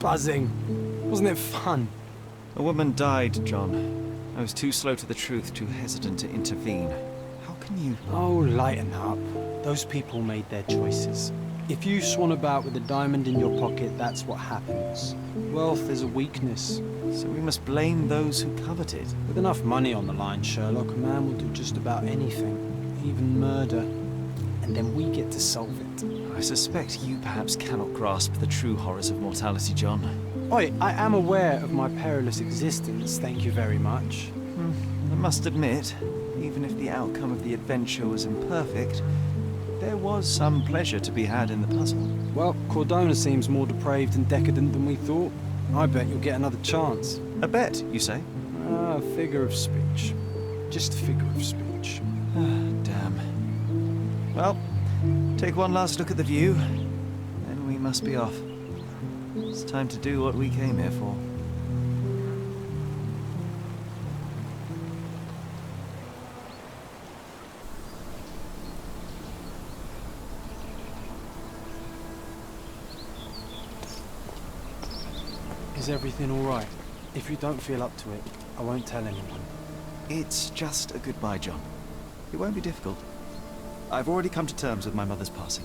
buzzing. Wasn't it fun? A woman died, John. I was too slow to the truth, too hesitant to intervene. How can you... Oh, lighten up. Those people made their choices. If you swan about with a diamond in your pocket, that's what happens. Wealth is a weakness. So we must blame those who covet it. With enough money on the line, Sherlock, a man will do just about anything, even murder. And then we get to solve it. I suspect you perhaps cannot grasp the true horrors of mortality, John. Oi, I am aware of my perilous existence, thank you very much. I must admit, even if the outcome of the adventure was imperfect, there was some pleasure to be had in the puzzle. Well, Cordona seems more depraved and decadent than we thought. I bet you'll get another chance. A bet, you say? A figure of speech. Just a figure of speech. Damn. Well, take one last look at the view, then we must be off. It's time to do what we came here for. Is everything all right? If you don't feel up to it, I won't tell anyone. It's just a goodbye, John. It won't be difficult. I've already come to terms with my mother's passing.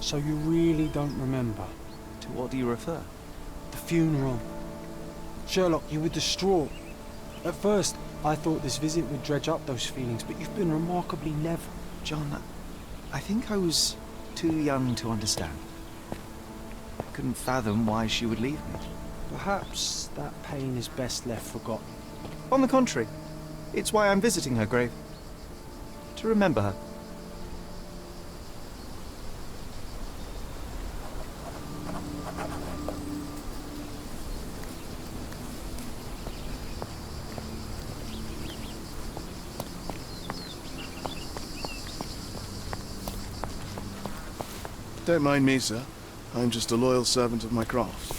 So you really don't remember? To what do you refer? The funeral. Sherlock, you were distraught. At first, I thought this visit would dredge up those feelings, but you've been remarkably level. John, I think I was too young to understand. I couldn't fathom why she would leave me. Perhaps that pain is best left forgotten. On the contrary, it's why I'm visiting her grave. To remember her. Don't mind me, sir. I'm just a loyal servant of my craft.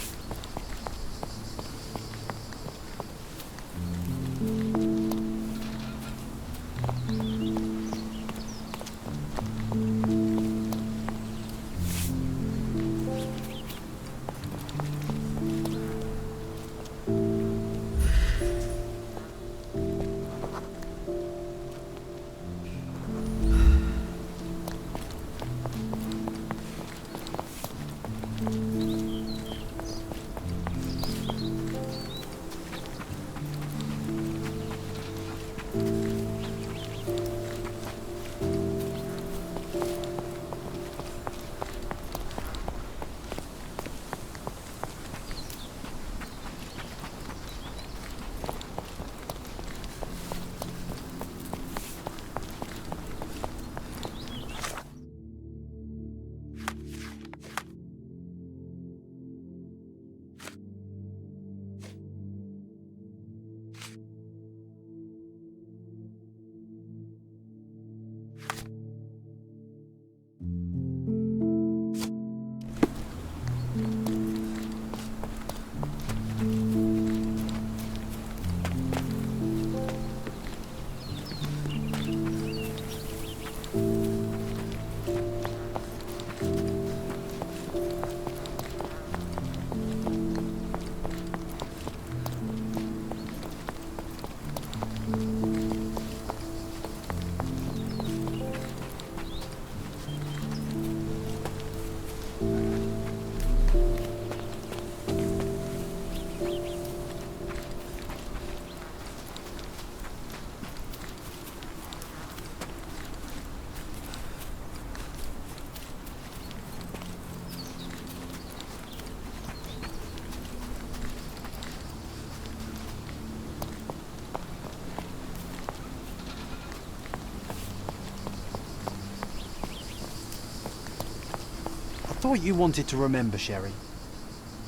I thought you wanted to remember, Sherry.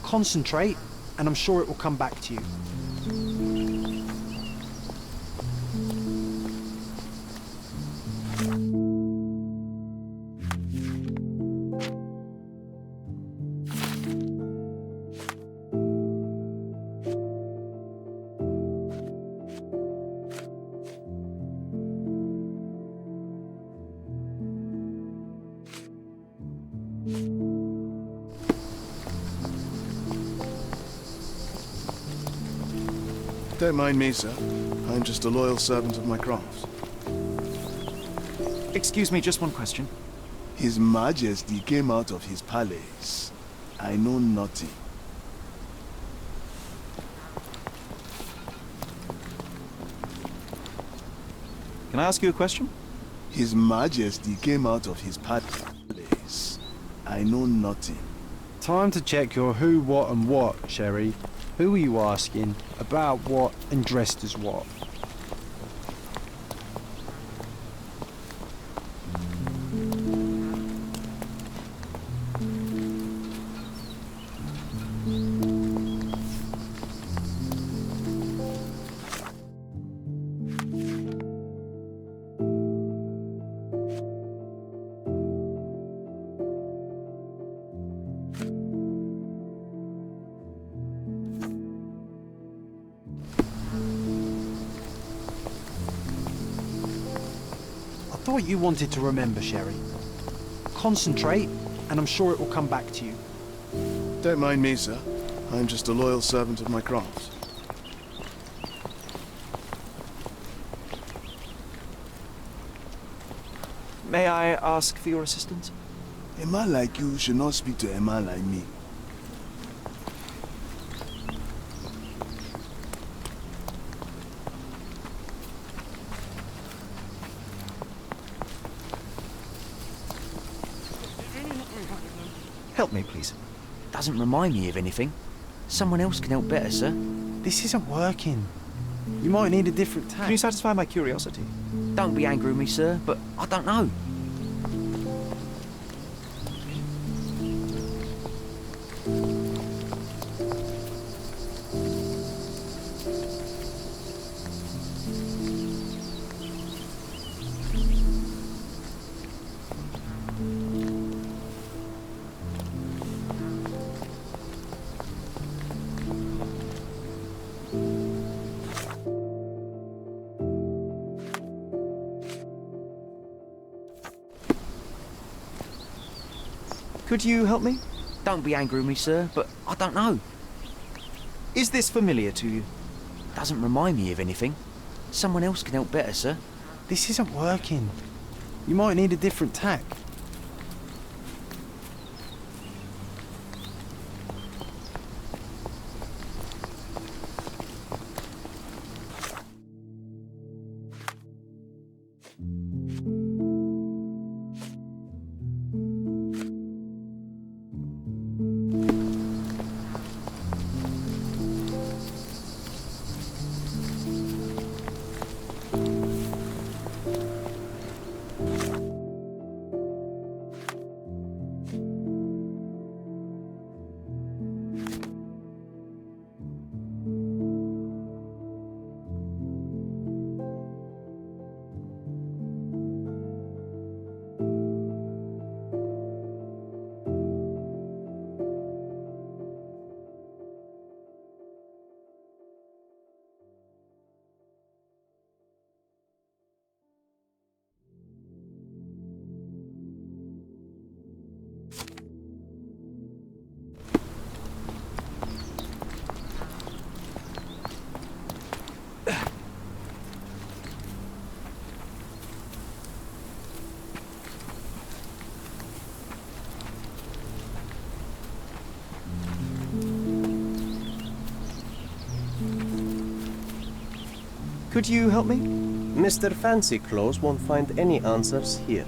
Concentrate, and I'm sure it will come back to you. Don't mind me, sir. I'm just a loyal servant of my craft. Excuse me, just one question. His Majesty came out of his palace. I know nothing. Can I ask you a question? His Majesty came out of his palace. I know nothing. Time to check your who, what and what, Sherry. Who are you asking, about what and dressed as what? I thought you wanted to remember, Sherry. Concentrate, and I'm sure it will come back to you. Don't mind me, sir. I'm just a loyal servant of my craft. May I ask for your assistance? A man like you should not speak to a man like me. Help me, please. Doesn't remind me of anything. Someone else can help better, sir. This isn't working. You might need a different tack. Can you satisfy my curiosity? Don't be angry with me, sir, but I don't know. Could you help me? Don't be angry with me, sir, but I don't know. Is this familiar to you? Doesn't remind me of anything. Someone else can help better, sir. This isn't working. You might need a different tack. Could you help me? Mr. Fancy Clothes won't find any answers here.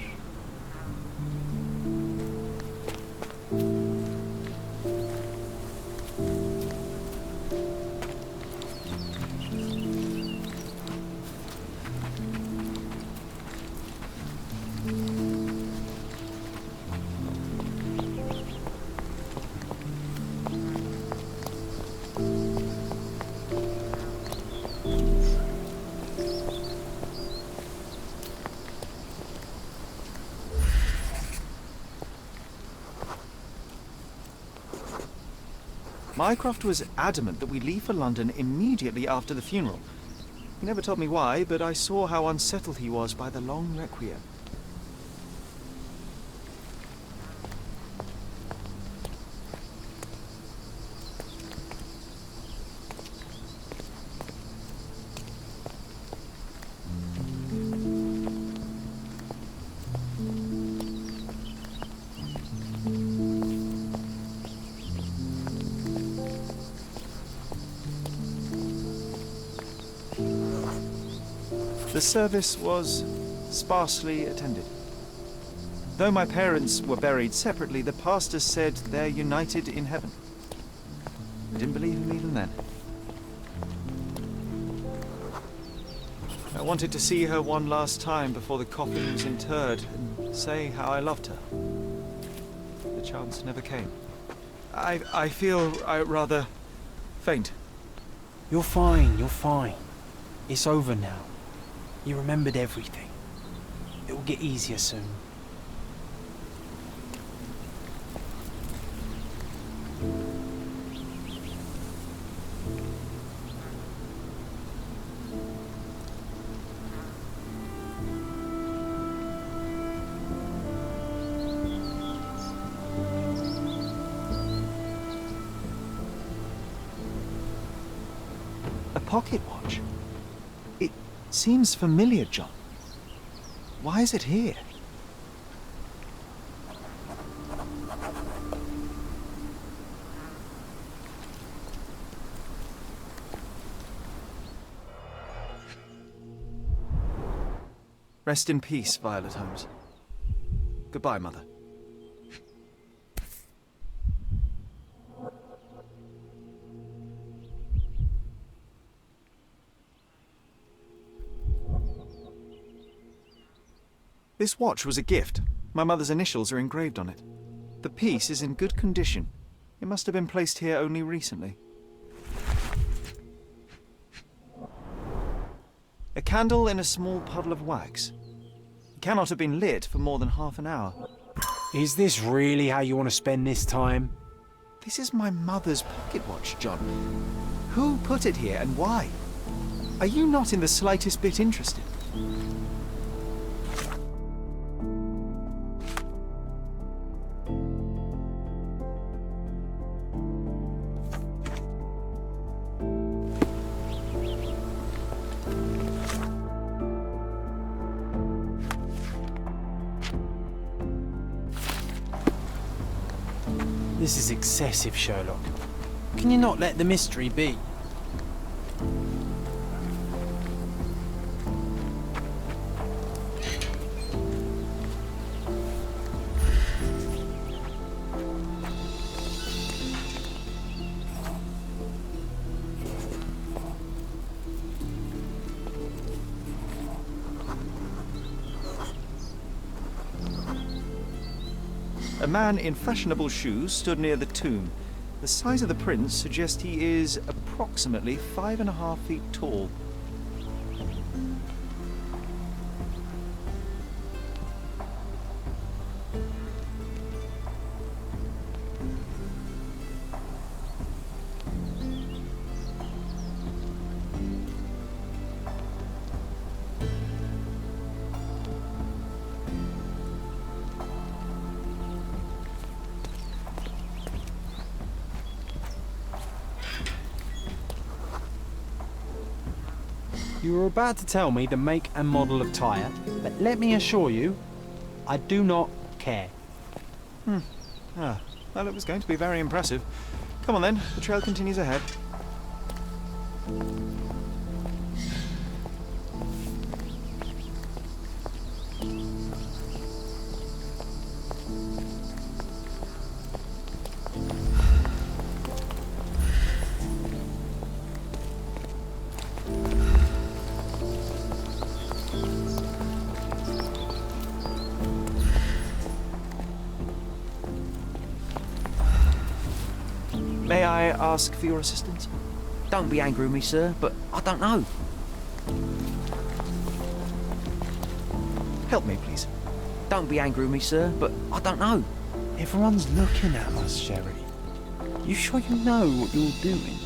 Mycroft was adamant that we leave for London immediately after the funeral. He never told me why, but I saw how unsettled he was by the long requiem. The service was sparsely attended. Though my parents were buried separately, the pastor said they're united in heaven. I didn't believe him even then. I wanted to see her one last time before the coffin was interred and say how I loved her. The chance never came. I feel rather faint. You're fine, you're fine. It's over now. You remembered everything. It will get easier soon. A pocket watch? It seems familiar, John. Why is it here? Rest in peace, Violet Holmes. Goodbye, Mother. This watch was a gift. My mother's initials are engraved on it. The piece is in good condition. It must have been placed here only recently. A candle in a small puddle of wax. It cannot have been lit for more than half an hour. Is this really how you want to spend this time? This is my mother's pocket watch, John. Who put it here and why? Are you not in the slightest bit interested? This is excessive, Sherlock. Can you not let the mystery be? A man in fashionable shoes stood near the tomb. The size of the prints suggests he is approximately 5.5 feet tall. You were about to tell me the make and model of tyre, but let me assure you, I do not care. Well, it was going to be very impressive. Come on then, the trail continues ahead. May I ask for your assistance? Don't be angry with me, sir, but I don't know. Help me, please. Don't be angry with me, sir, but I don't know. Everyone's looking at us, Sherry. You sure you know what you're doing?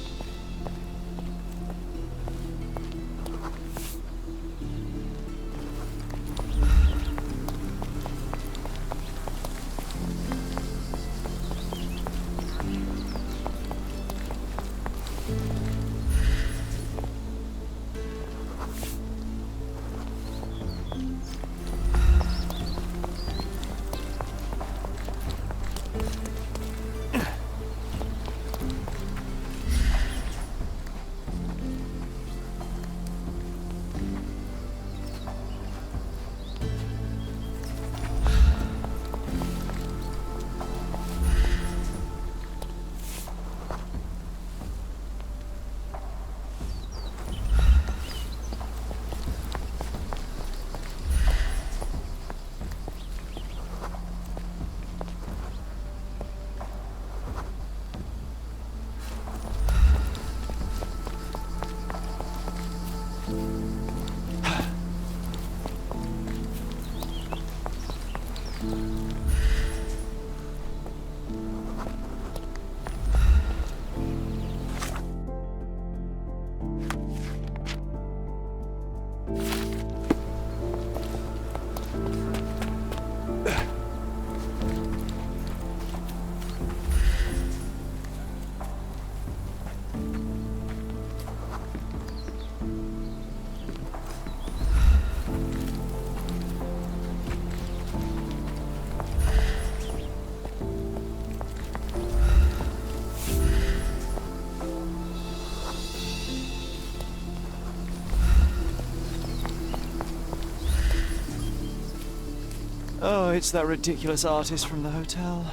Oh, it's that ridiculous artist from the hotel.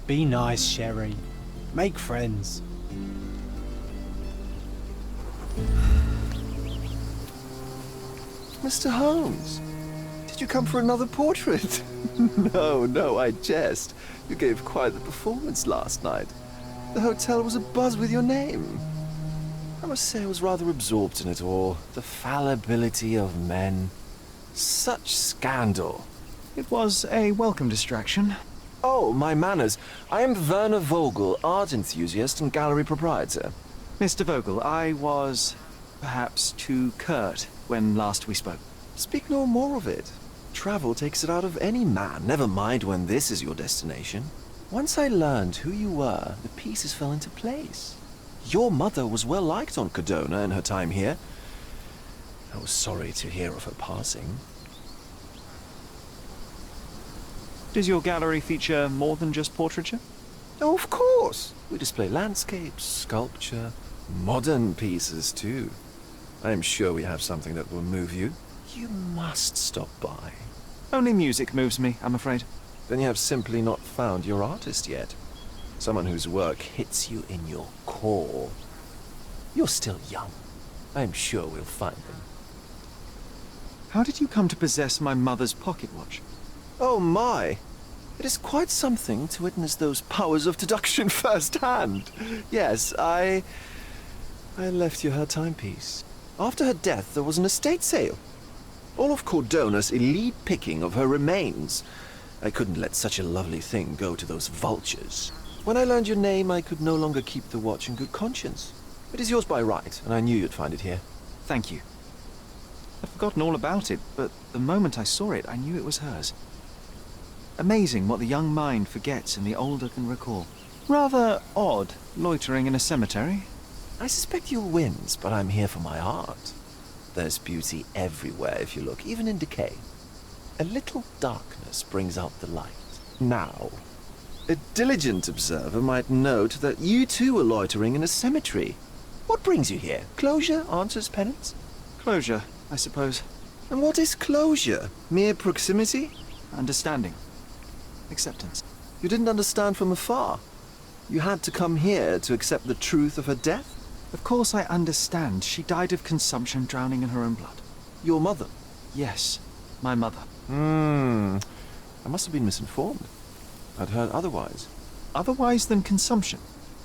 Be nice, Sherry. Make friends. Mr. Holmes, did you come for another portrait? No, I jest. You gave quite the performance last night. The hotel was abuzz with your name. I must say I was rather absorbed in it all. The fallibility of men. Such scandal. It was a welcome distraction. Oh, my manners. I am Werner Vogel, art enthusiast and gallery proprietor. Mr. Vogel, I was perhaps too curt when last we spoke. Speak no more of it. Travel takes it out of any man, never mind when this is your destination. Once I learned who you were, the pieces fell into place. Your mother was well liked on Cardona in her time here. I was sorry to hear of her passing. Does your gallery feature more than just portraiture? Oh, of course. We display landscapes, sculpture, modern pieces too. I am sure we have something that will move you. You must stop by. Only music moves me, I'm afraid. Then you have simply not found your artist yet. Someone whose work hits you in your core. You're still young. I am sure we'll find them. How did you come to possess my mother's pocket watch? Oh my! It is quite something to witness those powers of deduction firsthand. Yes, I left you her timepiece. After her death, there was an estate sale. All of Cordona's elite picking of her remains. I couldn't let such a lovely thing go to those vultures. When I learned your name, I could no longer keep the watch in good conscience. It is yours by right, and I knew you'd find it here. Thank you. I'd forgotten all about it, but the moment I saw it, I knew it was hers. Amazing what the young mind forgets and the older can recall. Rather odd, loitering in a cemetery. I suspect you'll win, but I'm here for my art. There's beauty everywhere if you look, even in decay. A little darkness brings out the light. Now, a diligent observer might note that you too are loitering in a cemetery. What brings you here? Closure answers penance? Closure, I suppose. And what is closure? Mere proximity? Understanding. Acceptance. You didn't understand from afar. You had to come here to accept the truth of her death? Of course I understand. She died of consumption, drowning in her own blood. Your mother? Yes, my mother. I must have been misinformed. I'd heard otherwise. Otherwise than consumption?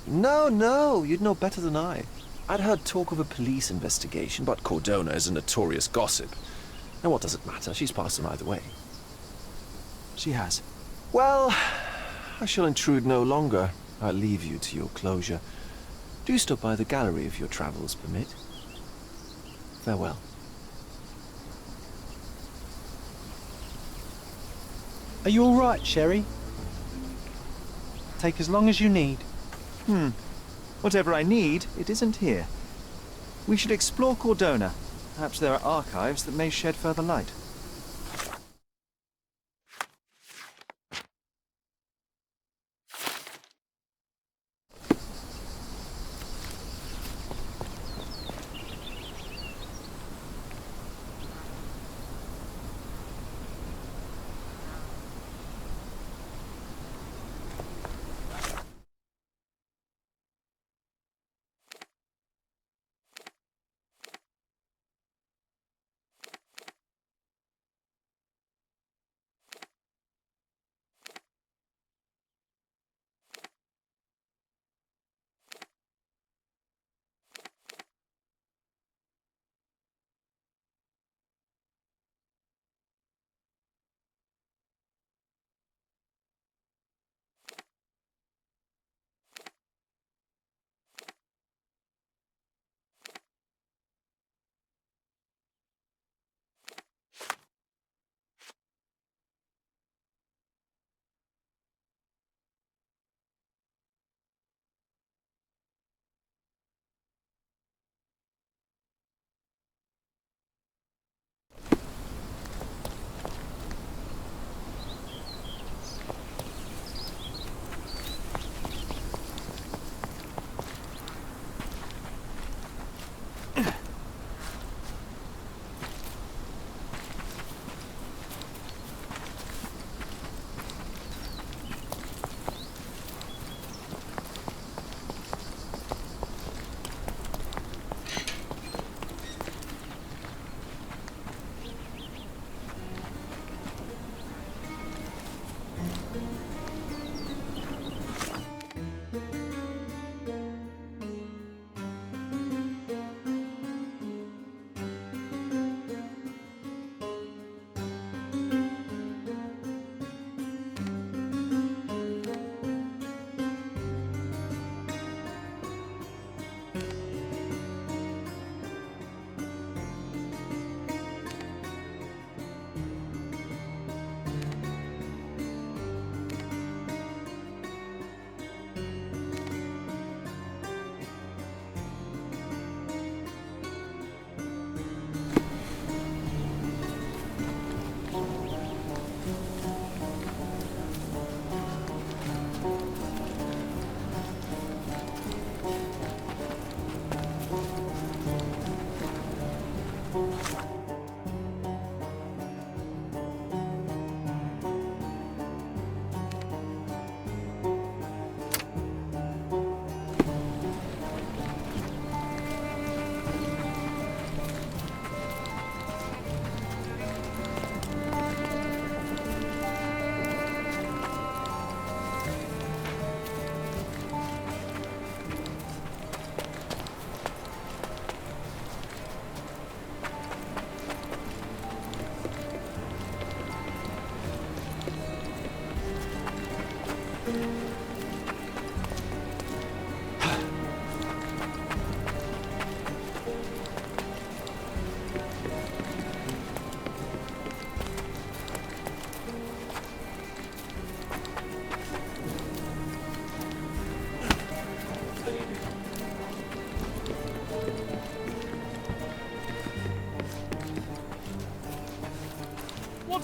No, you'd know better than I. I'd heard talk of a police investigation, but Cordona is a notorious gossip. And what does it matter? She's passed on either way. She has. Well, I shall intrude no longer. I'll leave you to your closure. Do stop by the gallery if your travels permit. Farewell. Are you all right, Sherry? Take as long as you need. Whatever I need, it isn't here. We should explore Cordona. Perhaps there are archives that may shed further light.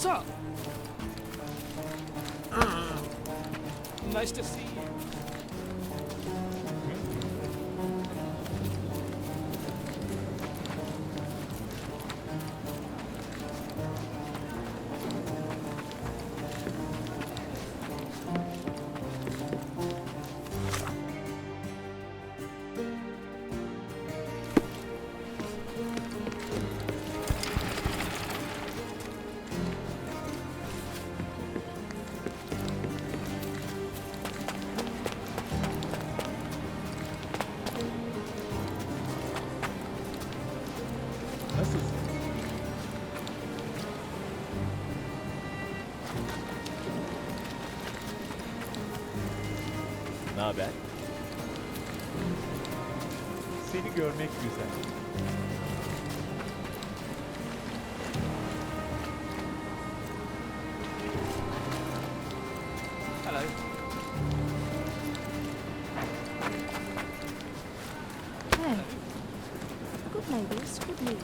What's up? Nice to see you. Ne haber? Seni görmek güzel. Hello. Hey. Good ladies, good lead.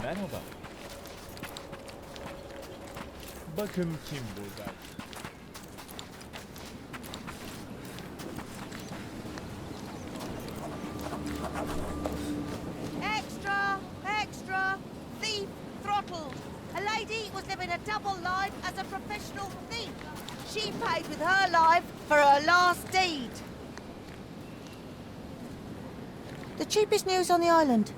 Merhaba. Bakın kim burada. Extra! Extra! Thief throttled! A lady was living a double life as a professional thief. She paid with her life for her last deed. The cheapest news on the island.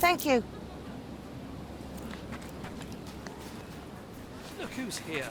Thank you. Look who's here.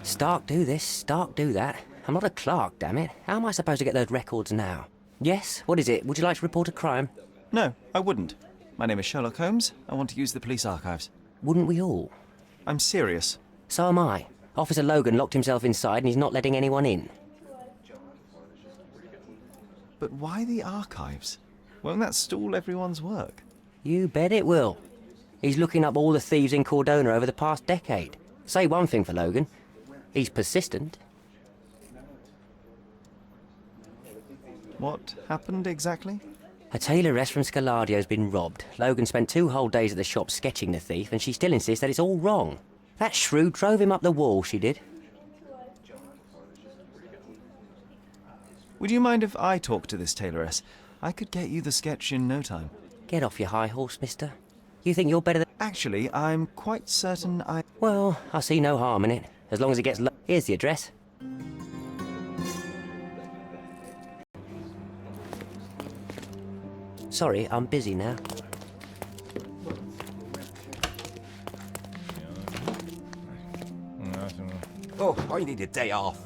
Stark do this, Stark do that. I'm not a clerk, damn it. How am I supposed to get those records now? Yes? What is it? Would you like to report a crime? No, I wouldn't. My name is Sherlock Holmes. I want to use the police archives. Wouldn't we all? I'm serious. So am I. Officer Logan locked himself inside and he's not letting anyone in. But why the archives? Won't that stall everyone's work? You bet it will. He's looking up all the thieves in Cordona over the past decade. Say one thing for Logan. He's persistent. What happened exactly? A tailoress from Scaladio's been robbed. Logan spent 2 whole days at the shop sketching the thief, and she still insists that it's all wrong. That shrew drove him up the wall, she did. Would you mind if I talk to this tailoress? I could get you the sketch in no time. Get off your high horse, mister. You think you're better than... Actually, I'm quite certain I... Well, I see no harm in it, as long as it gets... Here's the address. Sorry, I'm busy now. Oh, I need a day off.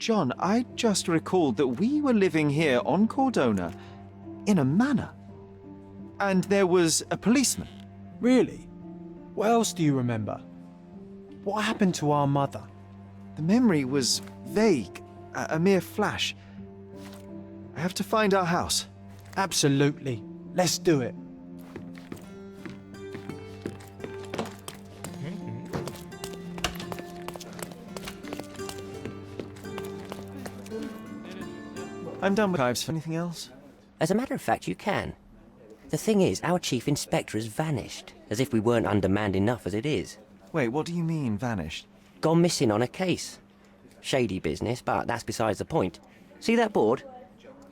John, I just recalled that we were living here on Cordona in a manor. And there was a policeman. Really? What else do you remember? What happened to our mother? The memory was vague, a mere flash. I have to find our house. Absolutely. Let's do it. I'm done with archives. Anything else? As a matter of fact, you can. The thing is, our chief inspector has vanished, as if we weren't undermanned enough as it is. Wait, what do you mean, vanished? Gone missing on a case. Shady business, but that's besides the point. See that board?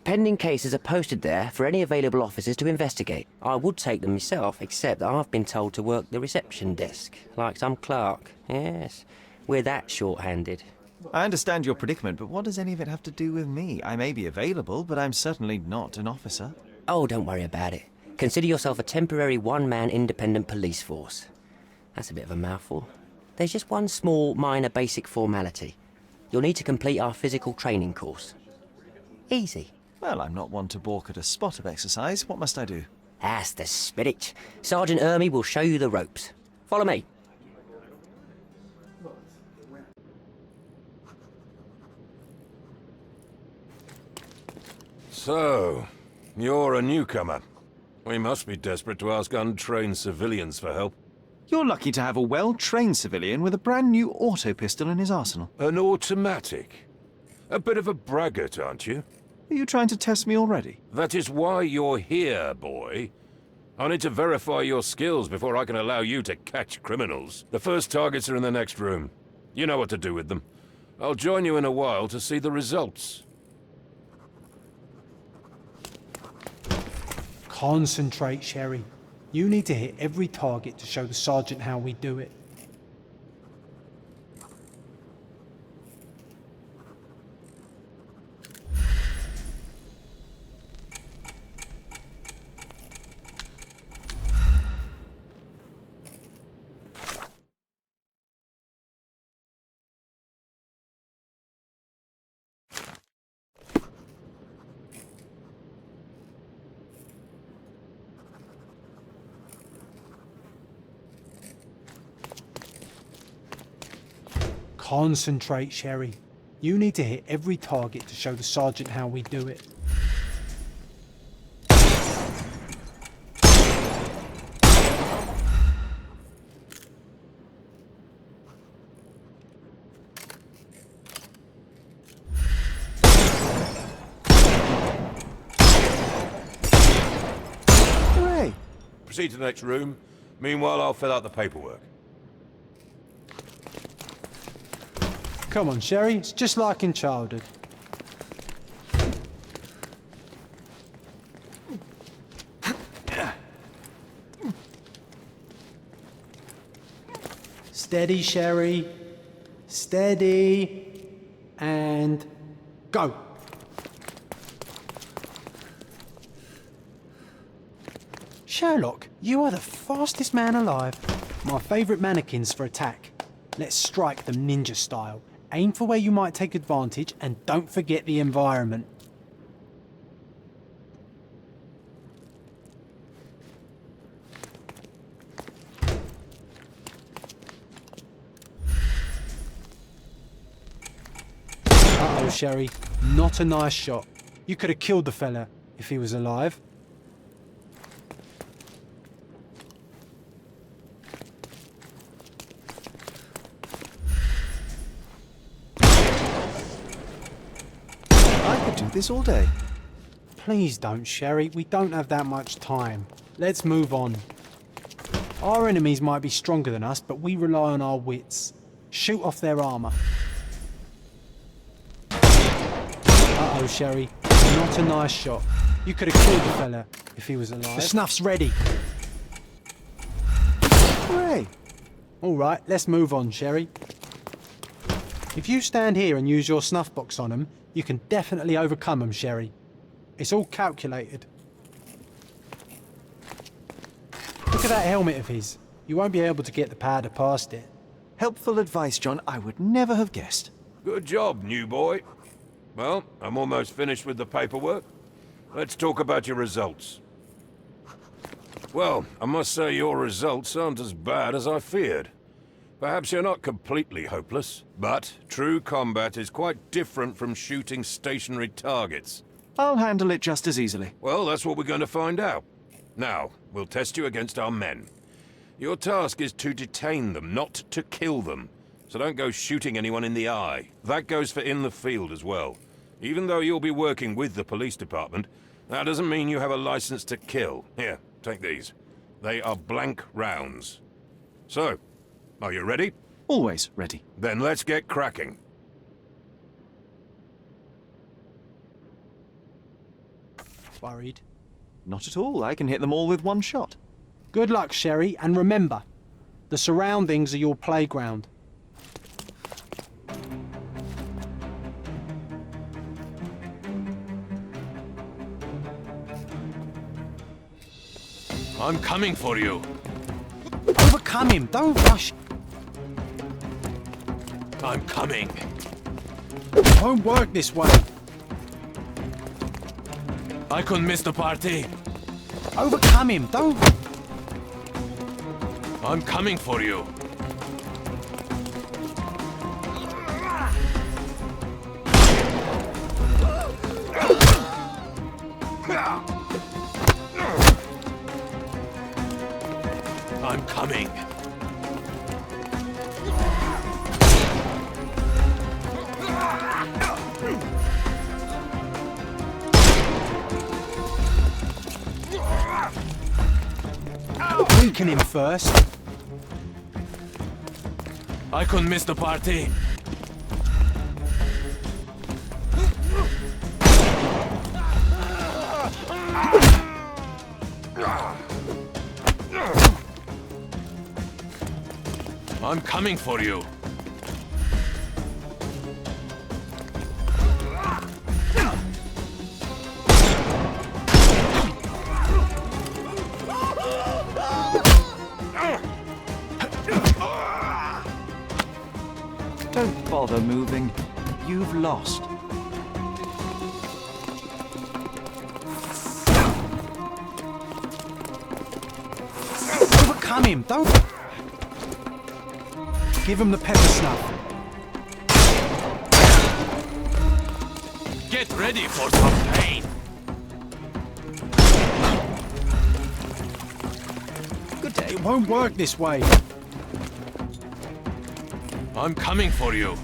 Pending cases are posted there for any available officers to investigate. I would take them myself, except that I've been told to work the reception desk, like some clerk. Yes, we're that short-handed. I understand your predicament, but what does any of it have to do with me? I may be available, but I'm certainly not an officer. Oh, don't worry about it. Consider yourself a temporary one-man independent police force. That's a bit of a mouthful. There's just one small, minor basic formality. You'll need to complete our physical training course. Easy. Well, I'm not one to balk at a spot of exercise. What must I do? That's the spirit. Sergeant Ermy will show you the ropes. Follow me. So, you're a newcomer. We must be desperate to ask untrained civilians for help. You're lucky to have a well-trained civilian with a brand new auto pistol in his arsenal. An automatic? A bit of a braggart, aren't you? Are you trying to test me already? That is why you're here, boy. I need to verify your skills before I can allow you to catch criminals. The first targets are in the next room. You know what to do with them. I'll join you in a while to see the results. Concentrate, Sherry. You need to hit every target to show the sergeant how we do it. Concentrate, Sherry. You need to hit every target to show the sergeant how we do it. Hooray! Proceed to the next room. Meanwhile, I'll fill out the paperwork. Come on, Sherry. It's just like in childhood. Steady, Sherry. Steady. And go. Sherlock, you are the fastest man alive. My favourite mannequins for attack. Let's strike them ninja style. Aim for where you might take advantage and don't forget the environment. Uh-oh, Sherry. Not a nice shot. You could have killed the fella if he was alive. Do this all day. Please don't, Sherry. We don't have that much time. Let's move on. Our enemies might be stronger than us, but we rely on our wits. Shoot off their armour. Uh-oh, Sherry. Not a nice shot. You could have killed the fella if he was alive. The snuff's ready. Hooray! All right, let's move on, Sherry. If you stand here and use your snuff box on them, you can definitely overcome them, Sherry. It's all calculated. Look at that helmet of his. You won't be able to get the powder past it. Helpful advice, John. I would never have guessed. Good job, new boy. Well, I'm almost finished with the paperwork. Let's talk about your results. Well, I must say your results aren't as bad as I feared. Perhaps you're not completely hopeless, but true combat is quite different from shooting stationary targets. I'll handle it just as easily. Well, that's what we're going to find out. Now, we'll test you against our men. Your task is to detain them, not to kill them. So don't go shooting anyone in the eye. That goes for in the field as well. Even though you'll be working with the police department, that doesn't mean you have a license to kill. Here, take these. They are blank rounds. So, are you ready? Always ready. Then let's get cracking. Worried? Not at all. I can hit them all with one shot. Good luck, Sherry, and remember, the surroundings are your playground. I'm coming for you. Overcome him, don't rush. I'm coming. It won't work this way. I couldn't miss the party. Overcome him, don't... I'm coming for you. I'm coming. Weaken him first. I couldn't miss the party. I'm coming for you. Don't bother moving. You've lost. Overcome him, don't... Give him the pepper snuff. Get ready for some pain. Good day. It won't work this way. I'm coming for you.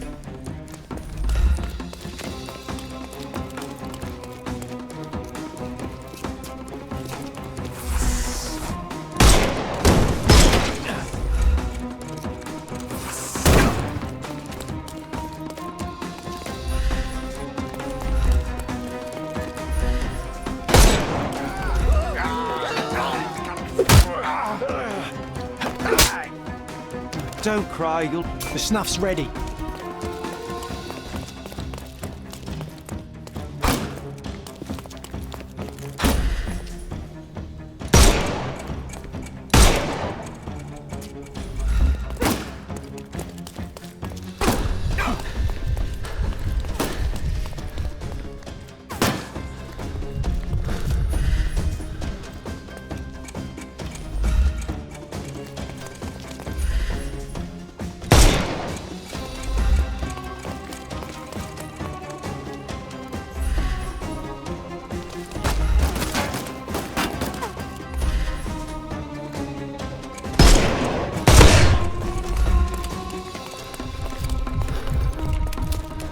Don't cry, you'll... The snuff's ready.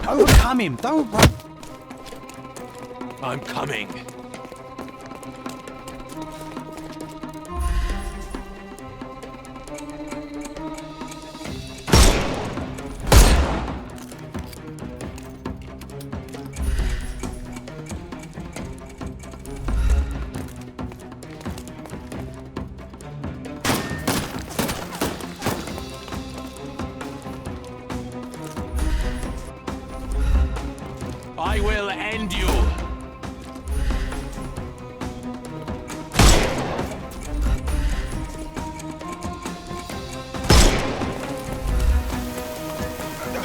Overcome him, don't run. I'm coming. I will end you.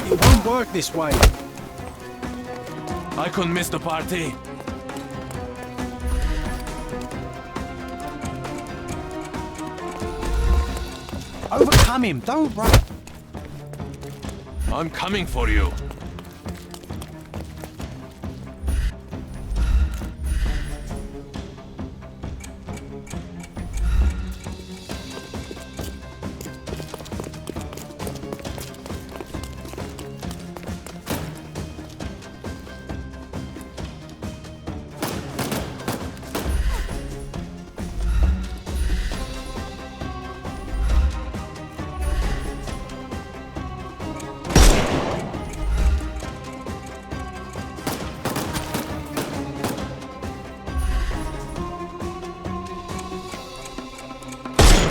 It won't work this way. I couldn't miss the party. Overcome him, don't run. I'm coming for you.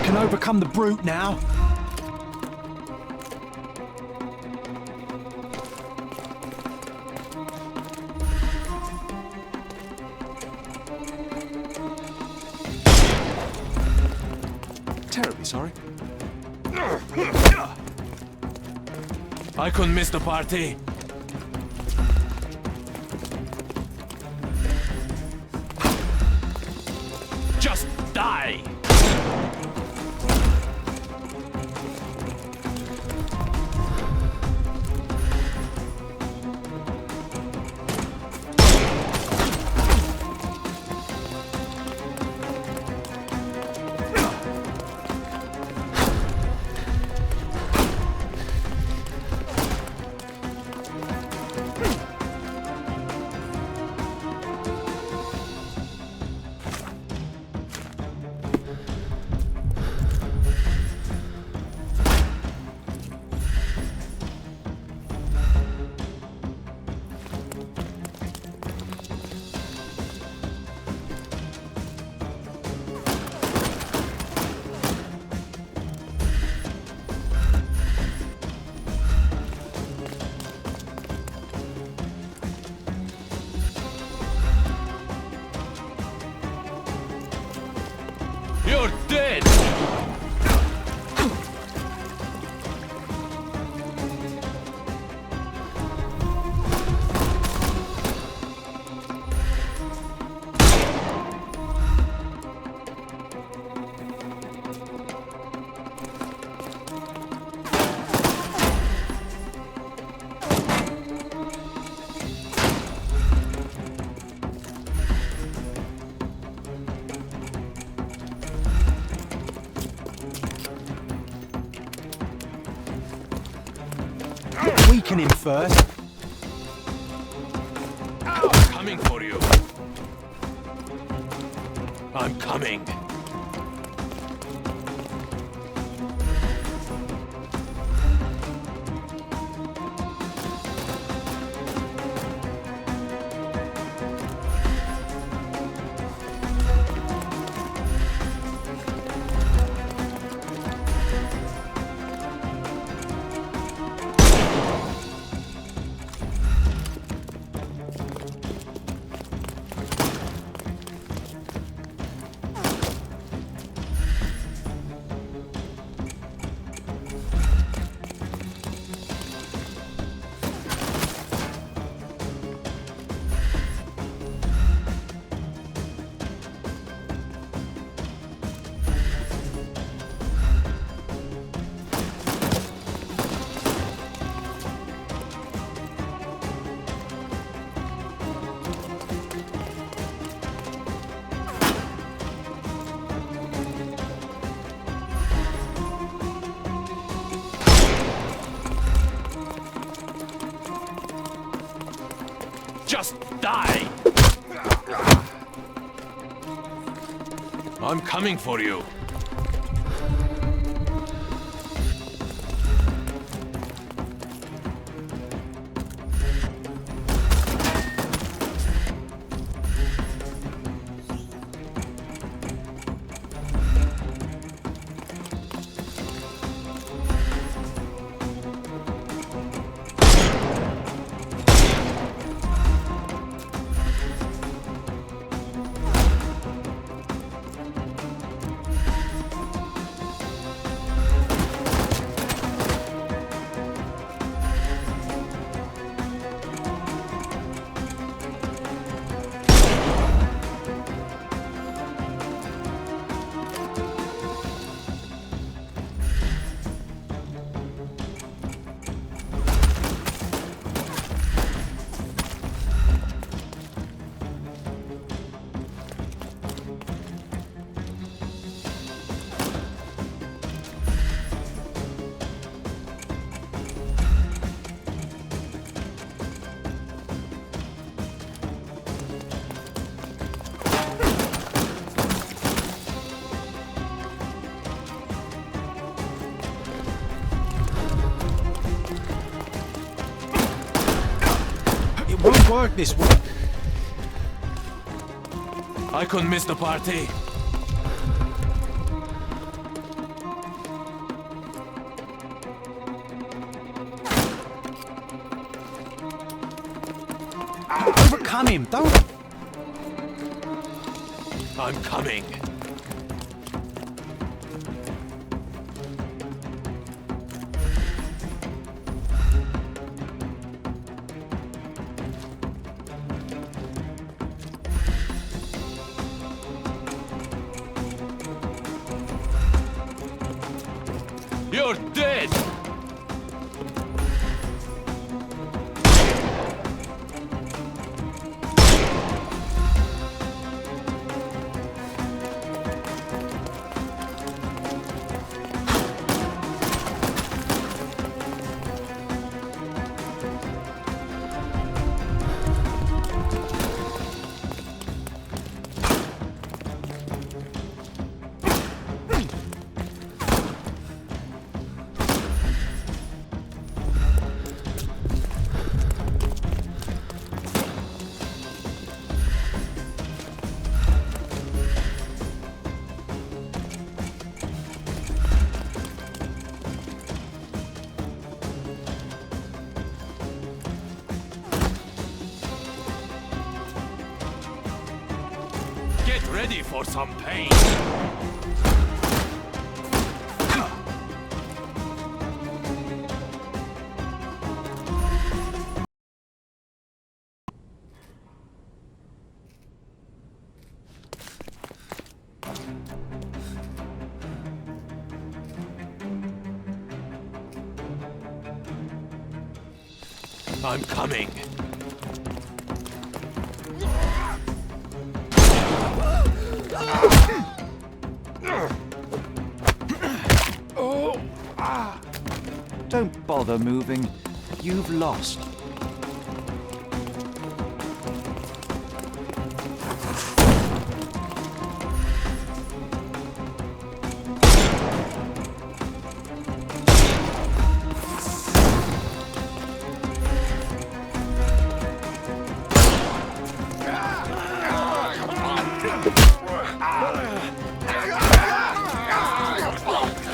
Can overcome the brute now. Terribly sorry. I couldn't miss the party. Just die! You're dead! Weaken him first. I'm coming for you. I'm coming. Just die! I'm coming for you. It won't work this way. I couldn't miss the party. Overcome him, don't... I'm coming. You're dead! Get ready for some pain. I'm coming. Don't bother moving. You've lost.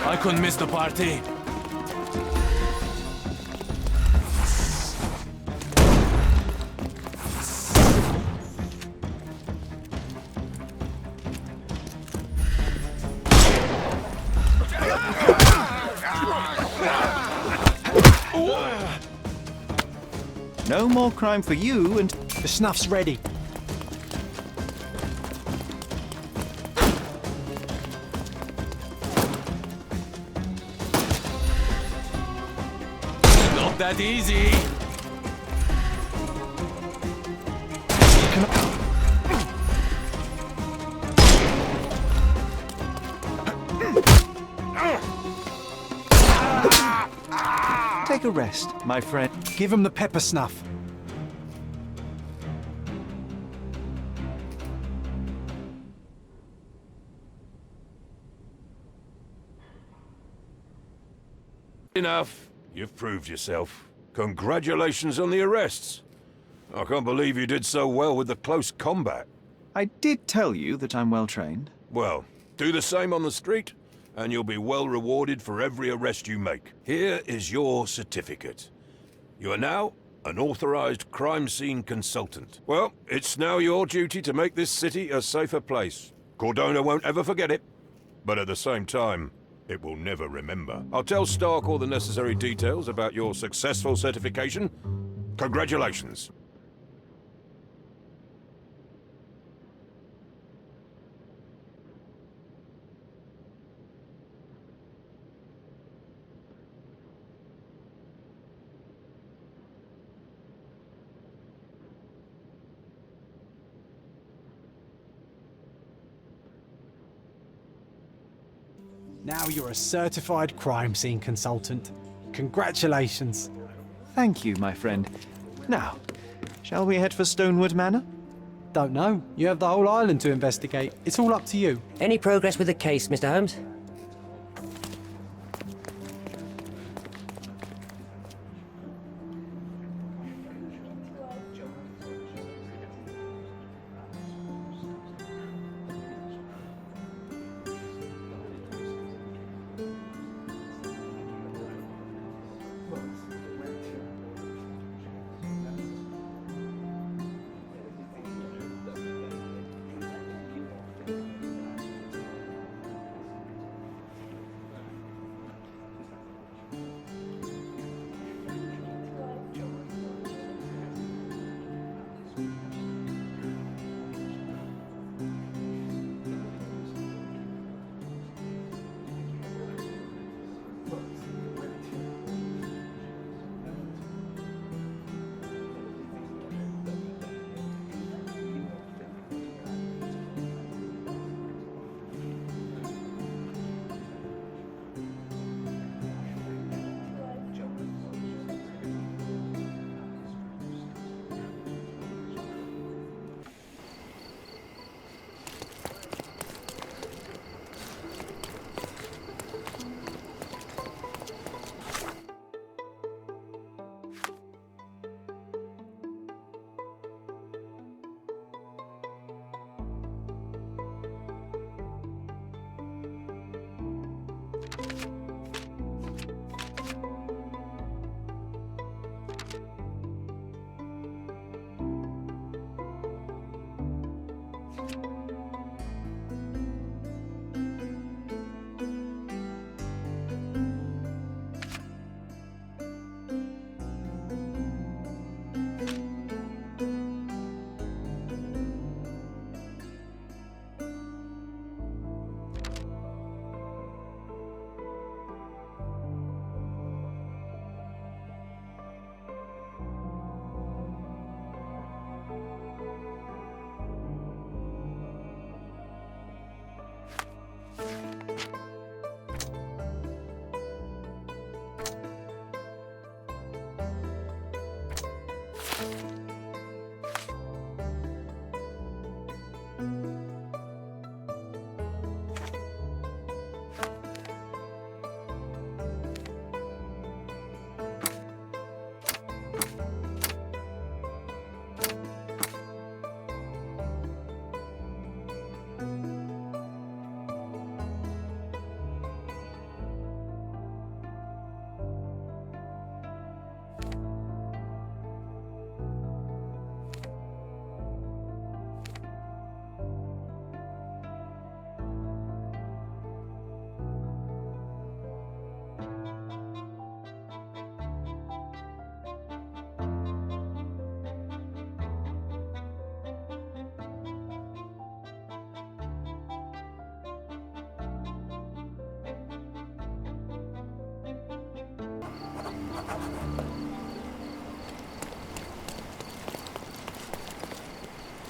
I couldn't miss the party. No more crime for you and... The snuff's ready. Not that easy. Take a rest, my friend. Give him the pepper snuff. Enough. You've proved yourself. Congratulations on the arrests. I can't believe you did so well with the close combat. I did tell you that I'm well trained. Well, do the same on the street, and you'll be well rewarded for every arrest you make. Here is your certificate. You are now an authorized crime scene consultant. Well, it's now your duty to make this city a safer place. Cordona won't ever forget it, but at the same time, it will never remember. I'll tell Stark all the necessary details about your successful certification. Congratulations. Now you're a certified crime scene consultant. Congratulations. Thank you, my friend. Now, shall we head for Stonewood Manor? Don't know. You have the whole island to investigate. It's all up to you. Any progress with the case, Mr. Holmes?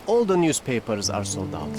All the newspapers are sold out.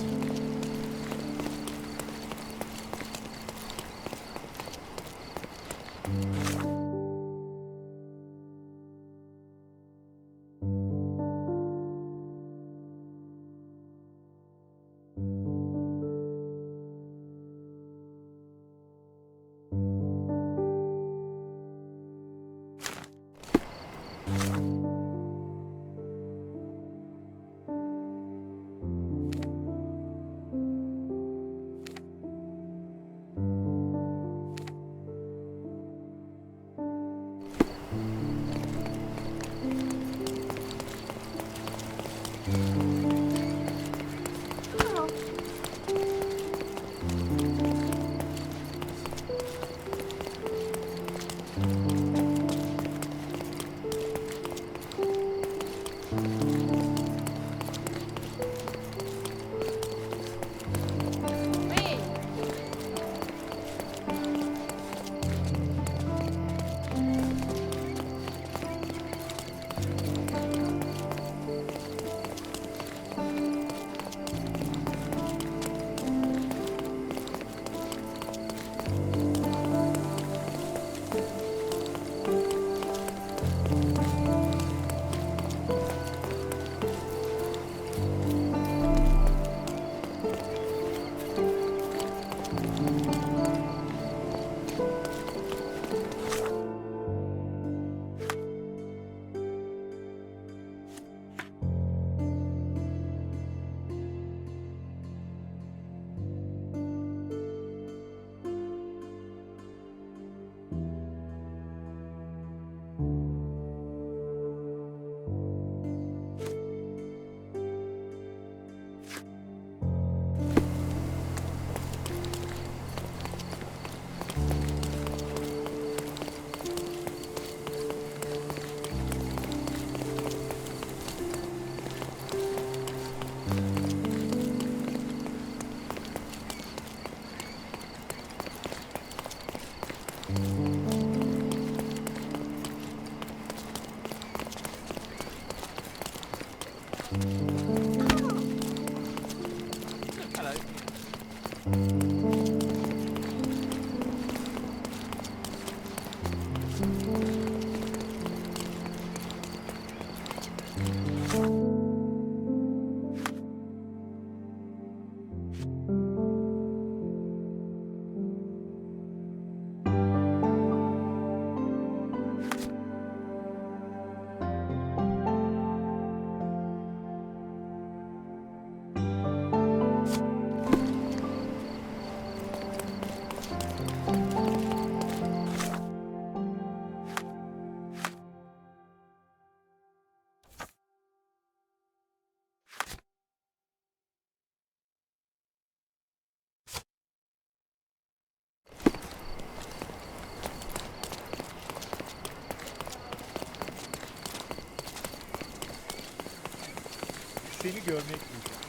Seni görmek güzel.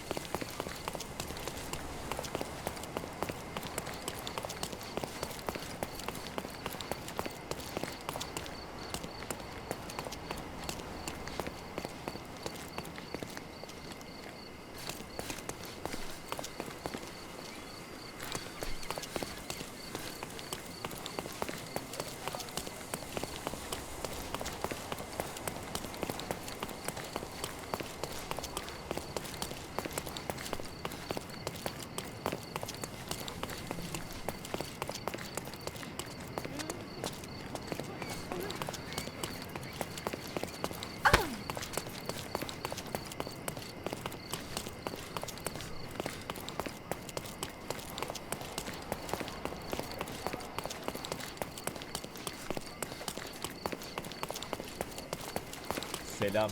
Selam.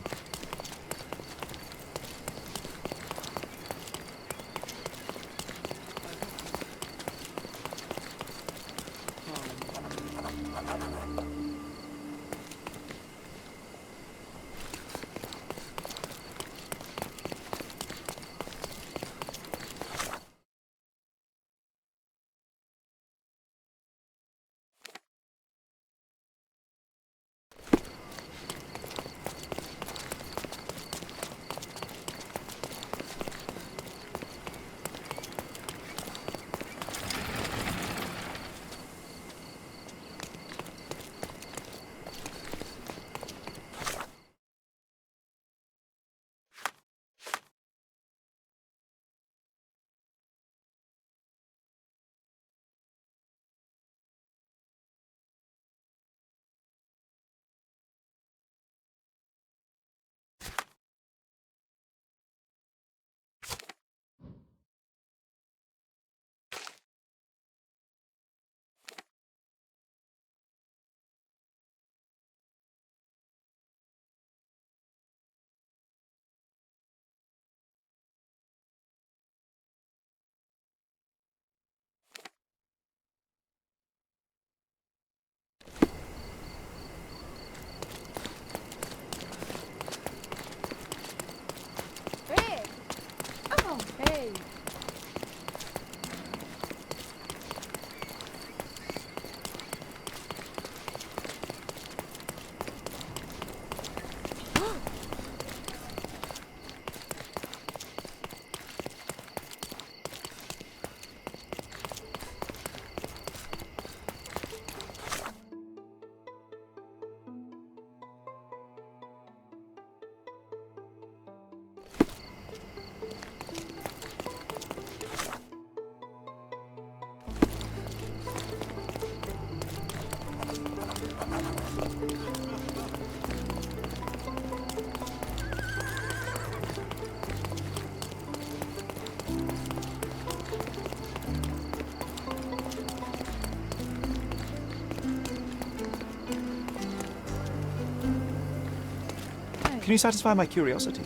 Can you satisfy my curiosity?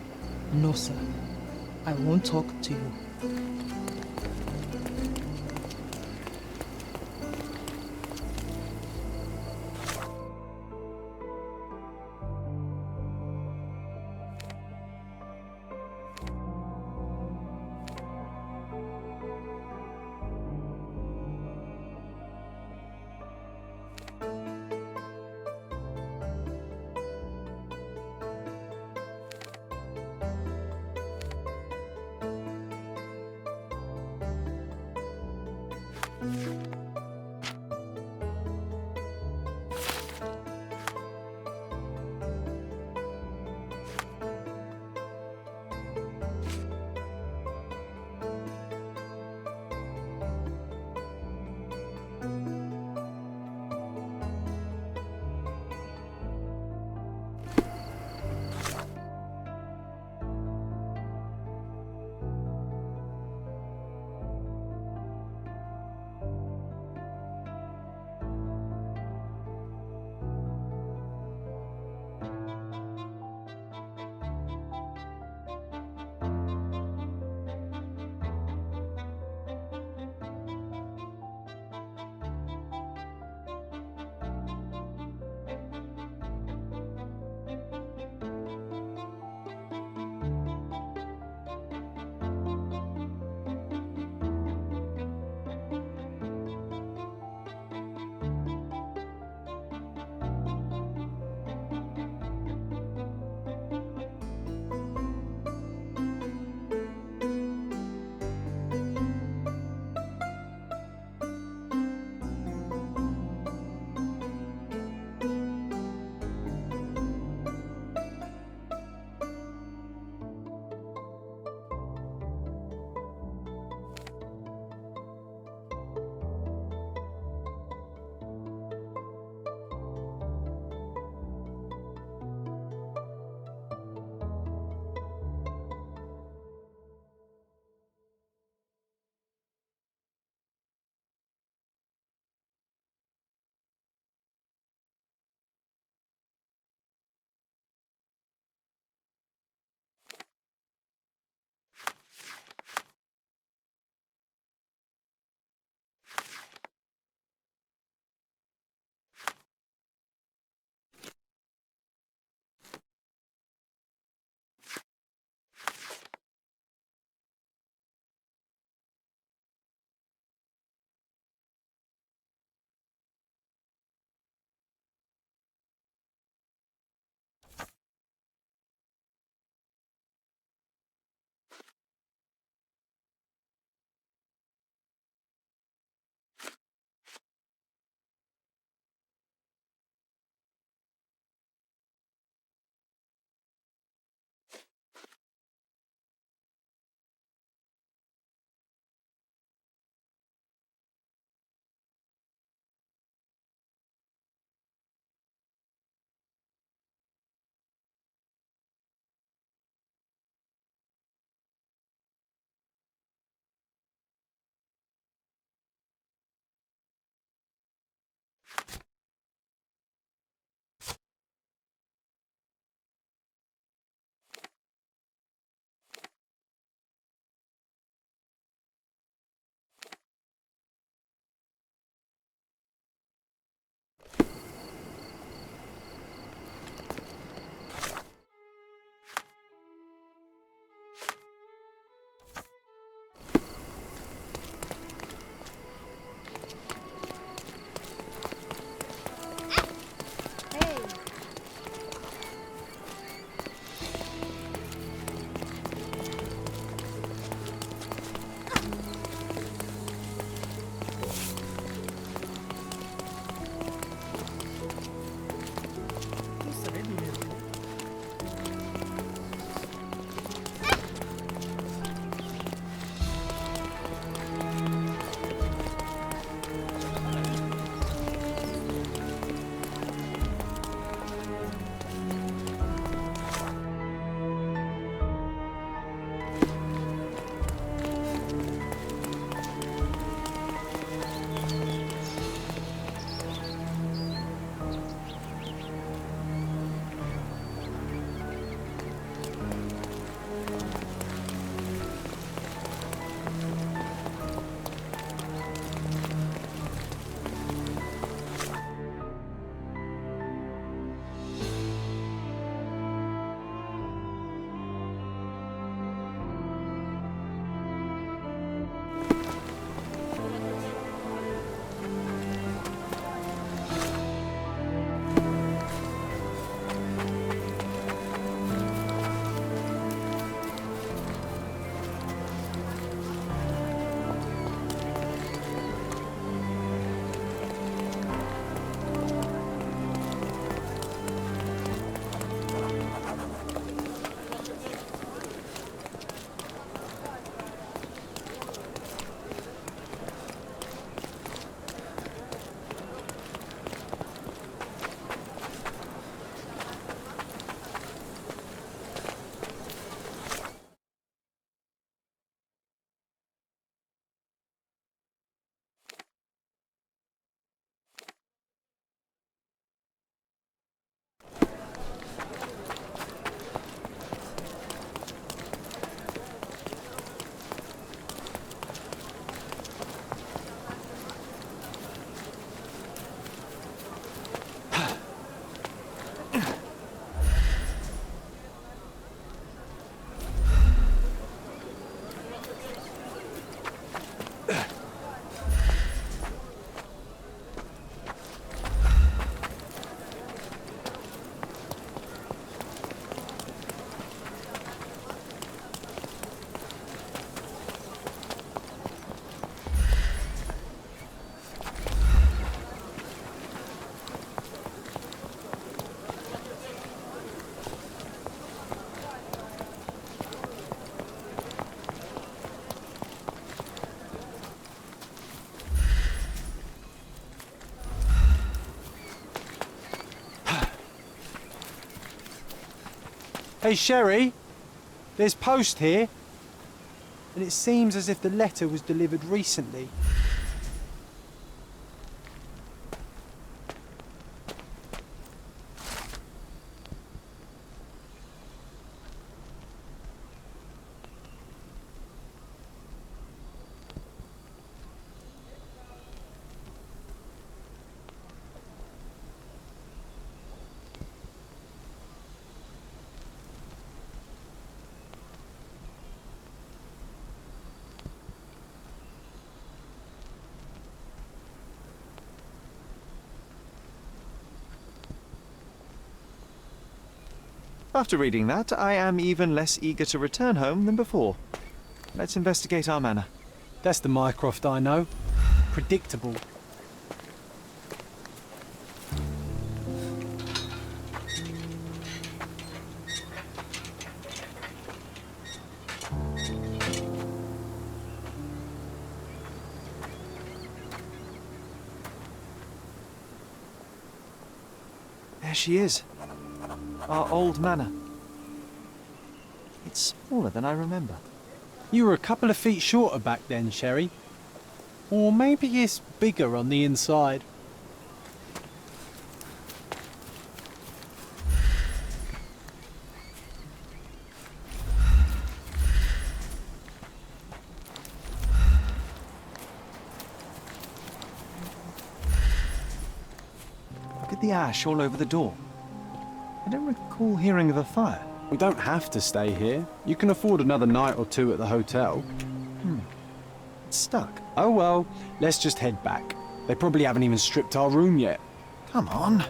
No, sir. I won't talk to you. Hey, Sherry, there's post here. And it seems as if the letter was delivered recently. After reading that, I am even less eager to return home than before. Let's investigate our manor. That's the Mycroft I know. Predictable. There she is. Our old manor. It's smaller than I remember. You were a couple of feet shorter back then, Sherry. Or maybe it's bigger on the inside. Look at the ash all over the door. I don't recall hearing of a fire. We don't have to stay here. You can afford another night or two at the hotel. It's stuck. Oh well, let's just head back. They probably haven't even stripped our room yet. Come on.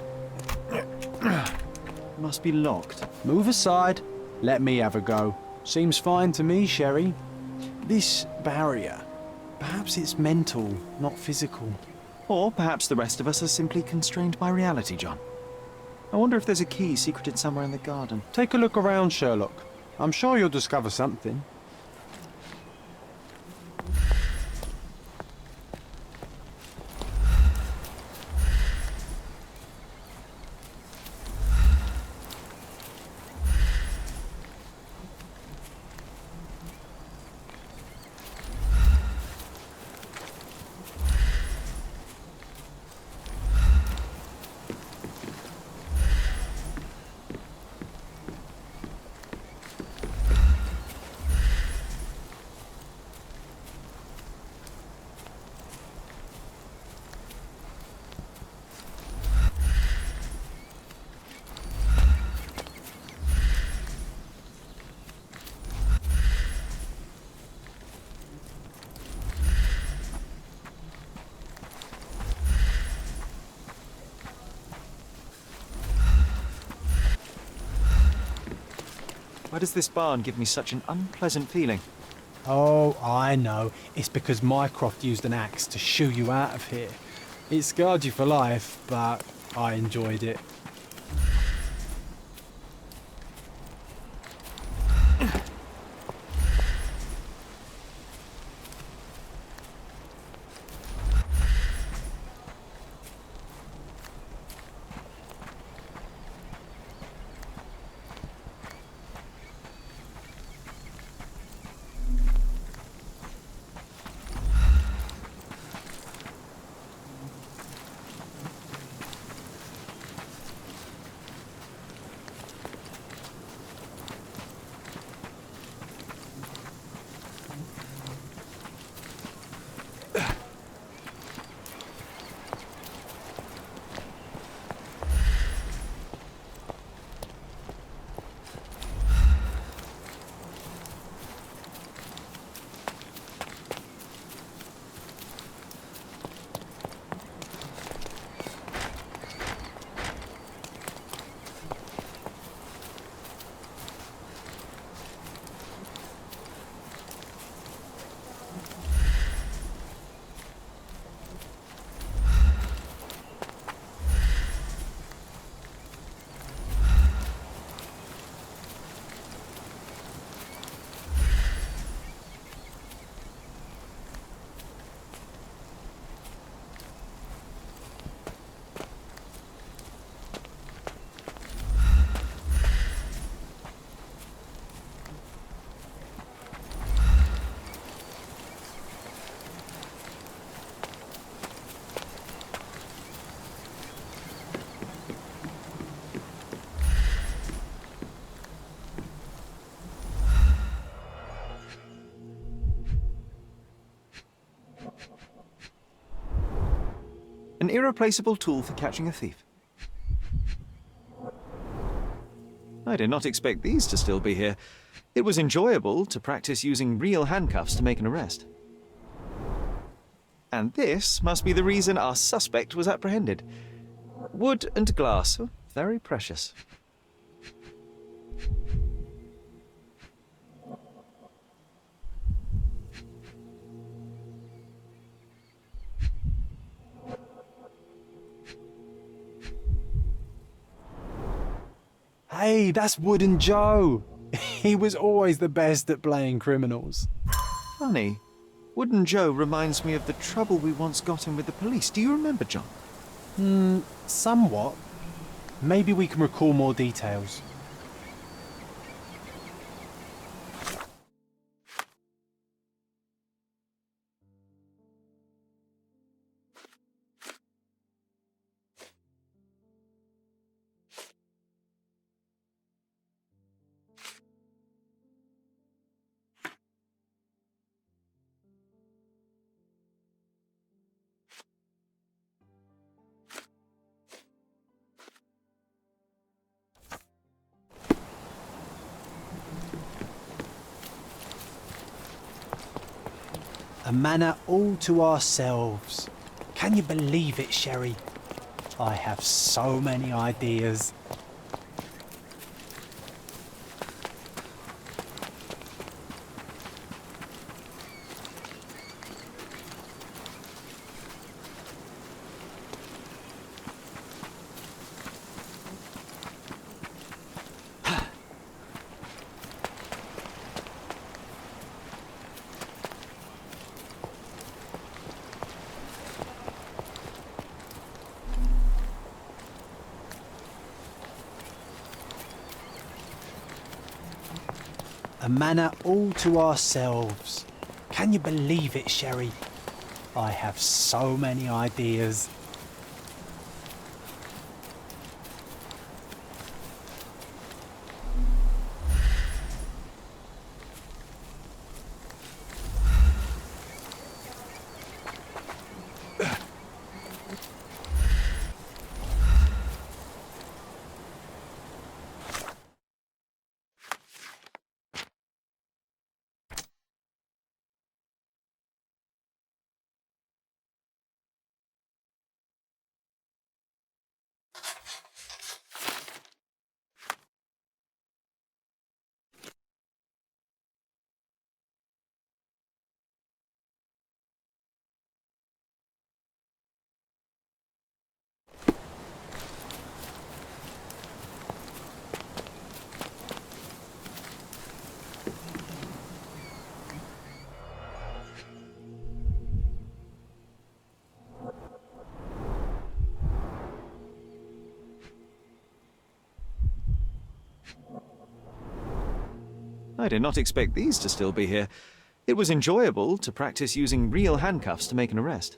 Must be locked. Move aside. Let me have a go. Seems fine to me, Sherry. This barrier, perhaps it's mental, not physical. Or perhaps the rest of us are simply constrained by reality, John. I wonder if there's a key secreted somewhere in the garden. Take a look around, Sherlock. I'm sure you'll discover something. Why does this barn give me such an unpleasant feeling? Oh, I know. It's because Mycroft used an axe to shoo you out of here. It scarred you for life, but I enjoyed it. An irreplaceable tool for catching a thief. I did not expect these to still be here. It was enjoyable to practice using real handcuffs to make an arrest. And this must be the reason our suspect was apprehended. Wood and glass, oh, very precious. Hey, that's Wooden Joe. He was always the best at playing criminals. Funny. Wooden Joe reminds me of the trouble we once got in with the police. Do you remember, John? Somewhat. Maybe we can recall more details. A manor all to ourselves. Can you believe it, Sherry? I have so many ideas. A manor all to ourselves. Can you believe it, Sherry? I have so many ideas. I did not expect these to still be here. It was enjoyable to practice using real handcuffs to make an arrest.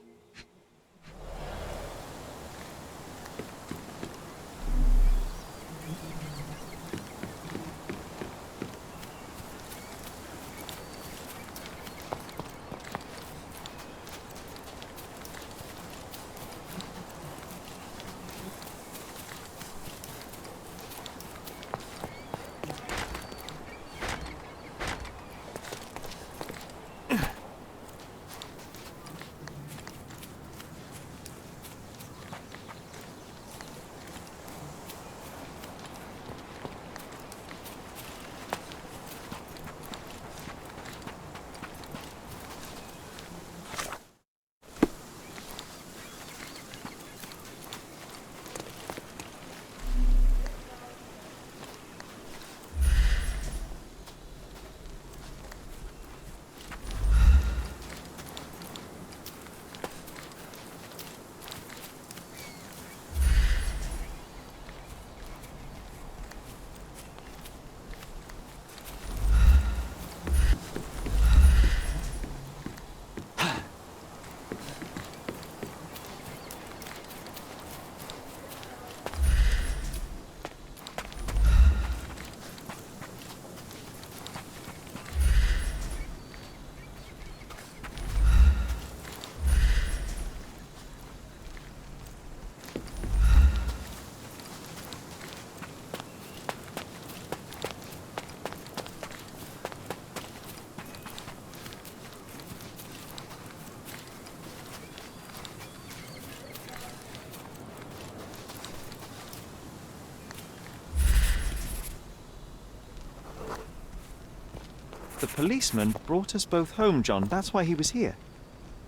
The policeman brought us both home, John. That's why he was here.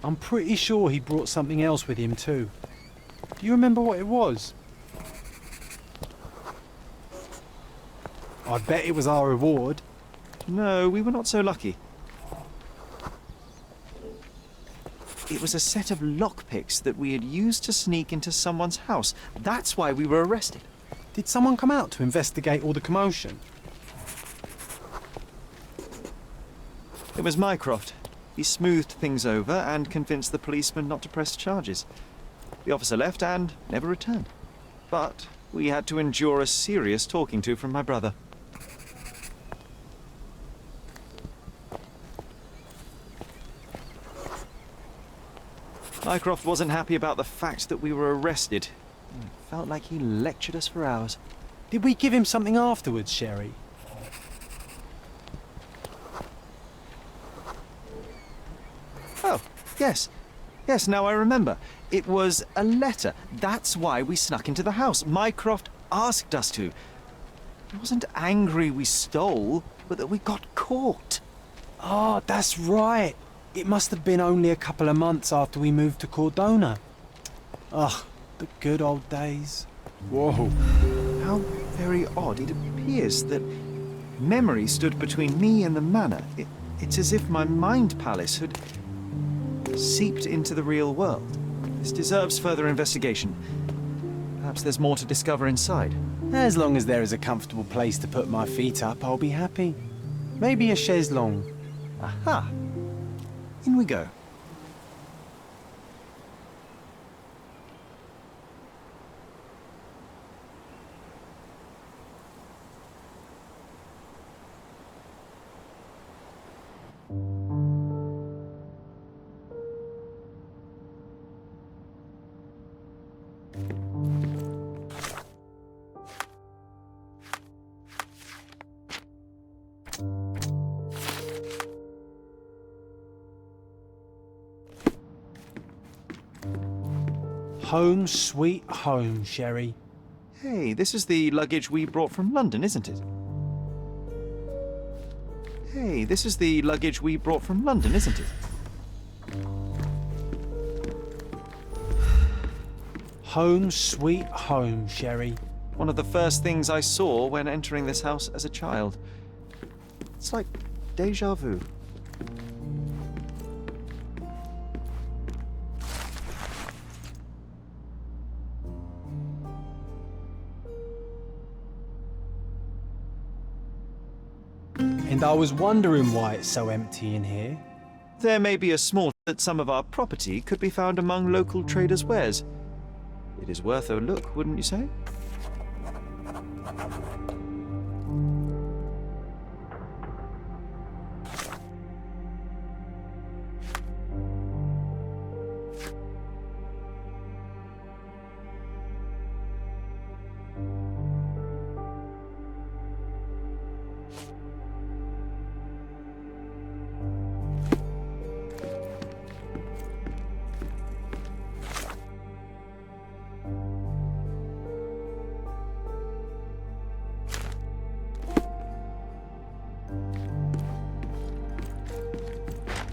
I'm pretty sure he brought something else with him too. Do you remember what it was? I bet it was our reward. No, we were not so lucky. It was a set of lockpicks that we had used to sneak into someone's house. That's why we were arrested. Did someone come out to investigate all the commotion? It was Mycroft. He smoothed things over and convinced the policeman not to press charges. The officer left and never returned. But we had to endure a serious talking to from my brother. Mycroft wasn't happy about the fact that we were arrested. It felt like he lectured us for hours. Did we give him something afterwards, Sherry? Oh, yes. Yes, now I remember. It was a letter. That's why we snuck into the house. Mycroft asked us to. He wasn't angry we stole, but that we got caught. Oh, that's right. It must have been only a couple of months after we moved to Cordona. Ugh, the good old days. Whoa. How very odd. It appears that memory stood between me and the manor. It's as if my mind palace had seeped into the real world. This deserves further investigation. Perhaps there's more to discover inside. As long as there is a comfortable place to put my feet up, I'll be happy. Maybe a chaise longue. Aha! In we go. Home sweet home, Sherry. Hey, this is the luggage we brought from London, isn't it? Hey, this is the luggage we brought from London, isn't it? Home sweet home, Sherry. One of the first things I saw when entering this house as a child. It's like déjà vu. And I was wondering why it's so empty in here. There may be a small that some of our property could be found among local traders' wares. It is worth a look, wouldn't you say?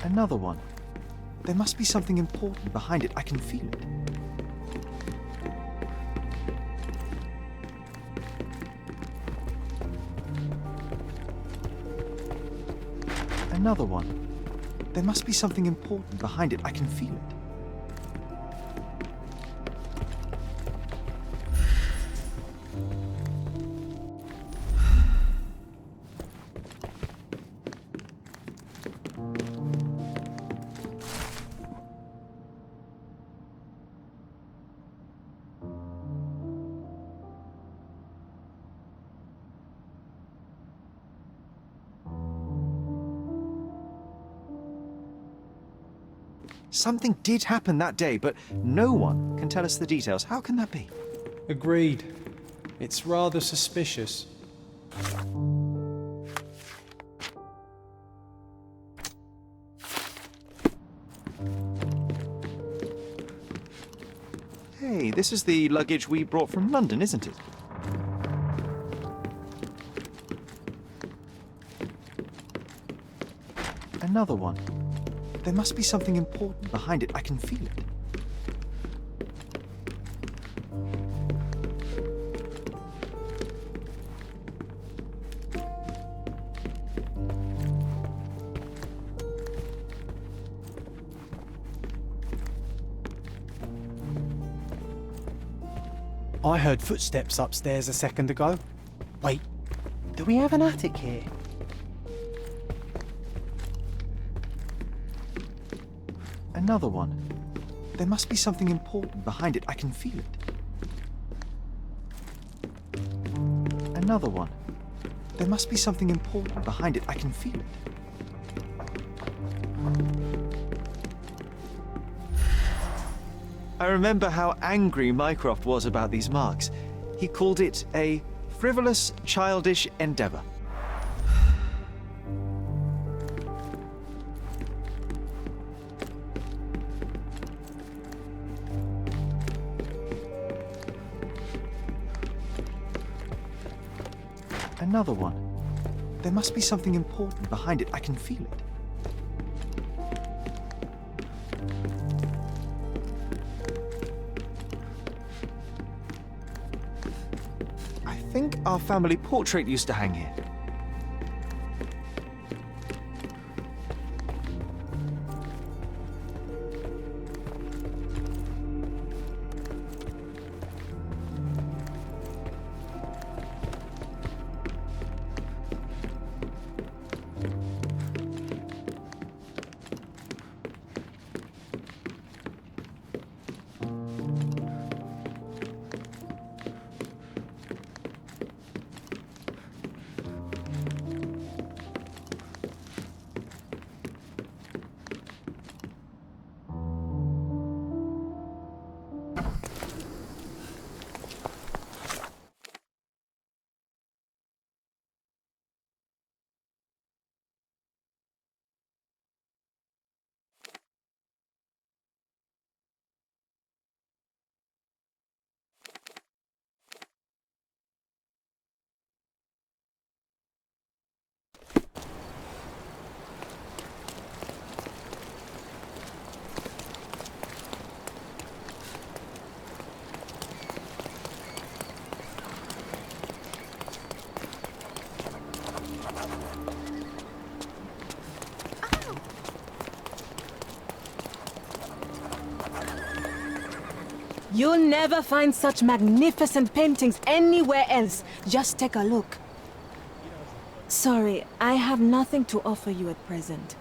Another one. There must be something important behind it. I can feel it. Another one. There must be something important behind it. I can feel it. Something did happen that day, but no one can tell us the details. How can that be? Agreed. It's rather suspicious. Hey, this is the luggage we brought from London, isn't it? Another one. There must be something important behind it. I can feel it. I heard footsteps upstairs a second ago. Wait, do we have an attic here? Another one. There must be something important behind it. I can feel it. Another one. There must be something important behind it. I can feel it. I remember how angry Mycroft was about these marks. He called it a frivolous, childish endeavor. Another one. There must be something important behind it. I can feel it. I think our family portrait used to hang here. You'll never find such magnificent paintings anywhere else. Just take a look. Sorry, I have nothing to offer you at present.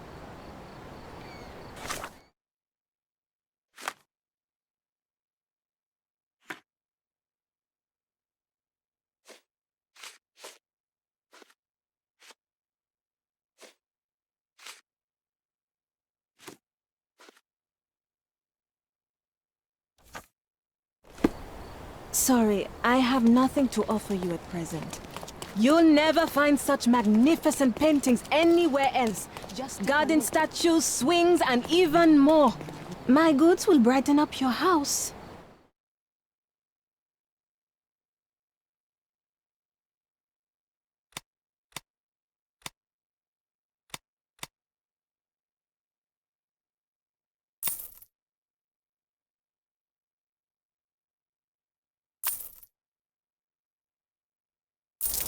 Sorry, I have nothing to offer you at present. You'll never find such magnificent paintings anywhere else. Just garden statues, swings, and even more. My goods will brighten up your house.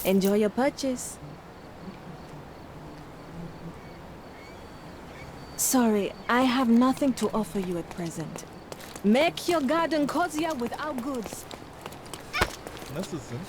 Enjoy your purchase. Sorry, I have nothing to offer you at present. Make your garden cozier with our goods. Nasılsın?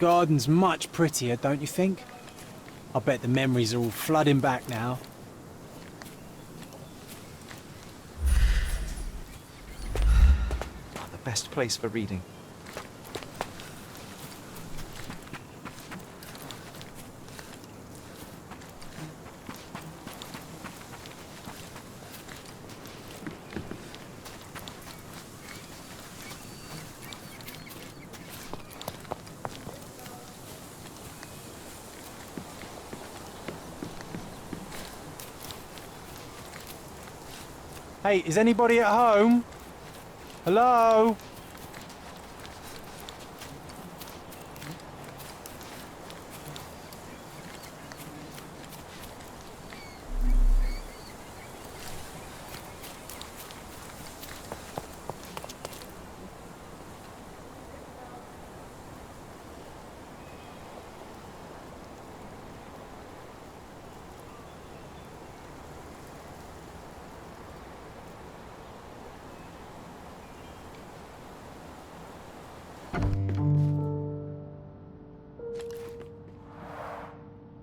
garden's much prettier, don't you think? I bet the memories are all flooding back now. The best place for reading. Hey, is anybody at home? Hello?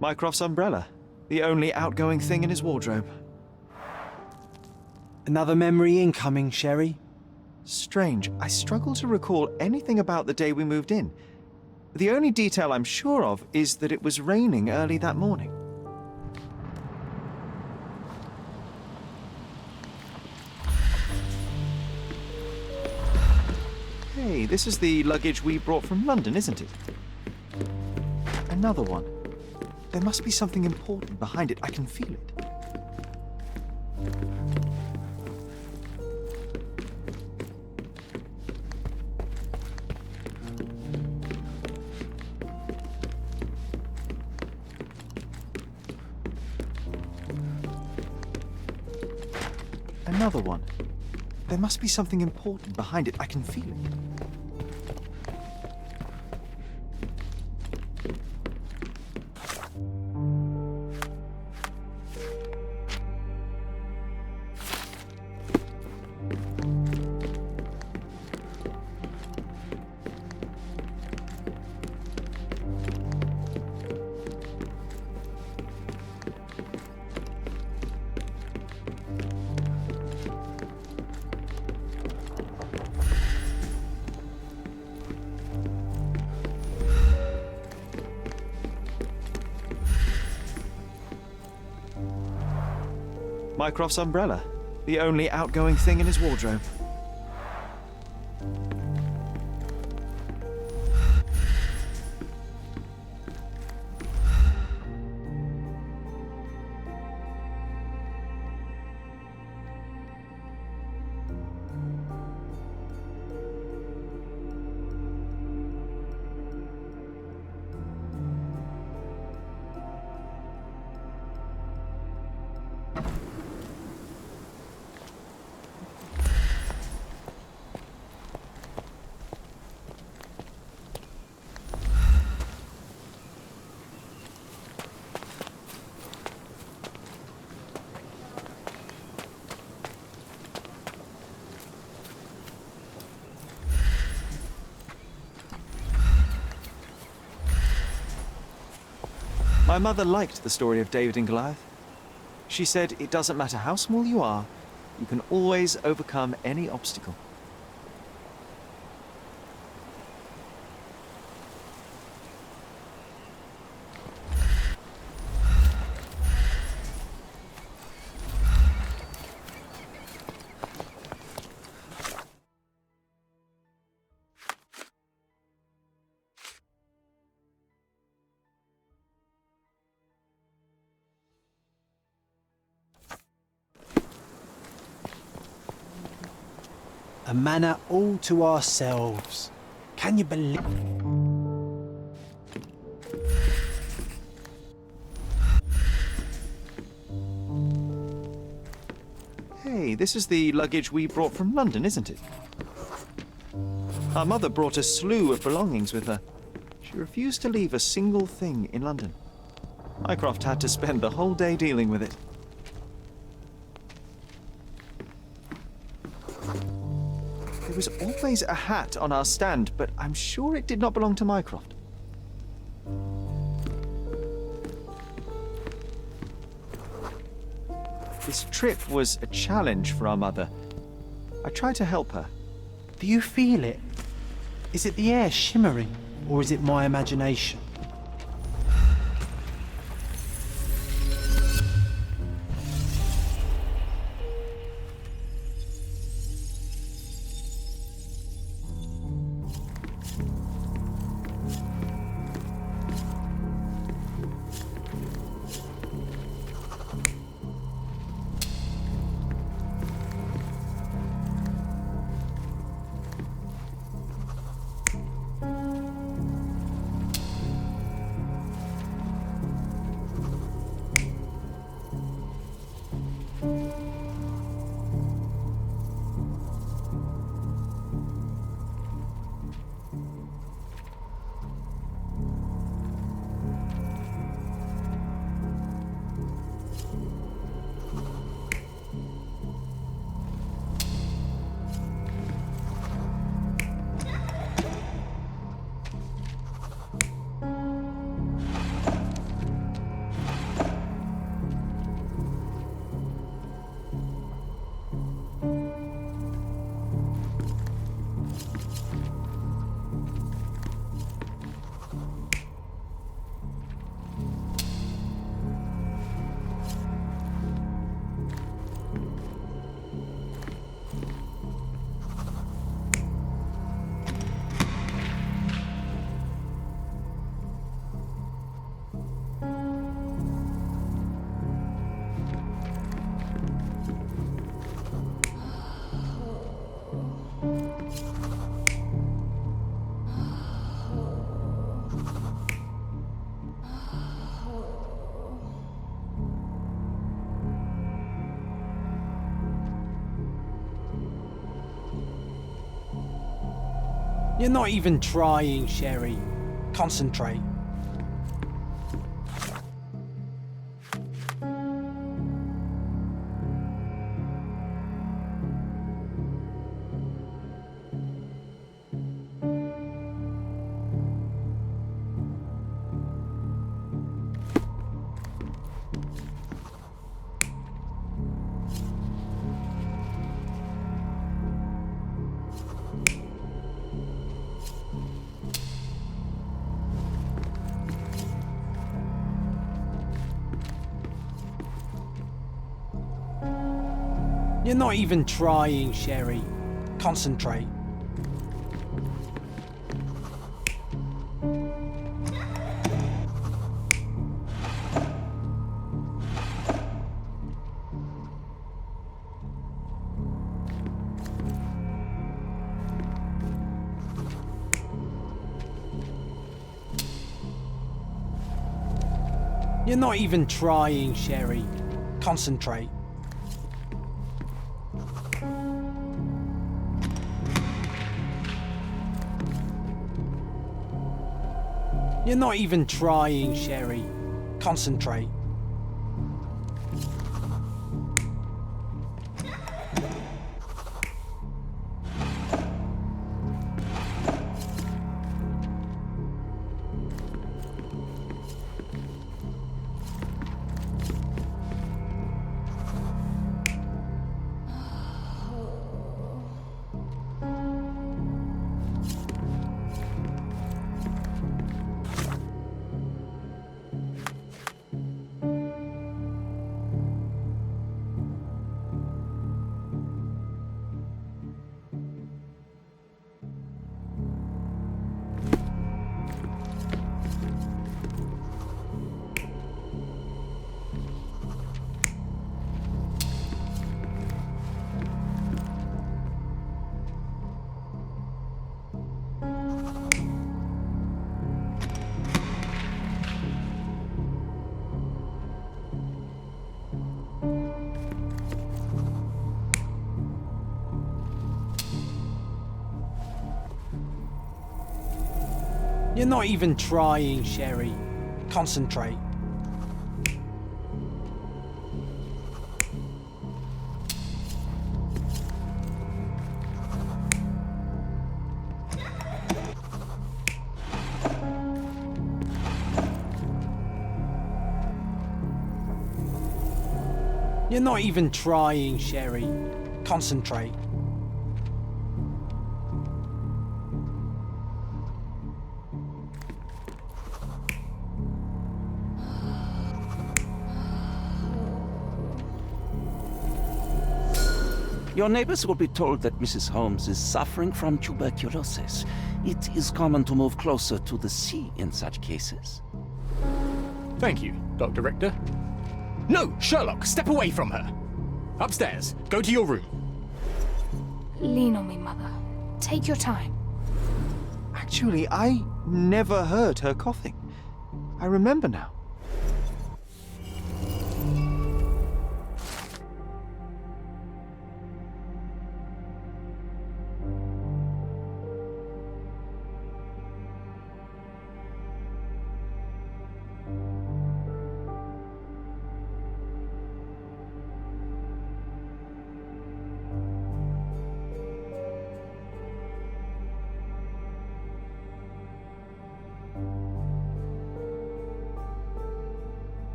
Mycroft's umbrella, the only outgoing thing in his wardrobe. Another memory incoming, Sherry. Strange, I struggle to recall anything about the day we moved in. The only detail I'm sure of is that it was raining early that morning. Hey, this is the luggage we brought from London, isn't it? Another one. There must be something important behind it. I can feel it. Another one. There must be something important behind it. I can feel it. Mycroft's umbrella, the only outgoing thing in his wardrobe. My mother liked the story of David and Goliath. She said it doesn't matter how small you are, you can always overcome any obstacle. A manor all to ourselves. Can you believe? Hey, this is the luggage we brought from London, isn't it? Our mother brought a slew of belongings with her. She refused to leave a single thing in London. Mycroft had to spend the whole day dealing with it. There was always a hat on our stand, but I'm sure it did not belong to Mycroft. This trip was a challenge for our mother. I tried to help her. Do you feel it? Is it the air shimmering, or is it my imagination? You're not even trying, Sherry. Concentrate. You're not even trying, Sherry. Concentrate. You're not even trying, Sherry. Concentrate. You're not even trying, Sherry. Concentrate. You're not even trying, Sherry. Concentrate. You're not even trying, Sherry. Concentrate. Your neighbors will be told that Mrs. Holmes is suffering from tuberculosis. It is common to move closer to the sea in such cases. Thank you, Dr. Richter. No, Sherlock, step away from her. Upstairs, go to your room. Lean on me, Mother. Take your time. Actually, I never heard her coughing. I remember now.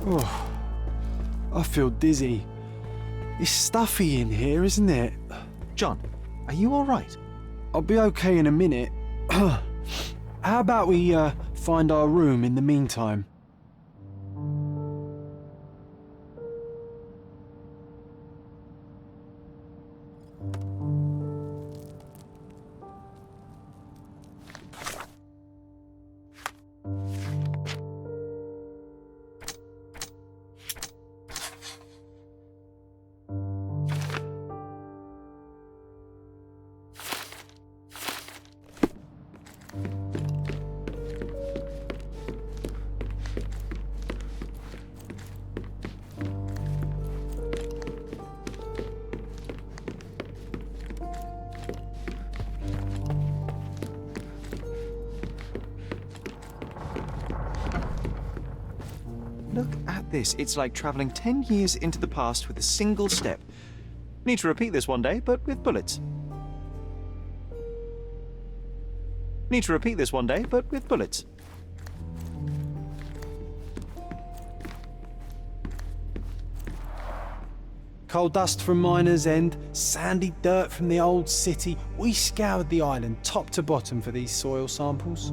Oh, I feel dizzy. It's stuffy in here, isn't it? John, are you all right? I'll be okay in a minute. How about we find our room in the meantime? Look at this. It's like traveling 10 years into the past with a single step. Need to repeat this one day, but with bullets. Need to repeat this one day, but with bullets. Coal dust from Miner's End, sandy dirt from the old city. We scoured the island top to bottom for these soil samples.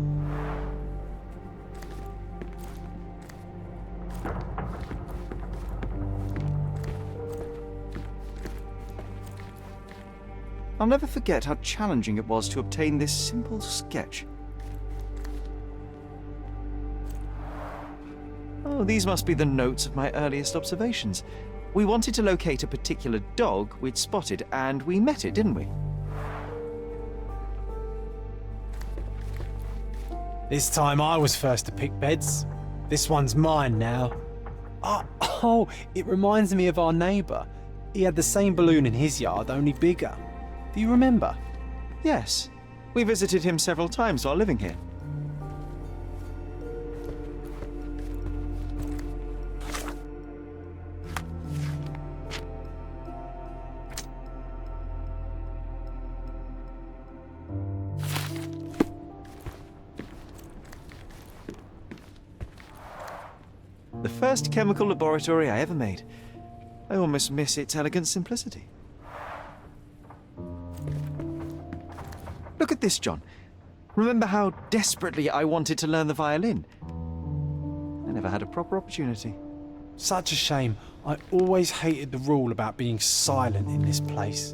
I'll never forget how challenging it was to obtain this simple sketch. Oh, these must be the notes of my earliest observations. We wanted to locate a particular dog we'd spotted, and we met it, didn't we? This time I was first to pick beds. This one's mine now. Oh, it reminds me of our neighbour. He had the same balloon in his yard, only bigger. Do you remember? Yes. We visited him several times while living here. The first chemical laboratory I ever made. I almost miss its elegant simplicity. Look at this, John. Remember how desperately I wanted to learn the violin? I never had a proper opportunity. Such a shame. I always hated the rule about being silent in this place.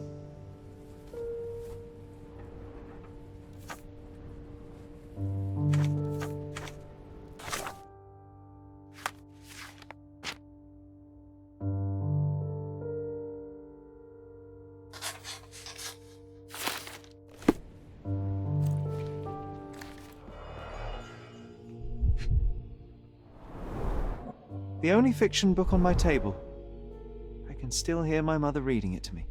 The only fiction book on my table. I can still hear my mother reading it to me.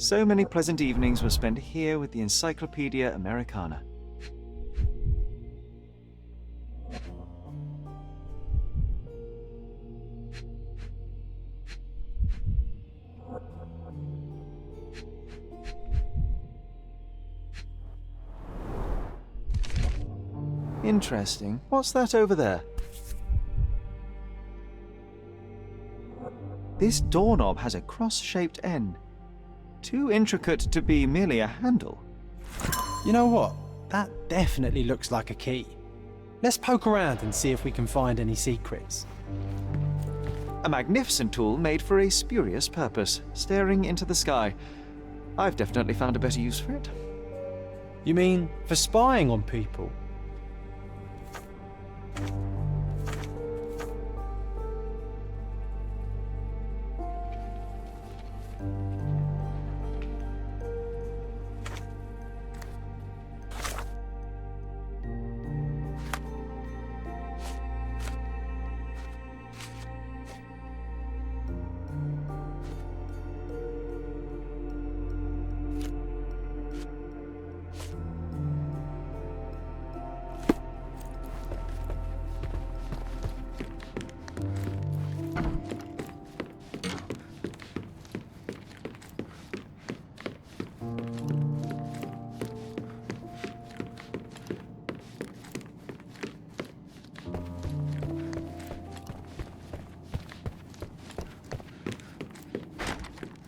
So many pleasant evenings were spent here with the Encyclopedia Americana. Interesting. What's that over there? This doorknob has a cross-shaped end. Too intricate to be merely a handle. You know what? That definitely looks like a key. Let's poke around and see if we can find any secrets. A magnificent tool made for a spurious purpose, staring into the sky. I've definitely found a better use for it. You mean for spying on people?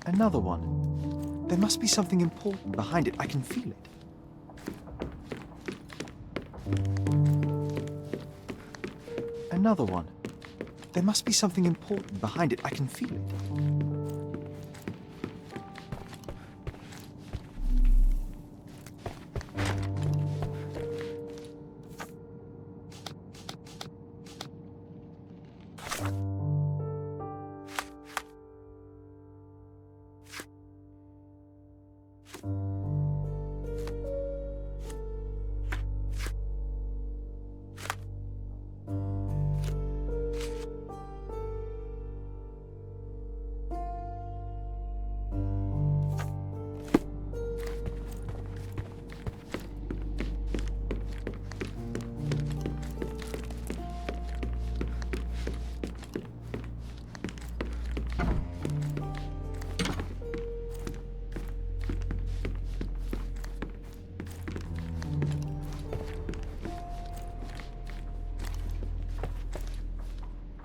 Another one. There must be something important behind it. I can feel it. Another one. There must be something important behind it. I can feel it.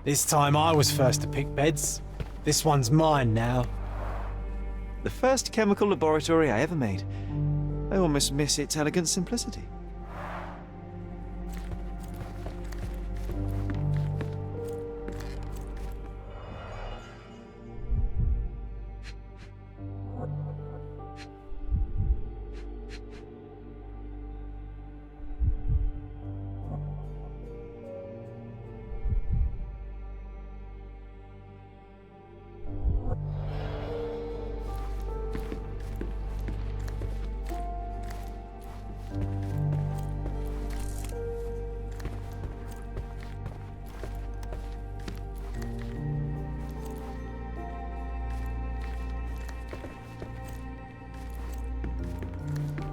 This time I was first to pick beds. This one's mine now. The first chemical laboratory I ever made. I almost miss its elegant simplicity.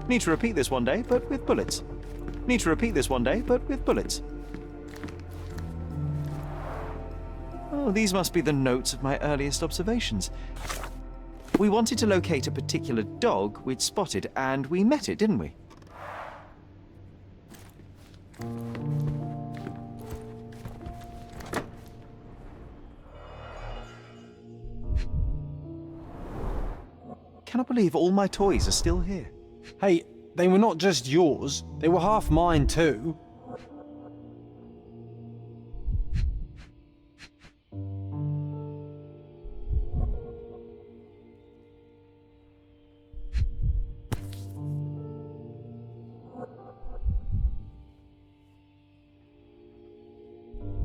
Need to repeat this one day, but with bullets. Need to repeat this one day, but with bullets. Oh, these must be the notes of my earliest observations. We wanted to locate a particular dog we'd spotted, and we met it, didn't we? Cannot believe all my toys are still here. Hey, they were not just yours, they were half mine too.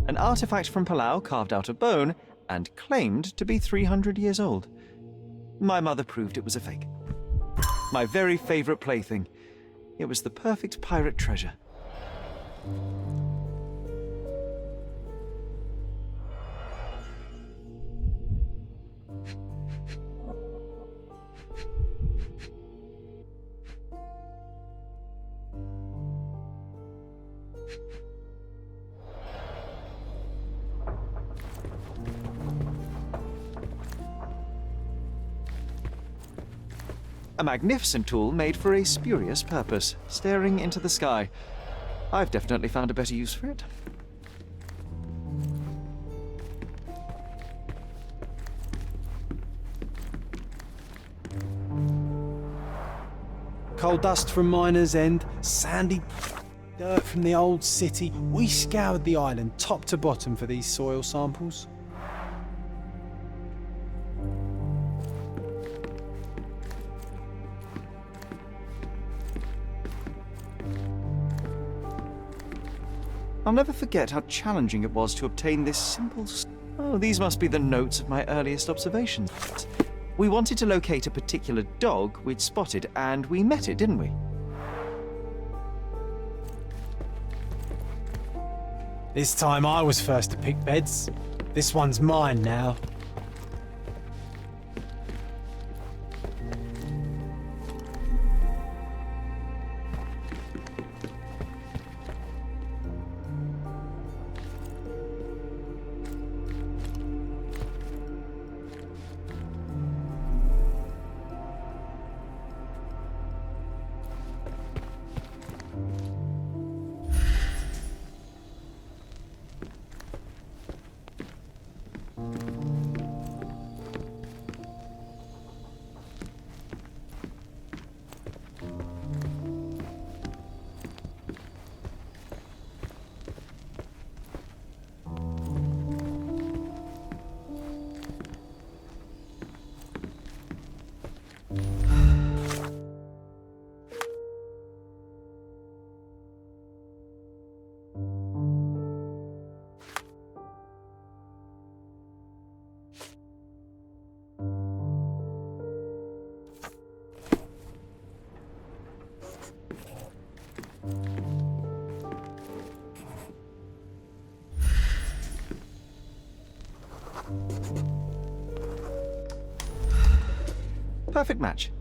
An artifact from Palau carved out of bone and claimed to be 300 years old. My mother proved it was a fake. My very favorite plaything. It was the perfect pirate treasure. A magnificent tool made for a spurious purpose, staring into the sky. I've definitely found a better use for it. Coal dust from Miner's End, sandy dirt from the old city. We scoured the island top to bottom for these soil samples. I'll never forget how challenging it was to obtain this simple... Oh, these must be the notes of my earliest observations. We wanted to locate a particular dog we'd spotted, and we met it, didn't we? This time I was first to pick beds. This one's mine now. Perfect match.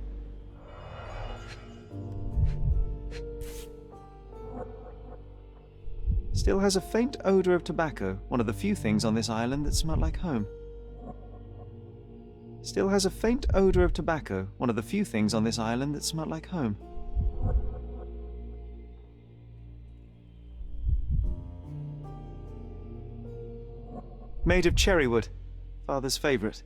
Still has a faint odor of tobacco, one of the few things on this island that smell like home. Still has a faint odor of tobacco, one of the few things on this island that smell like home. Made of cherry wood, Father's favourite.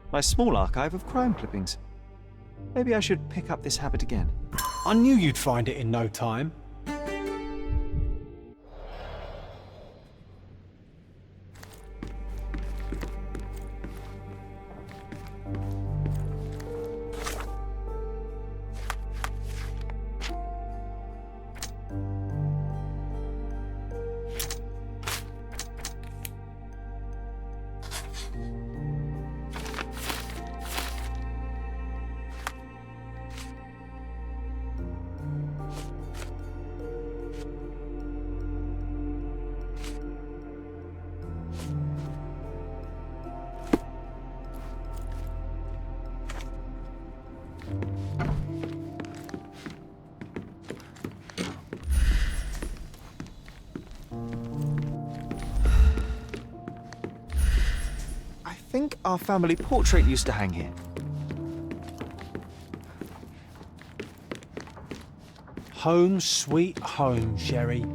My small archive of crime clippings. Maybe I should pick up this habit again. I knew you'd find it in no time. I think our family portrait used to hang here. Home sweet home, Sherry.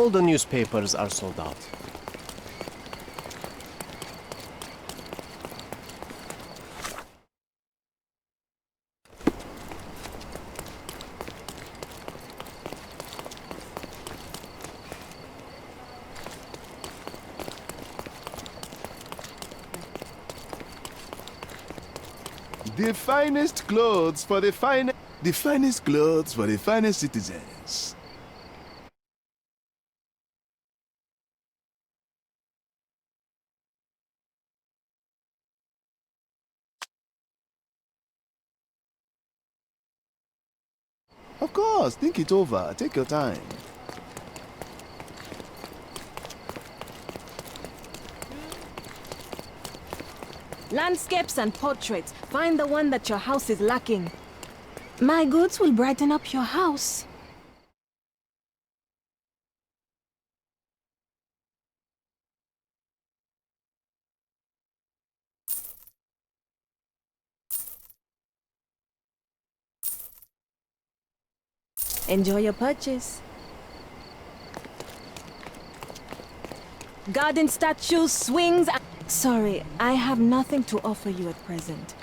All the newspapers are sold out. The finest clothes for the finest clothes for the finest citizens. Of course, think it over. Take your time. Landscapes and portraits. Find the one that your house is lacking. My goods will brighten up your house. Enjoy your purchase. Garden statues, swings and... Sorry, I have nothing to offer you at present.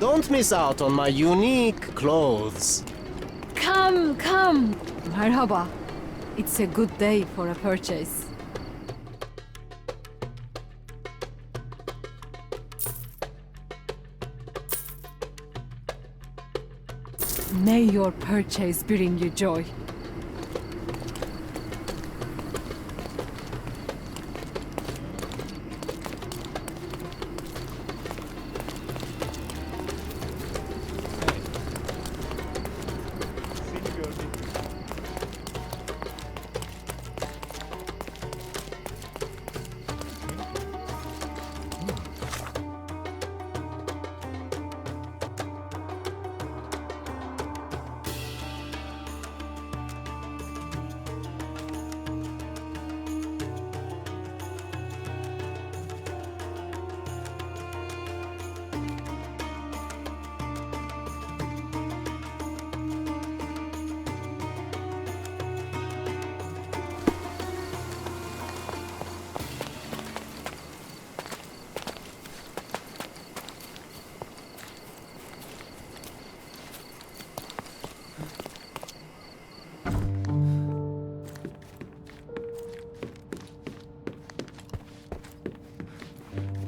Don't miss out on my unique clothes. Come, come. Merhaba. It's a good day for a purchase. May your purchase bring you joy.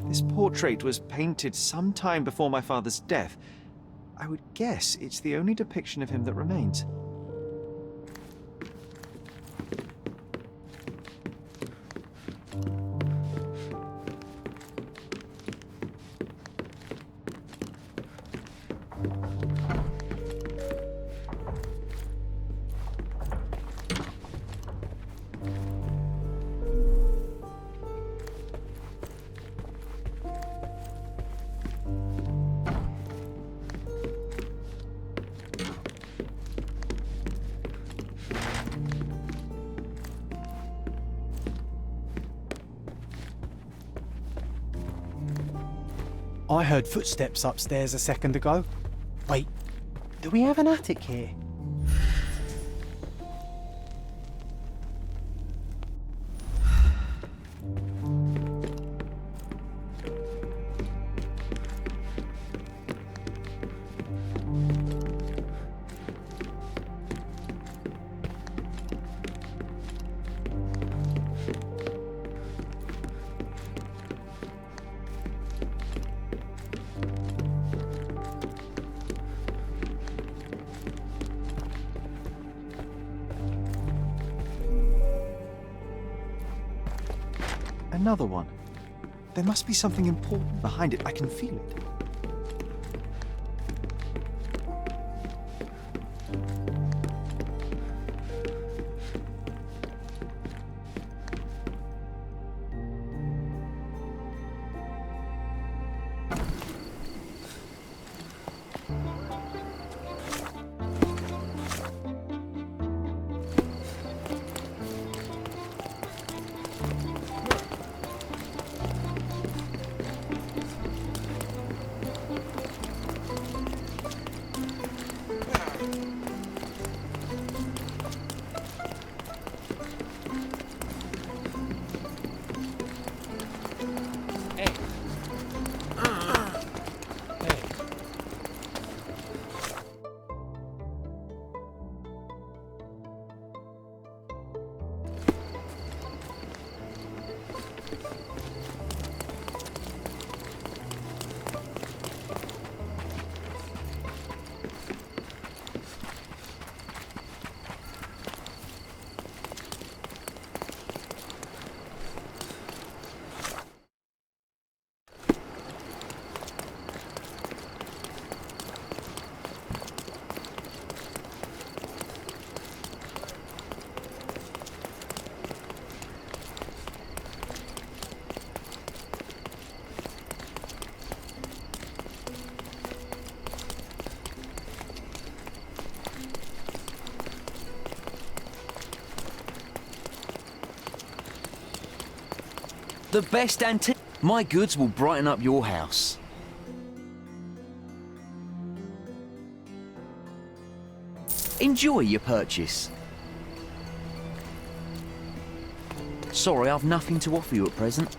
This portrait was painted some time before my father's death. I would guess it's the only depiction of him that remains. I heard footsteps upstairs a second ago. Wait, do we have an attic here? Another one. There must be something important behind it. I can feel it. The best antique. My goods will brighten up your house. Enjoy your purchase. Sorry, I've nothing to offer you at present.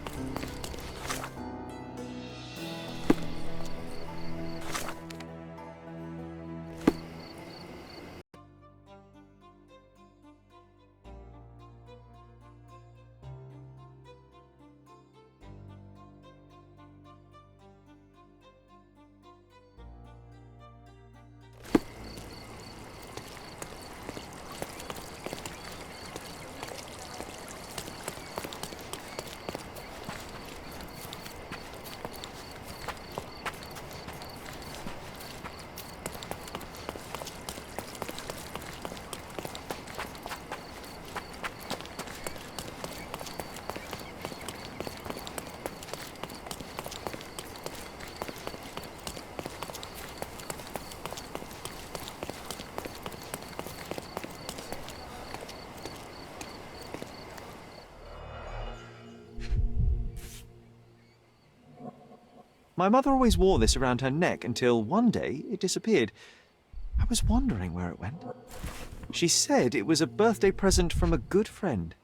My mother always wore this around her neck until one day it disappeared. I was wondering where it went. She said it was a birthday present from a good friend.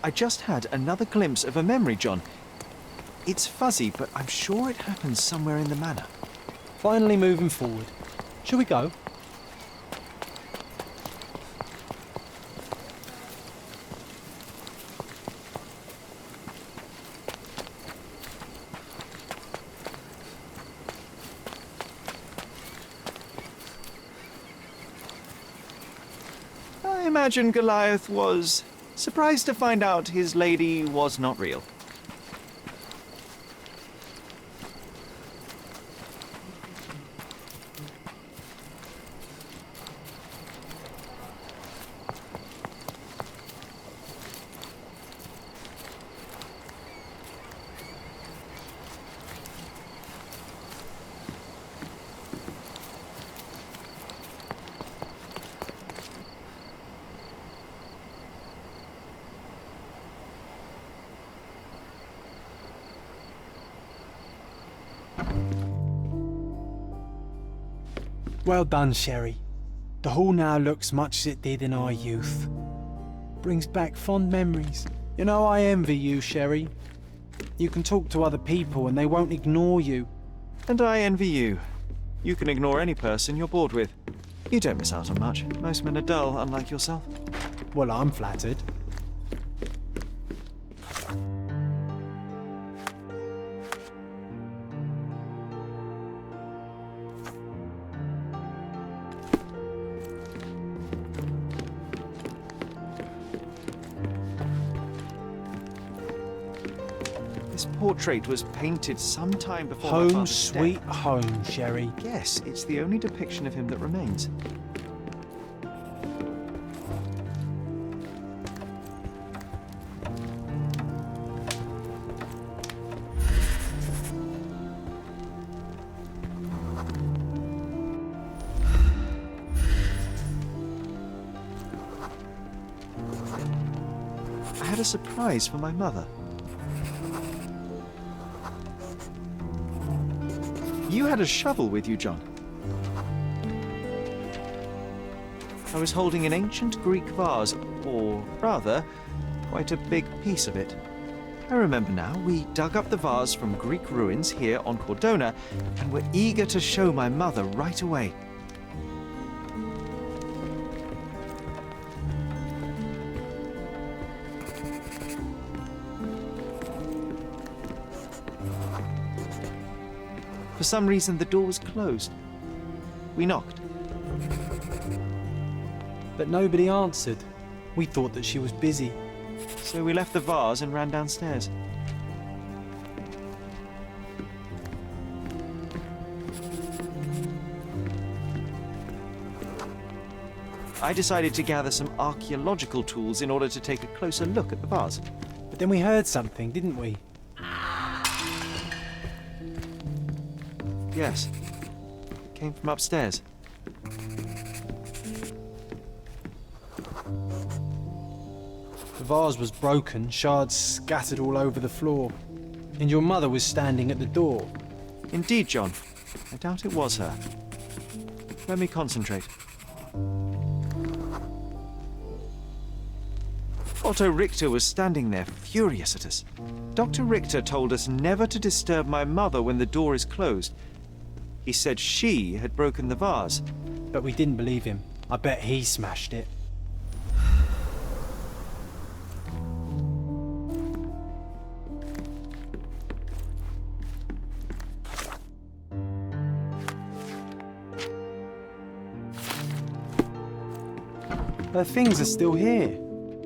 I just had another glimpse of a memory, John. It's fuzzy, but I'm sure it happened somewhere in the manor. Finally moving forward. Shall we go? I imagine Goliath was surprised to find out his lady was not real. Well done, Sherry. The hall now looks much as it did in our youth. Brings back fond memories. You know, I envy you, Sherry. You can talk to other people and they won't ignore you. And I envy you. You can ignore any person you're bored with. You don't miss out on much. Most men are dull, unlike yourself. Well, I'm flattered. This portrait was painted some time before my Home father's sweet death. home, Sherry. Yes, it's the only depiction of him that remains. I had a surprise for my mother. You had a shovel with you, John. I was holding an ancient Greek vase, or rather, quite a big piece of it. I remember now, we dug up the vase from Greek ruins here on Cordona and were eager to show my mother right away. For some reason, the door was closed. We knocked. But nobody answered. We thought that she was busy. So we left the vase and ran downstairs. I decided to gather some archaeological tools in order to take a closer look at the vase. But then we heard something, didn't we? Yes. It came from upstairs. The vase was broken, shards scattered all over the floor. And your mother was standing at the door. Indeed, John. I doubt it was her. Let me concentrate. Otto Richter was standing there, furious at us. Dr. Richter told us never to disturb my mother when the door is closed. He said she had broken the vase. But we didn't believe him. I bet he smashed it. Her things are still here.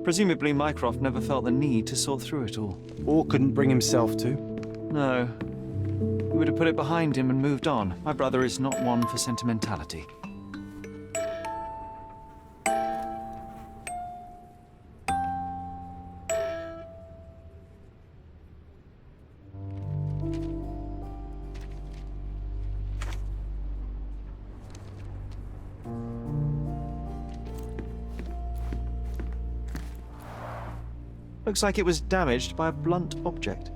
Presumably Mycroft never felt the need to sort through it all. Or couldn't bring himself to. No. He would have put it behind him and moved on. My brother is not one for sentimentality. Looks like it was damaged by a blunt object.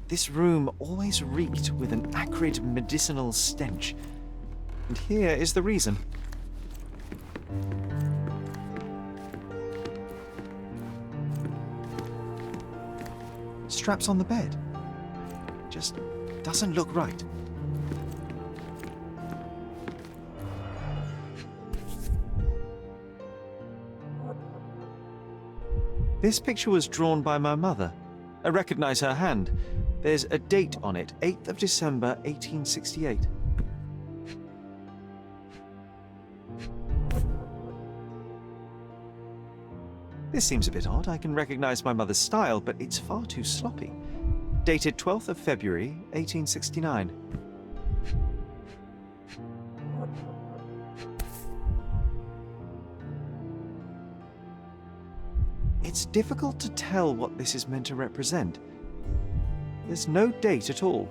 This room always reeked with an acrid medicinal stench. And here is the reason. straps on the bed. Just doesn't look right. This picture was drawn by my mother. I recognize her hand. There's a date on it, 8th of December, 1868. This seems a bit odd. I can recognize my mother's style, but it's far too sloppy. Dated 12th of February, 1869. It's difficult to tell what this is meant to represent. There's no date at all.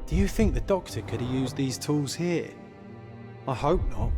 Do you think the doctor could have used these tools here? I hope not.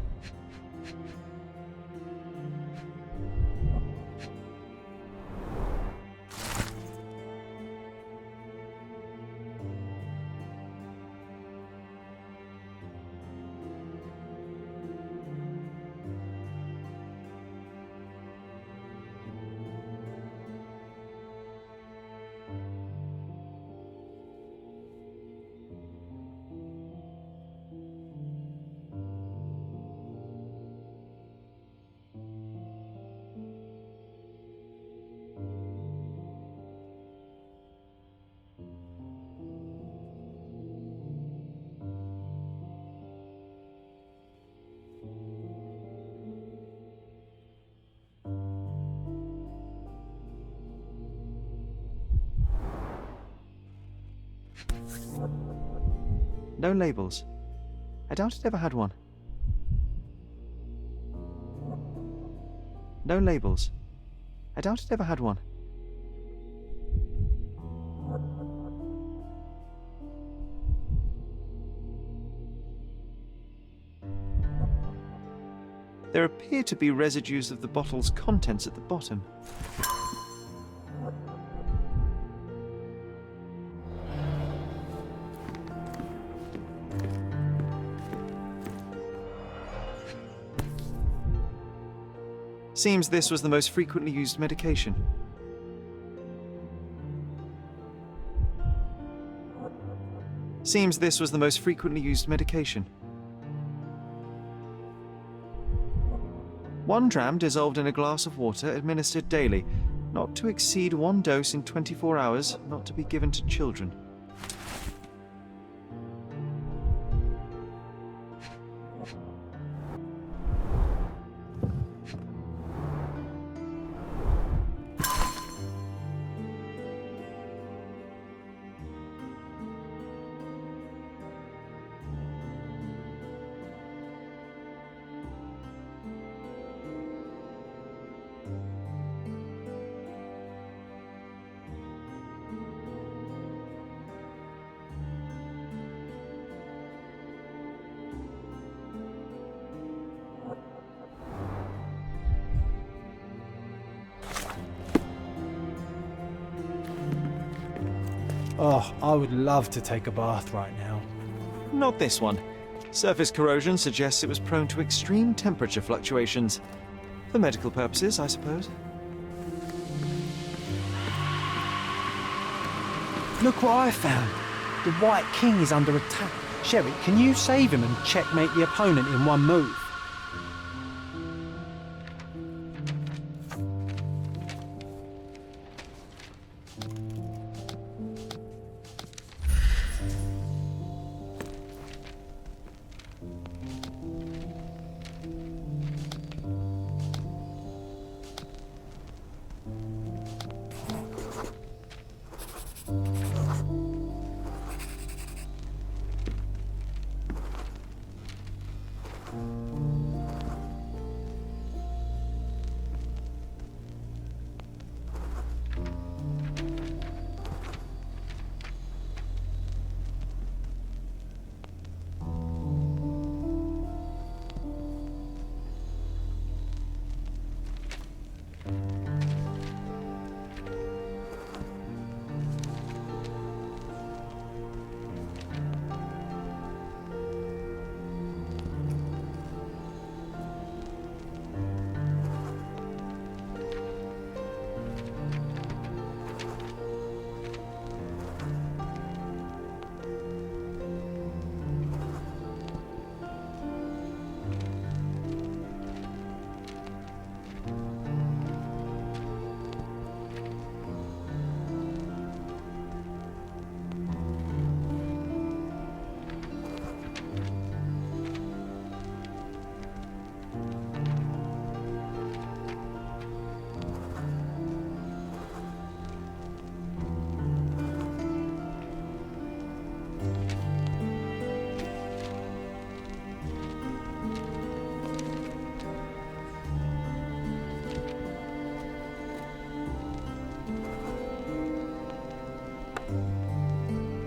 No labels. I doubt it ever had one. No labels. I doubt it ever had one. There appear to be residues of the bottle's contents at the bottom. Seems this was the most frequently used medication. Seems this was the most frequently used medication. 1 dram dissolved in a glass of water, administered daily, not to exceed 1 dose in 24 hours, not to be given to children. Oh, I would love to take a bath right now. Not this one. Surface corrosion suggests it was prone to extreme temperature fluctuations. For medical purposes, I suppose. Look what I found. The White King is under attack. Sherry, can you save him and checkmate the opponent in one move?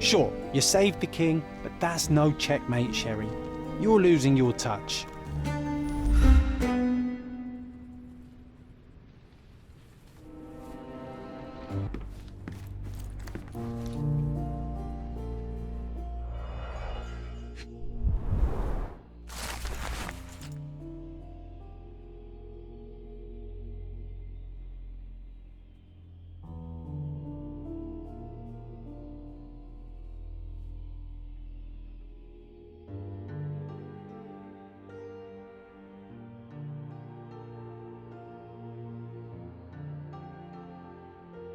Sure, you saved the king, but that's no checkmate, Sherry. You're losing your touch.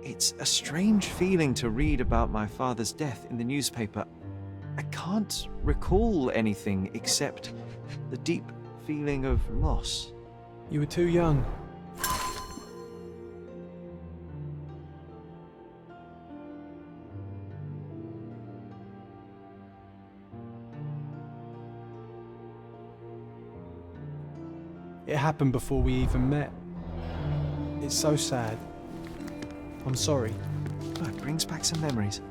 It's a strange feeling to read about my father's death in the newspaper. I can't recall anything except the deep feeling of loss. You were too young. It happened before we even met. It's so sad. I'm sorry. Oh, it brings back some memories.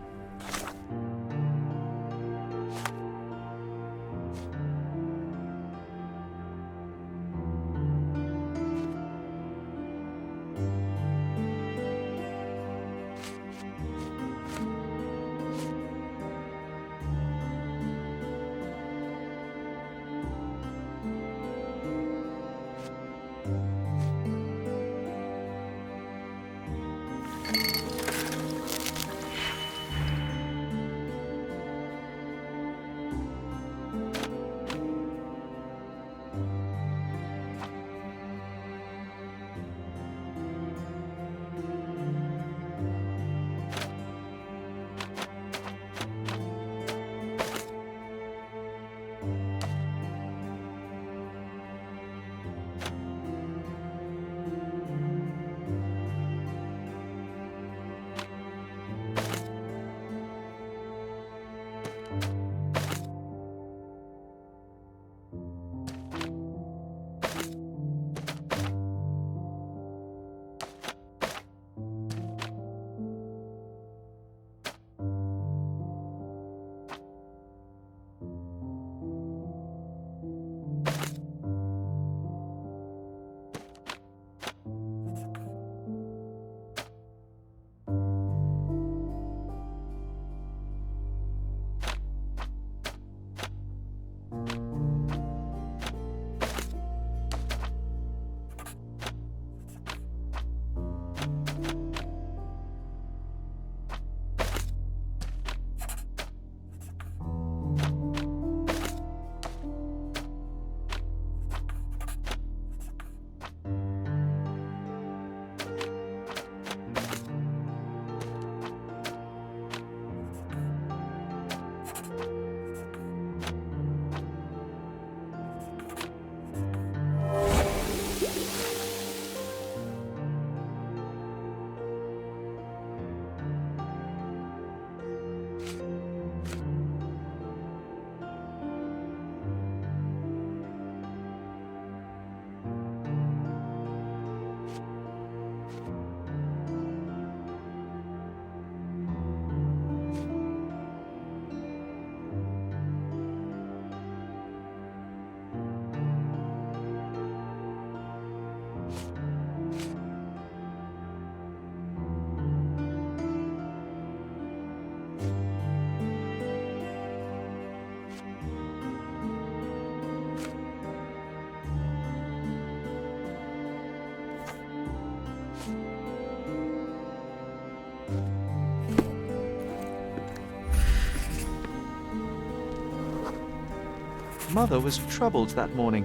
Mother was troubled that morning.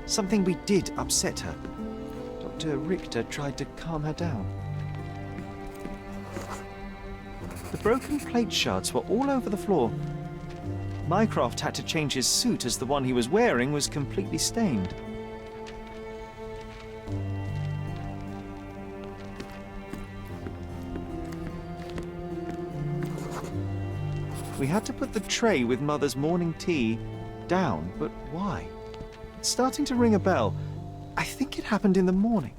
Something we did upset her. Dr. Richter tried to calm her down. The broken plate shards were all over the floor. Mycroft had to change his suit as the one he was wearing was completely stained. We had to put the tray with Mother's morning tea down, but why? It's starting to ring a bell. I think it happened in the morning.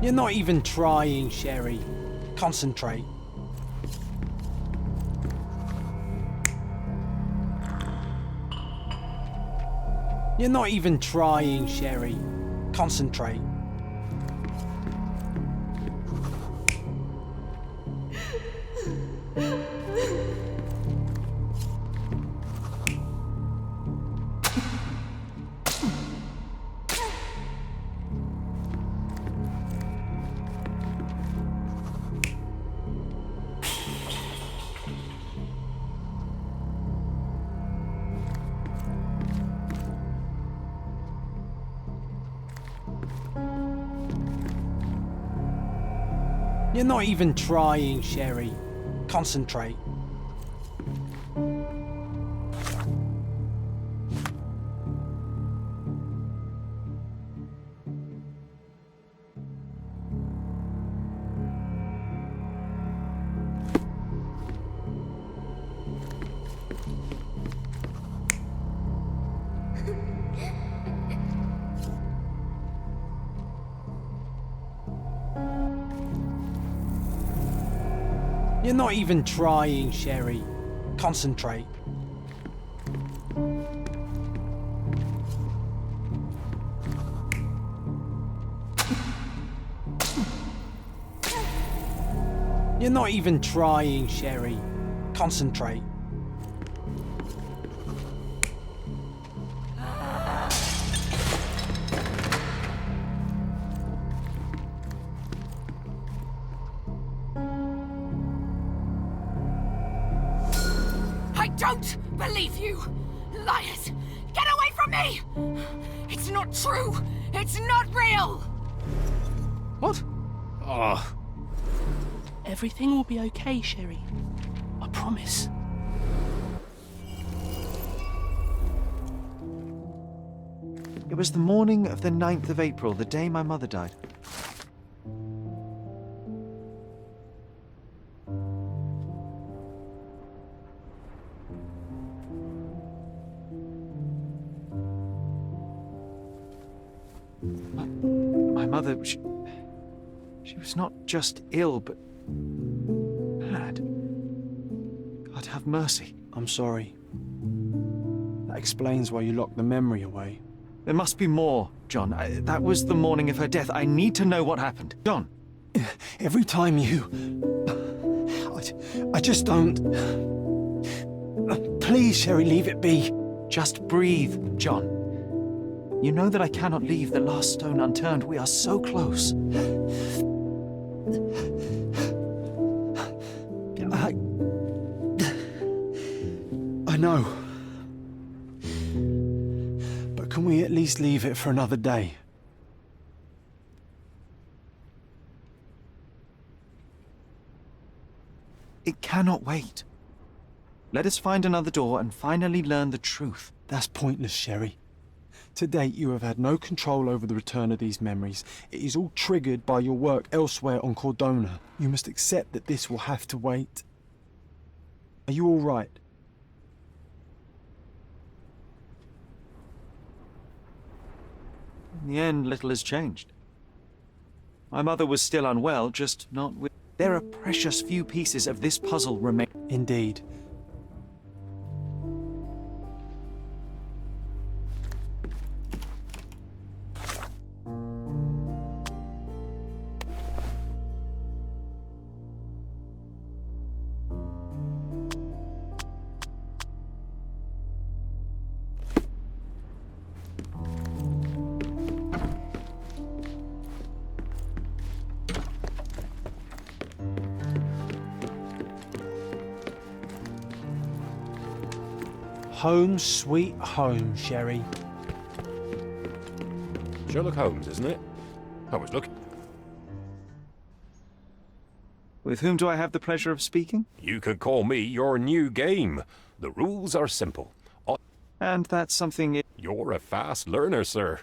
You're not even trying, Sherry. Concentrate. You're not even trying, Sherry. Concentrate. You're not even trying, Sherry. Concentrate. You're not even trying, Sherry. Concentrate. You're not even trying, Sherry. Concentrate. I don't believe you! Liars! Get away from me! It's not true! It's not real! What? Oh. Everything will be okay, Sherry. I promise. It was the morning of the 9th of April, the day my mother died. My mother, she was not just ill, but mad. God have mercy. I'm sorry. That explains why you locked the memory away. There must be more, John. That was the morning of her death. I need to know what happened. John! Every time you... I just don't... Please, Sherry, leave it be. Just breathe, John. You know that I cannot leave the last stone unturned. We are so close. know. But can we at least leave it for another day? It cannot wait. Let us find another door and finally learn the truth. That's pointless, Sherry. To date, you have had no control over the return of these memories. It is all triggered by your work elsewhere on Cordona. You must accept that this will have to wait. Are you all right? In the end, little has changed. My mother was still unwell, just not with... There are precious few pieces of this puzzle remain. Indeed. Home sweet home, Sherry. Sherlock Holmes, isn't it? I was looking. With whom do I have the pleasure of speaking? You can call me your new game. The rules are simple. And that's something... You're a fast learner, sir.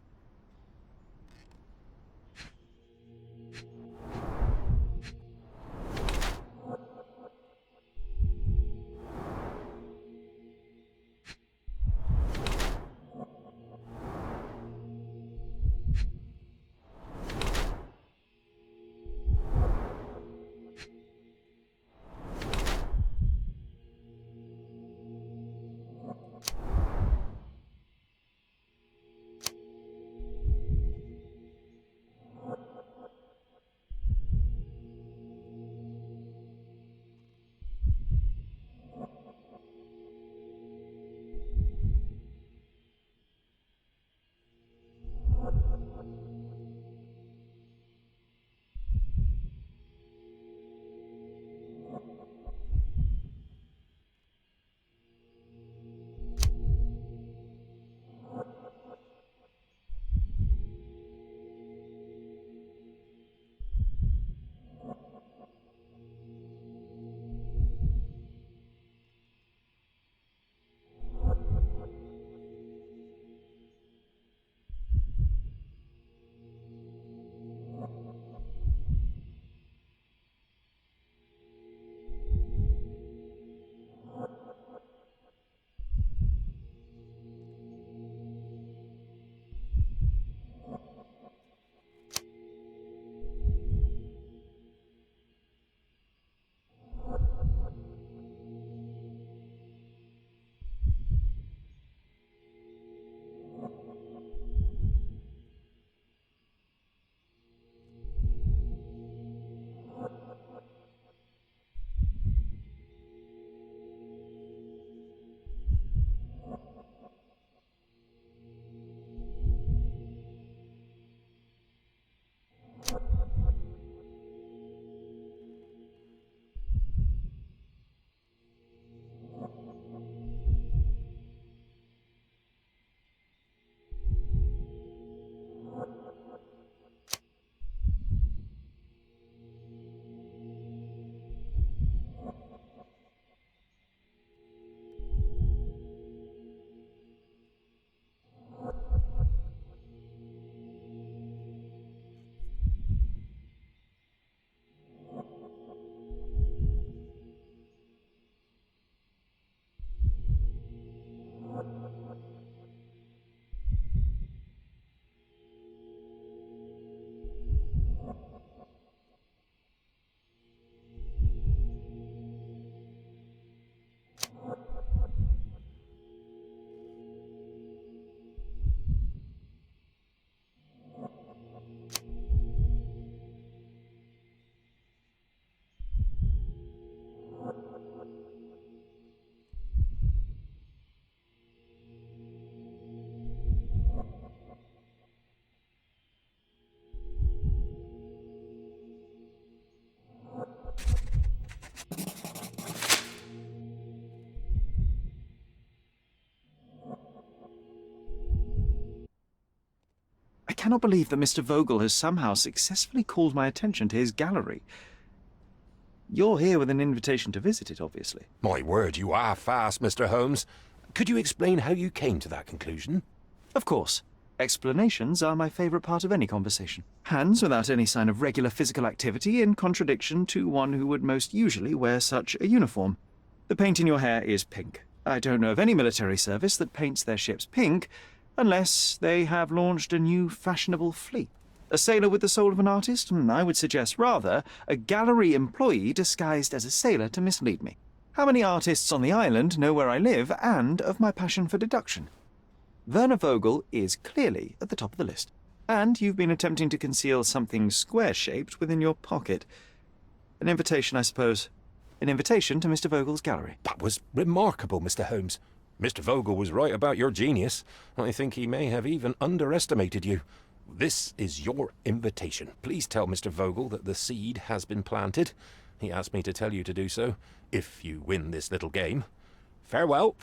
cannot believe that Mr. Vogel has somehow successfully called my attention to his gallery. You're here with an invitation to visit it, obviously. My word, you are fast, Mr. Holmes. Could you explain how you came to that conclusion? Of course. Explanations are my favourite part of any conversation. Hands without any sign of regular physical activity, in contradiction to one who would most usually wear such a uniform. The paint in your hair is pink. I don't know of any military service that paints their ships pink, unless they have launched a new fashionable fleet. A sailor with the soul of an artist? I would suggest rather a gallery employee disguised as a sailor to mislead me. How many artists on the island know where I live and of my passion for deduction? Werner Vogel is clearly at the top of the list. And you've been attempting to conceal something square-shaped within your pocket. An invitation, I suppose. An invitation to Mr. Vogel's gallery. That was remarkable, Mr. Holmes. Mr. Vogel was right about your genius. I think he may have even underestimated you. This is your invitation. Please tell Mr. Vogel that the seed has been planted. He asked me to tell you to do so, if you win this little game. Farewell.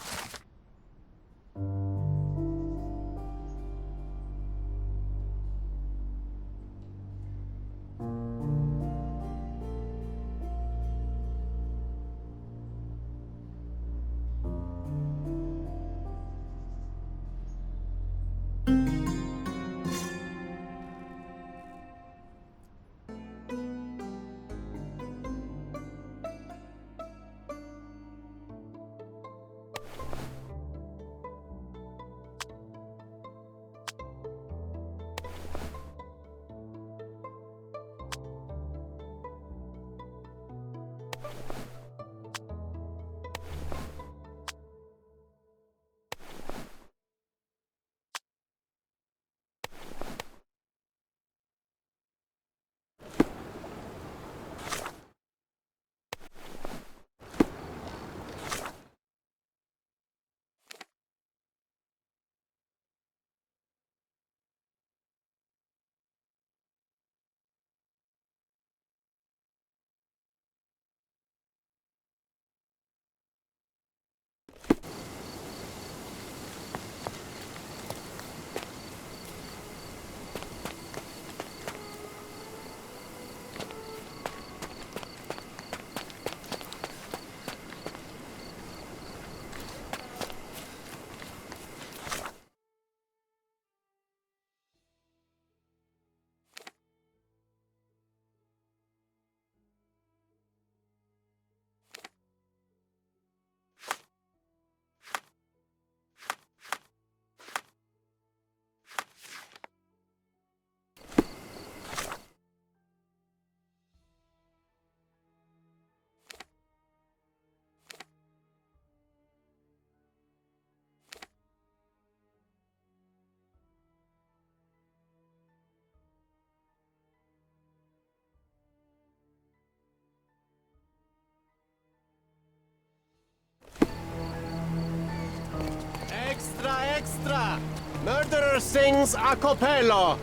Extra! Murderer sings a cappella!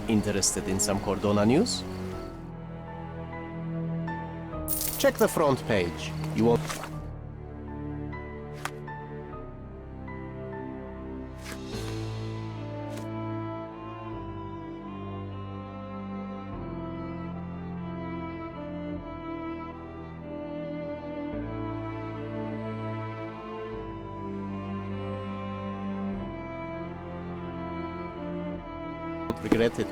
Interested in some Cordona news? Check the front page. You won't... regret it.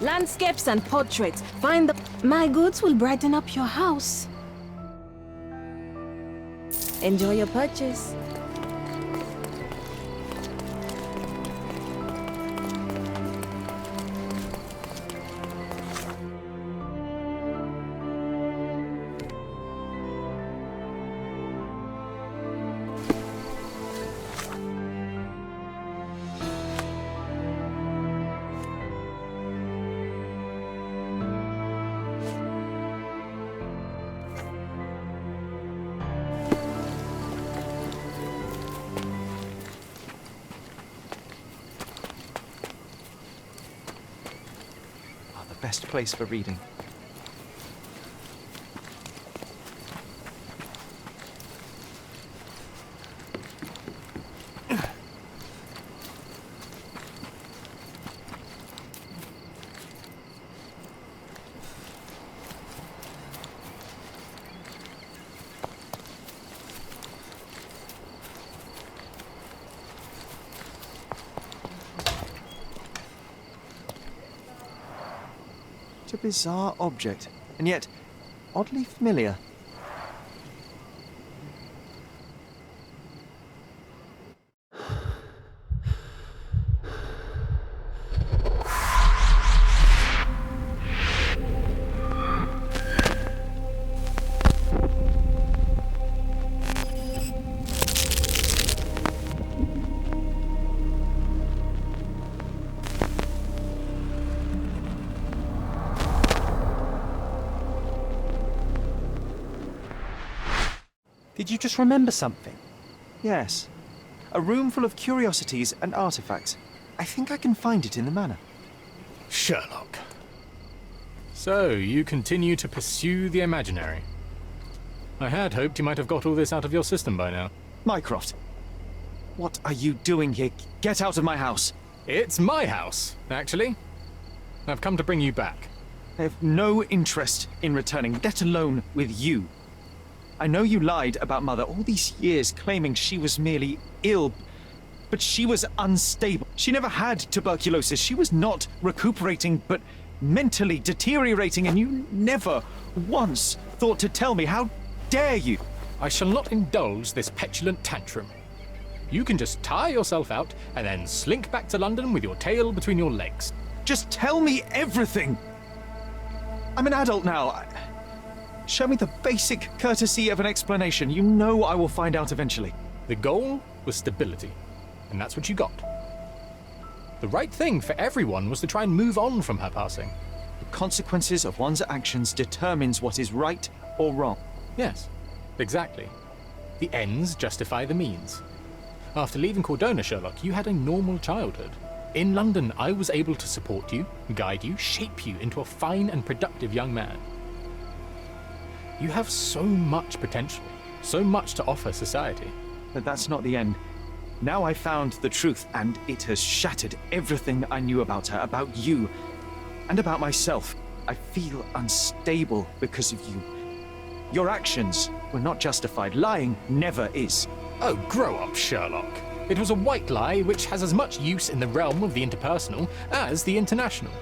Landscapes and portraits. Find the... My goods will brighten up your house. Enjoy your purchase. Best place for reading. Such a bizarre object, and yet oddly familiar. Did you just remember something? Yes. A room full of curiosities and artifacts. I think I can find it in the manor. Sherlock. So, you continue to pursue the imaginary. I had hoped you might have got all this out of your system by now. Mycroft, what are you doing here? Get out of my house! It's my house, actually. I've come to bring you back. I have no interest in returning, let alone with you. I know you lied about Mother all these years, claiming she was merely ill, but she was unstable. She never had tuberculosis. She was not recuperating, but mentally deteriorating, and you never once thought to tell me. How dare you? I shall not indulge this petulant tantrum. You can just tire yourself out and then slink back to London with your tail between your legs. Just tell me everything! I'm an adult now. Show me the basic courtesy of an explanation. You know I will find out eventually. The goal was stability, and that's what you got. The right thing for everyone was to try and move on from her passing. The consequences of one's actions determines what is right or wrong. Yes, exactly. The ends justify the means. After leaving Cordona, Sherlock, you had a normal childhood. In London, I was able to support you, guide you, shape you into a fine and productive young man. You have so much potential, so much to offer society. But that's not the end. Now I found the truth, and it has shattered everything I knew about her, about you, and about myself. I feel unstable because of you. Your actions were not justified. Lying never is. Oh, grow up, Sherlock. It was a white lie which has as much use in the realm of the interpersonal as the international.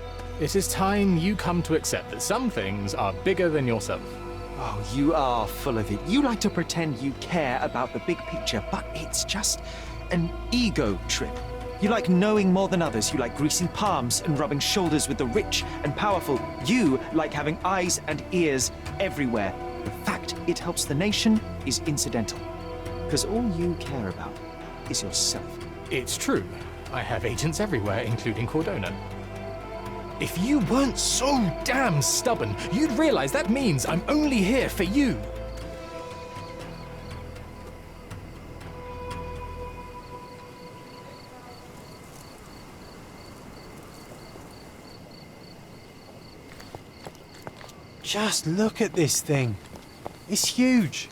It is time you come to accept that some things are bigger than yourself. Oh, you are full of it. You like to pretend you care about the big picture, but it's just an ego trip. You like knowing more than others. You like greasing palms and rubbing shoulders with the rich and powerful. You like having eyes and ears everywhere. The fact it helps the nation is incidental, because all you care about is yourself. It's true. I have agents everywhere, including Cordona. If you weren't so damn stubborn, you'd realize that means I'm only here for you. Just look at this thing. It's huge.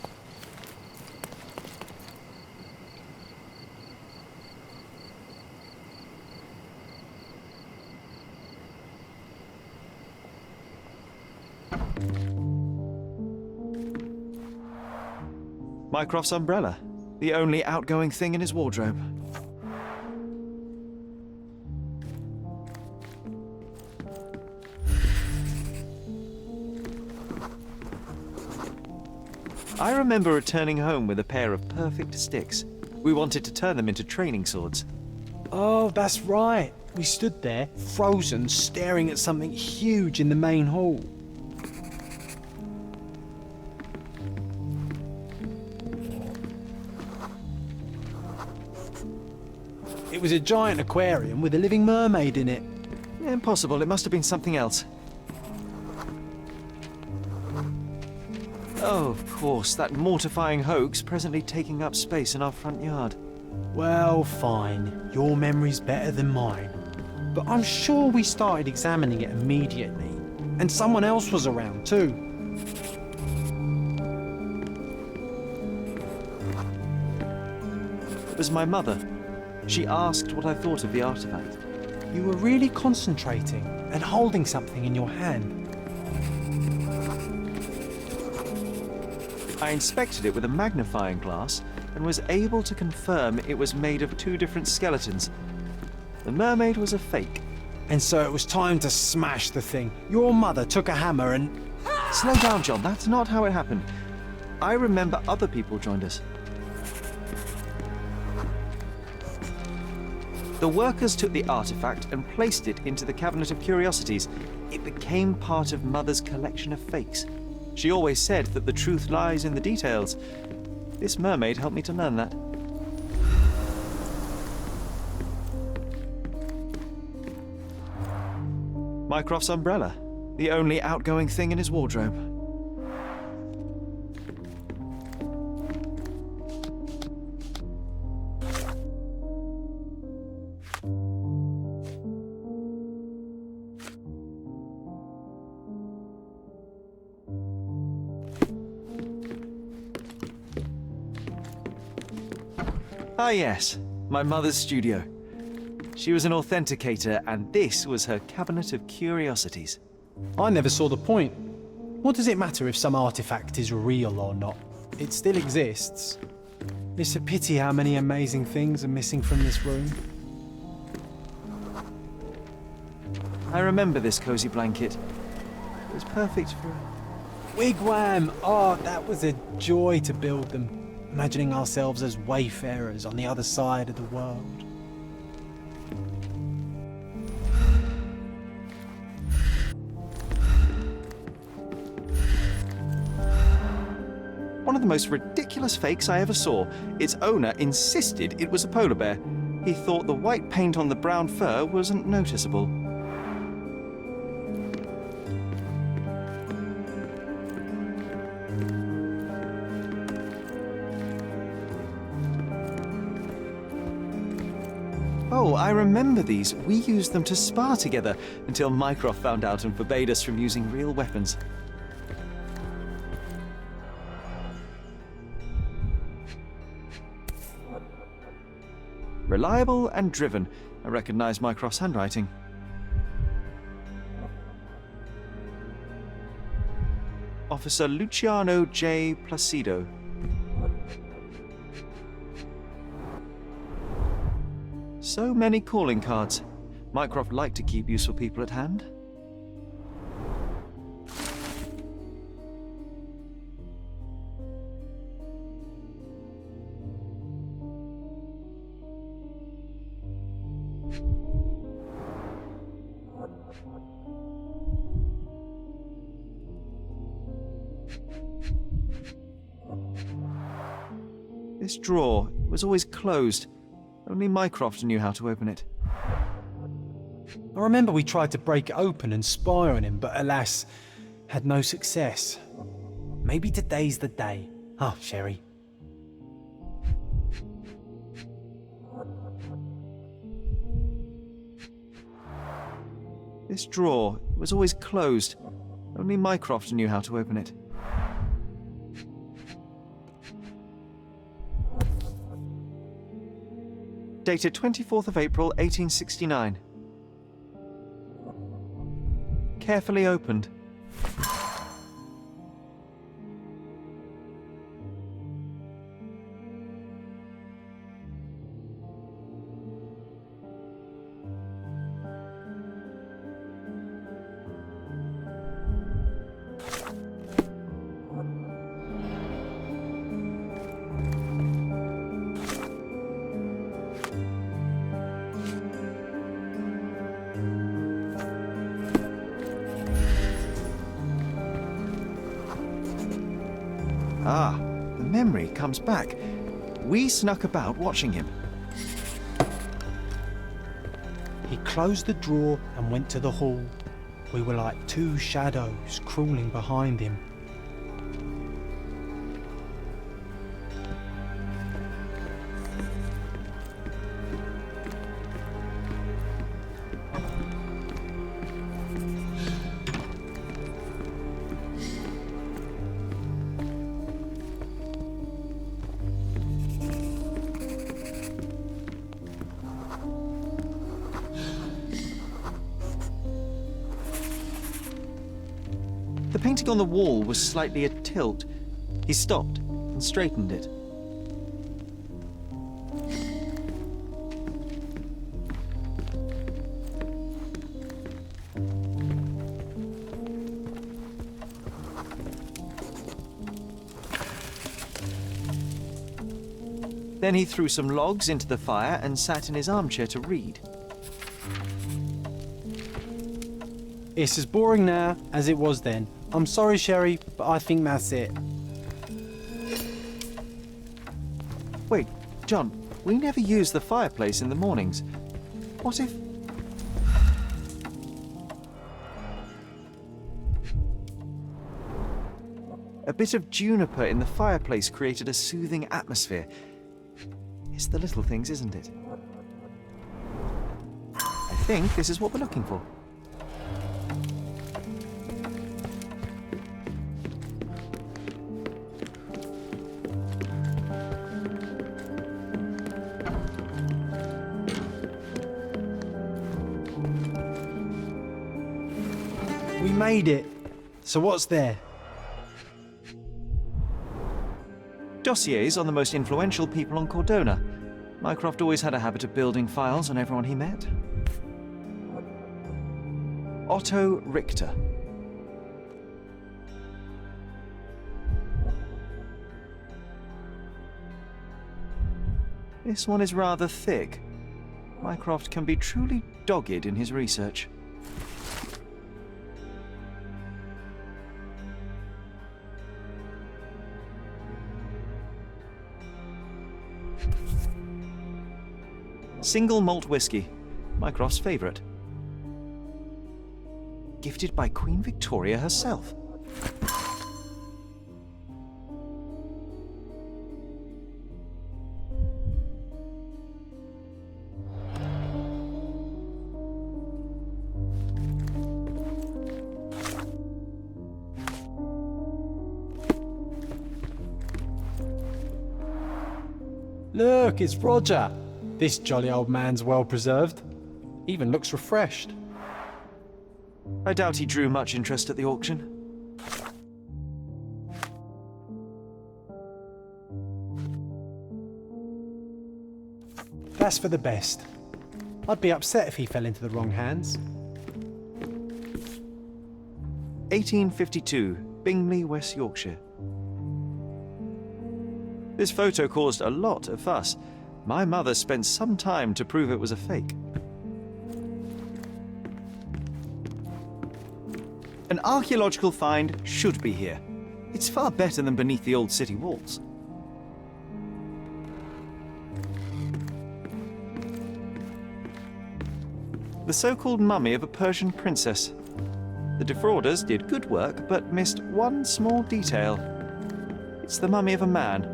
Mycroft's umbrella, the only outgoing thing in his wardrobe. I remember returning home with a pair of perfect sticks. We wanted to turn them into training swords. Oh, that's right. We stood there, frozen, staring at something huge in the main hall. It was a giant aquarium with a living mermaid in it. Impossible. It must have been something else. Oh, of course, that mortifying hoax presently taking up space in our front yard. Well, fine. Your memory's better than mine. But I'm sure we started examining it immediately. And someone else was around too. It was my mother. She asked what I thought of the artifact. You were really concentrating and holding something in your hand. I inspected it with a magnifying glass and was able to confirm it was made of two different skeletons. The mermaid was a fake. And so it was time to smash the thing. Your mother took a hammer and... Slow down, John. That's not how it happened. I remember other people joined us. The workers took the artifact and placed it into the Cabinet of Curiosities. It became part of Mother's collection of fakes. She always said that the truth lies in the details. This mermaid helped me to learn that. Mycroft's umbrella, the only outgoing thing in his wardrobe. Ah yes, my mother's studio. She was an authenticator, and this was her Cabinet of Curiosities. I never saw the point. What does it matter if some artifact is real or not? It still exists. It's a pity how many amazing things are missing from this room. I remember this cozy blanket. It was perfect for... Wigwam! Oh, that was a joy to build them. Imagining ourselves as wayfarers on the other side of the world. One of the most ridiculous fakes I ever saw. Its owner insisted it was a polar bear. He thought the white paint on the brown fur wasn't noticeable. Oh, I remember these. We used them to spar together until Mycroft found out and forbade us from using real weapons. Reliable and driven. I recognize Mycroft's handwriting. Officer Luciano J. Placido. So many calling cards. Mycroft liked to keep useful people at hand. This drawer was always closed. Only Mycroft knew how to open it. I remember we tried to break it open and spy on him, but alas, had no success. Maybe today's the day. Oh, Sherry. This drawer was always closed. Only Mycroft knew how to open it. Dated 24th of April, 1869. Carefully opened. Ah, the memory comes back. We snuck about watching him. He closed the drawer and went to the hall. We were like two shadows crawling behind him. The painting on the wall was slightly at tilt. He stopped and straightened it. Then he threw some logs into the fire and sat in his armchair to read. It's as boring now as it was then. I'm sorry, Sherry, but I think that's it. Wait, John, we never use the fireplace in the mornings. What if... A bit of juniper in the fireplace created a soothing atmosphere. It's the little things, isn't it? I think this is what we're looking for. We made it. So what's there? Dossiers on the most influential people on Cordona. Mycroft always had a habit of building files on everyone he met. Otto Richter. This one is rather thick. Mycroft can be truly dogged in his research. Single malt whiskey, Mycroft's favourite. Gifted by Queen Victoria herself. Look, it's Roger. This jolly old man's well preserved. Even looks refreshed. I doubt he drew much interest at the auction. That's for the best. I'd be upset if he fell into the wrong hands. 1852, Bingley, West Yorkshire. This photo caused a lot of fuss. My mother spent some time to prove it was a fake. An archaeological find should be here. It's far better than beneath the old city walls. The so-called mummy of a Persian princess. The defrauders did good work, but missed one small detail. It's the mummy of a man.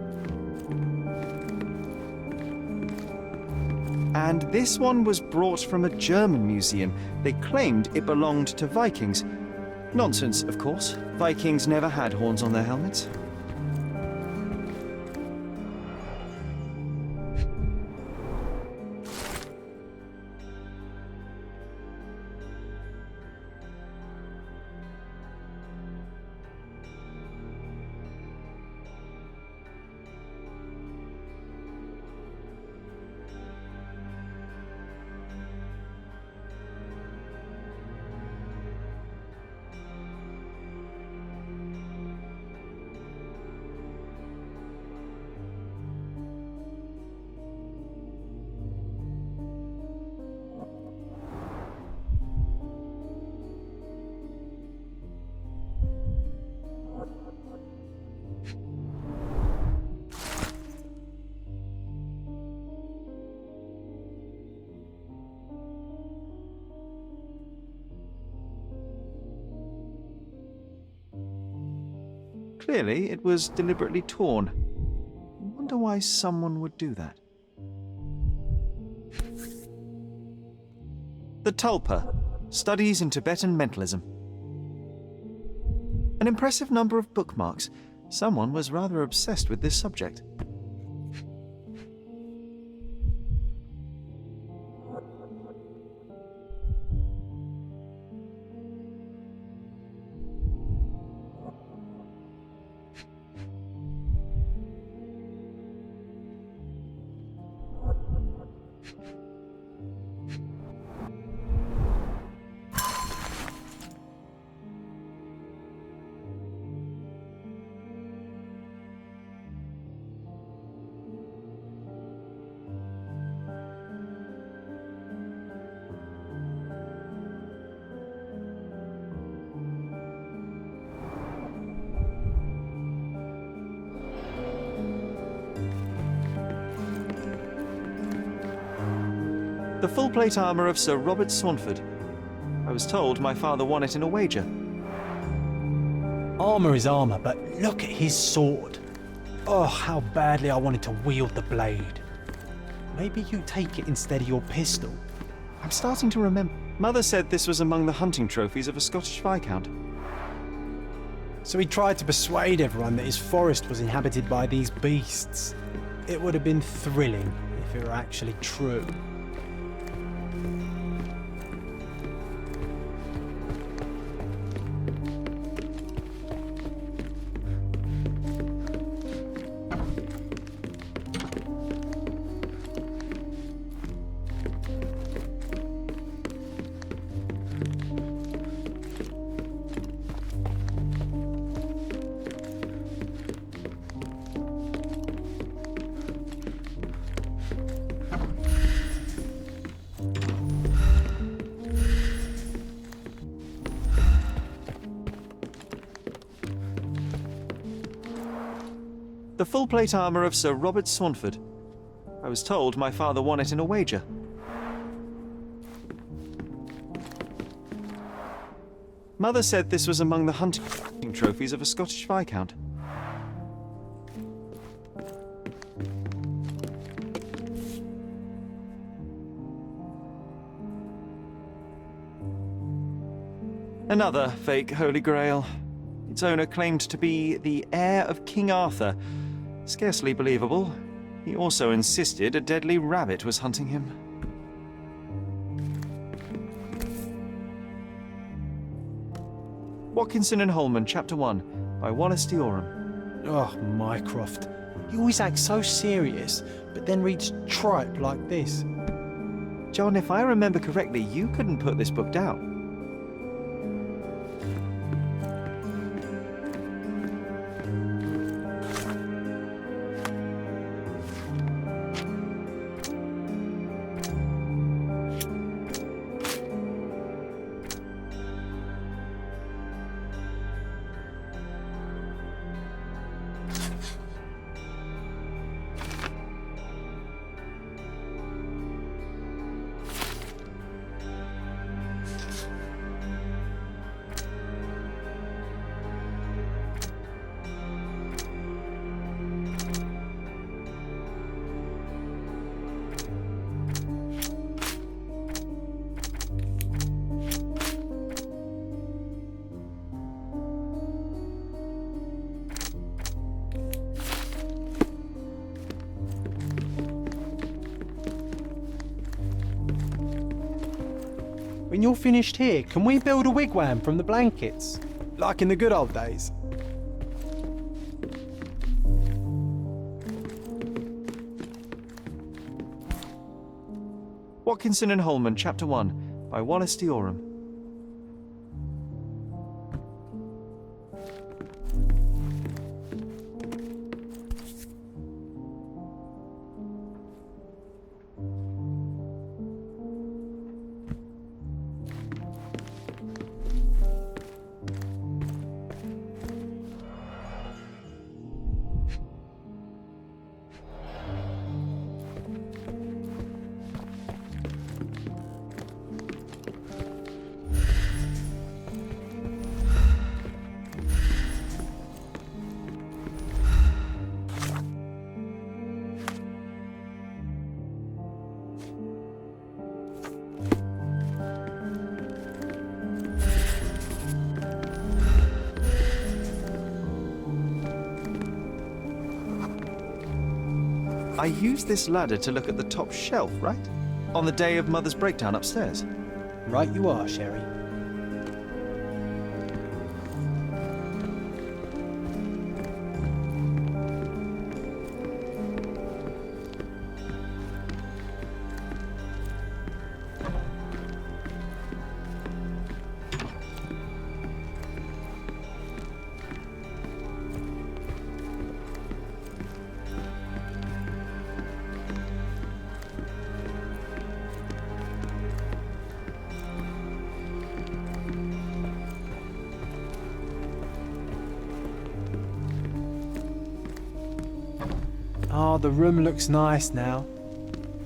And this one was brought from a German museum. They claimed it belonged to Vikings. Nonsense, of course. Vikings never had horns on their helmets. Clearly, it was deliberately torn. I wonder why someone would do that. The Tulpa, Studies in Tibetan Mentalism. An impressive number of bookmarks. Someone was rather obsessed with this subject. The full plate armour of Sir Robert Saunford. I was told my father won it in a wager. Armour is armour, but look at his sword. Oh, how badly I wanted to wield the blade. Maybe you take it instead of your pistol. I'm starting to remember. Mother said this was among the hunting trophies of a Scottish Viscount. So he tried to persuade everyone that his forest was inhabited by these beasts. It would have been thrilling if it were actually true. The full plate armour of Sir Robert Saunford. I was told my father won it in a wager. Mother said this was among the hunting trophies of a Scottish Viscount. Another fake Holy Grail. Its owner claimed to be the heir of King Arthur. Scarcely believable. He also insisted a deadly rabbit was hunting him. Watkinson and Holman, Chapter 1, by Wallace D. Oram. Oh, Mycroft. He always acts so serious, but then reads tripe like this. John, if I remember correctly, you couldn't put this book down. When you're finished here, can we build a wigwam from the blankets? Like in the good old days? Watkinson and Holman, Chapter 1, by Wallace D. Oram. I used this ladder to look at the top shelf, right? On the day of Mother's breakdown upstairs. Right you are, Sherry. Oh, the room looks nice now.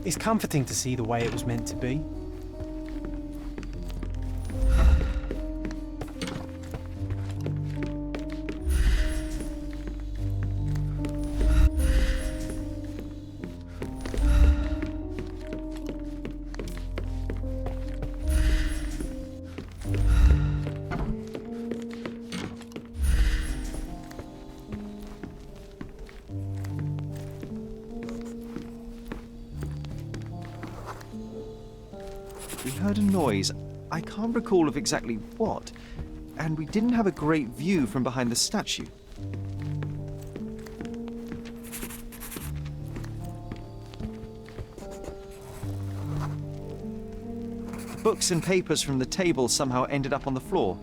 It's comforting to see the way it was meant to be. We heard a noise. I can't recall of exactly what, and we didn't have a great view from behind the statue. Books and papers from the table somehow ended up on the floor.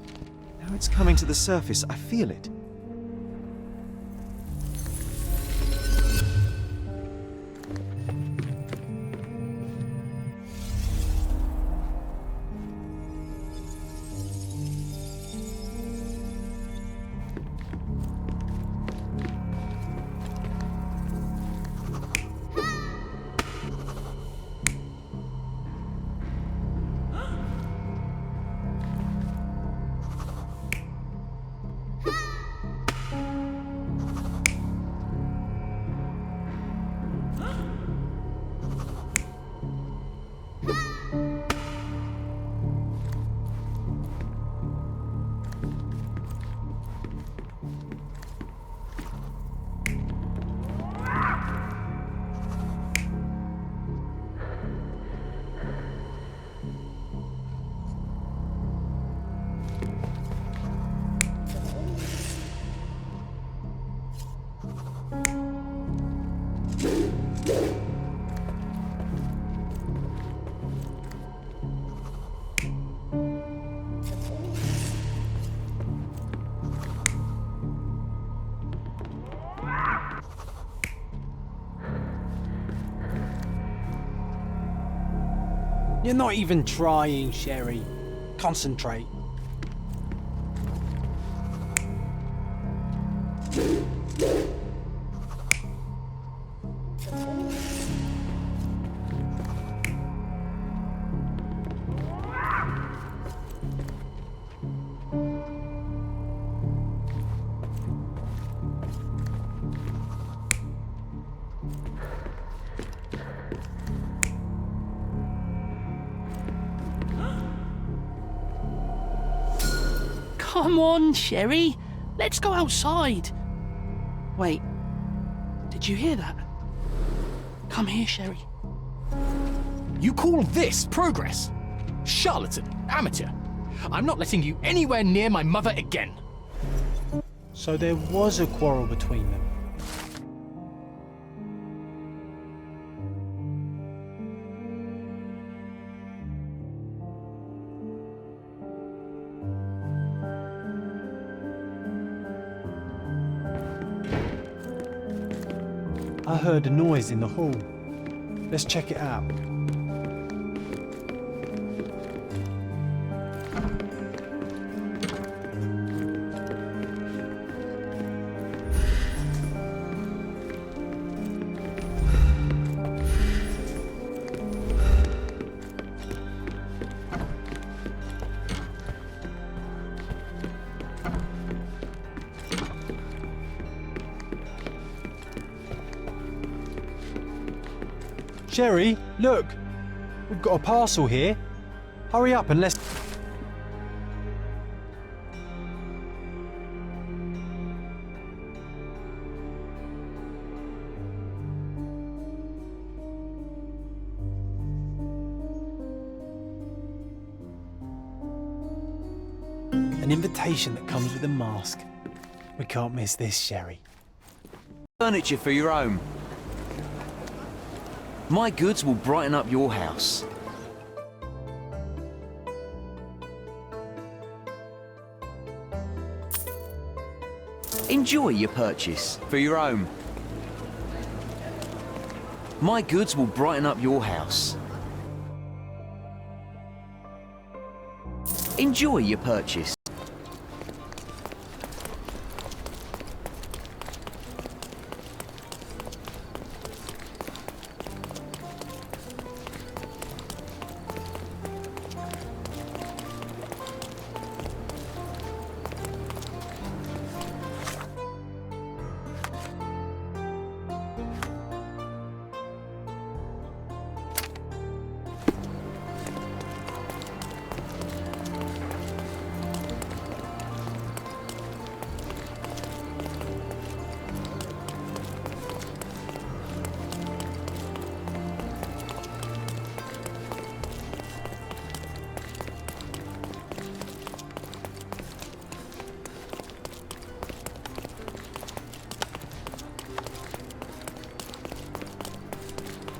Now it's coming to the surface. I feel it. You're not even trying, Sherry. Concentrate. Come on, Sherry. Let's go outside. Wait. Did you hear that? Come here, Sherry. You call this progress? Charlatan, amateur. I'm not letting you anywhere near my mother again. So there was a quarrel between them. I heard a noise in the hall. Let's check it out. Sherry, look! We've got a parcel here. Hurry up and let's... An invitation that comes with a mask. We can't miss this, Sherry. Furniture for your home. My goods will brighten up your house. Enjoy your purchase for your home. My goods will brighten up your house. Enjoy your purchase.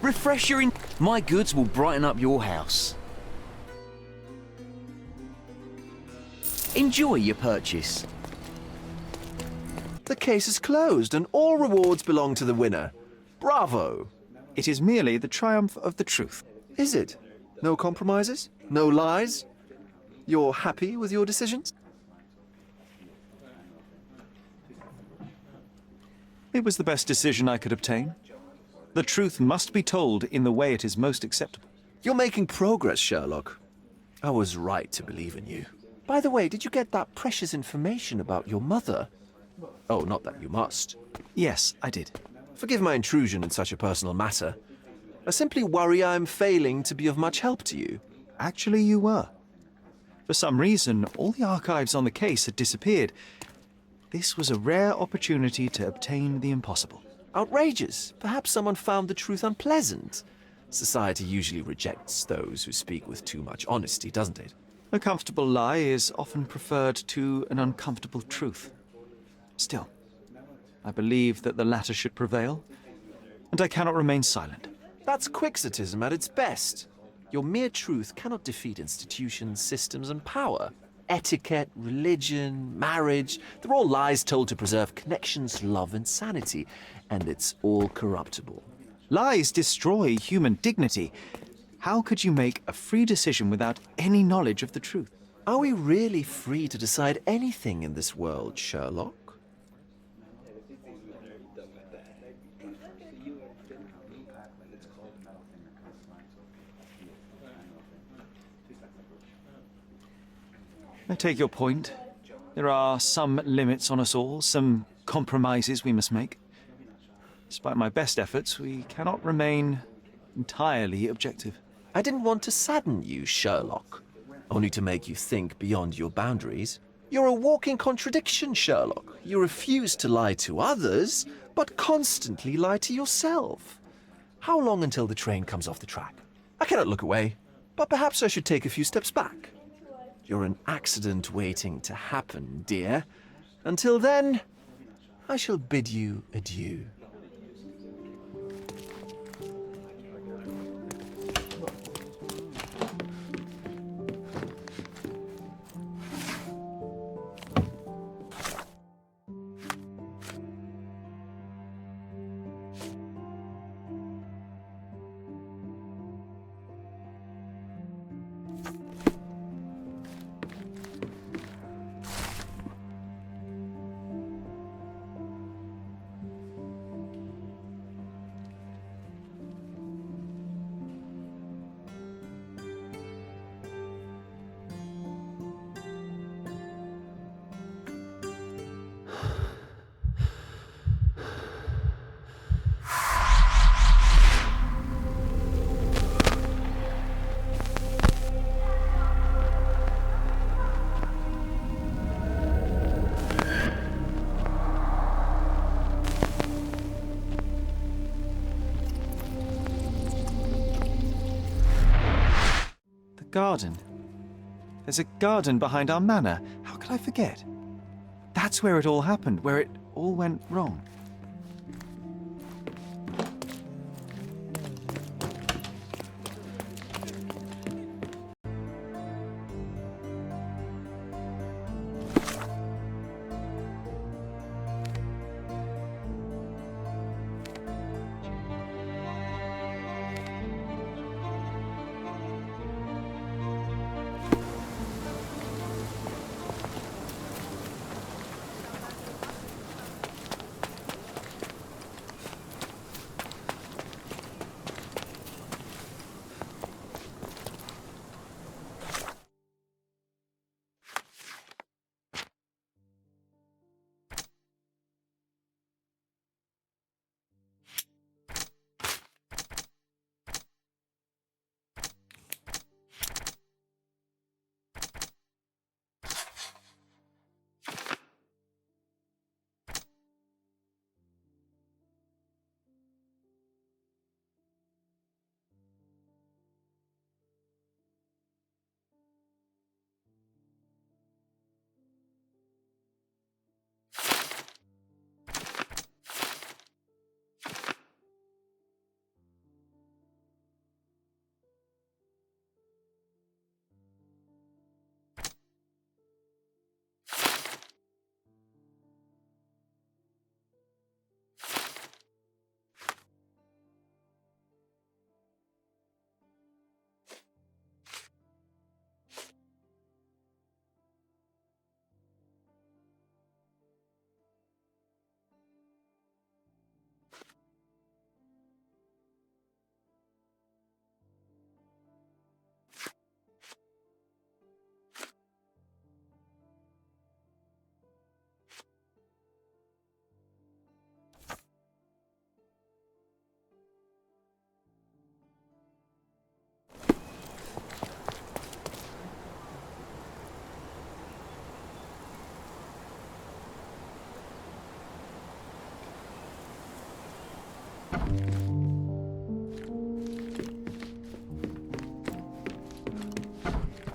Refresh your My goods will brighten up your house. Enjoy your purchase. The case is closed and all rewards belong to the winner. Bravo! It is merely the triumph of the truth. Is it? No compromises? No lies? You're happy with your decisions? It was the best decision I could obtain. The truth must be told in the way it is most acceptable. You're making progress, Sherlock. I was right to believe in you. By the way, did you get that precious information about your mother? Oh, not that you must. Yes, I did. Forgive my intrusion in such a personal matter. I simply worry I'm failing to be of much help to you. Actually, you were. For some reason, all the archives on the case had disappeared. This was a rare opportunity to obtain the impossible. Outrageous. Perhaps someone found the truth unpleasant. Society usually rejects those who speak with too much honesty, doesn't it? A comfortable lie is often preferred to an uncomfortable truth. Still, I believe that the latter should prevail, and I cannot remain silent. That's quixotism at its best. Your mere truth cannot defeat institutions, systems, and power. Etiquette, religion, marriage, they're all lies told to preserve connections, love, and sanity, and it's all corruptible. Lies destroy human dignity. How could you make a free decision without any knowledge of the truth? Are we really free to decide anything in this world, Sherlock? I take your point. There are some limits on us all, some compromises we must make. Despite my best efforts, we cannot remain entirely objective. I didn't want to sadden you, Sherlock, only to make you think beyond your boundaries. You're a walking contradiction, Sherlock. You refuse to lie to others, but constantly lie to yourself. How long until the train comes off the track? I cannot look away, but perhaps I should take a few steps back. You're an accident waiting to happen, dear. Until then, I shall bid you adieu. Garden. There's a garden behind our manor. How could I forget? That's where it all happened, where it all went wrong.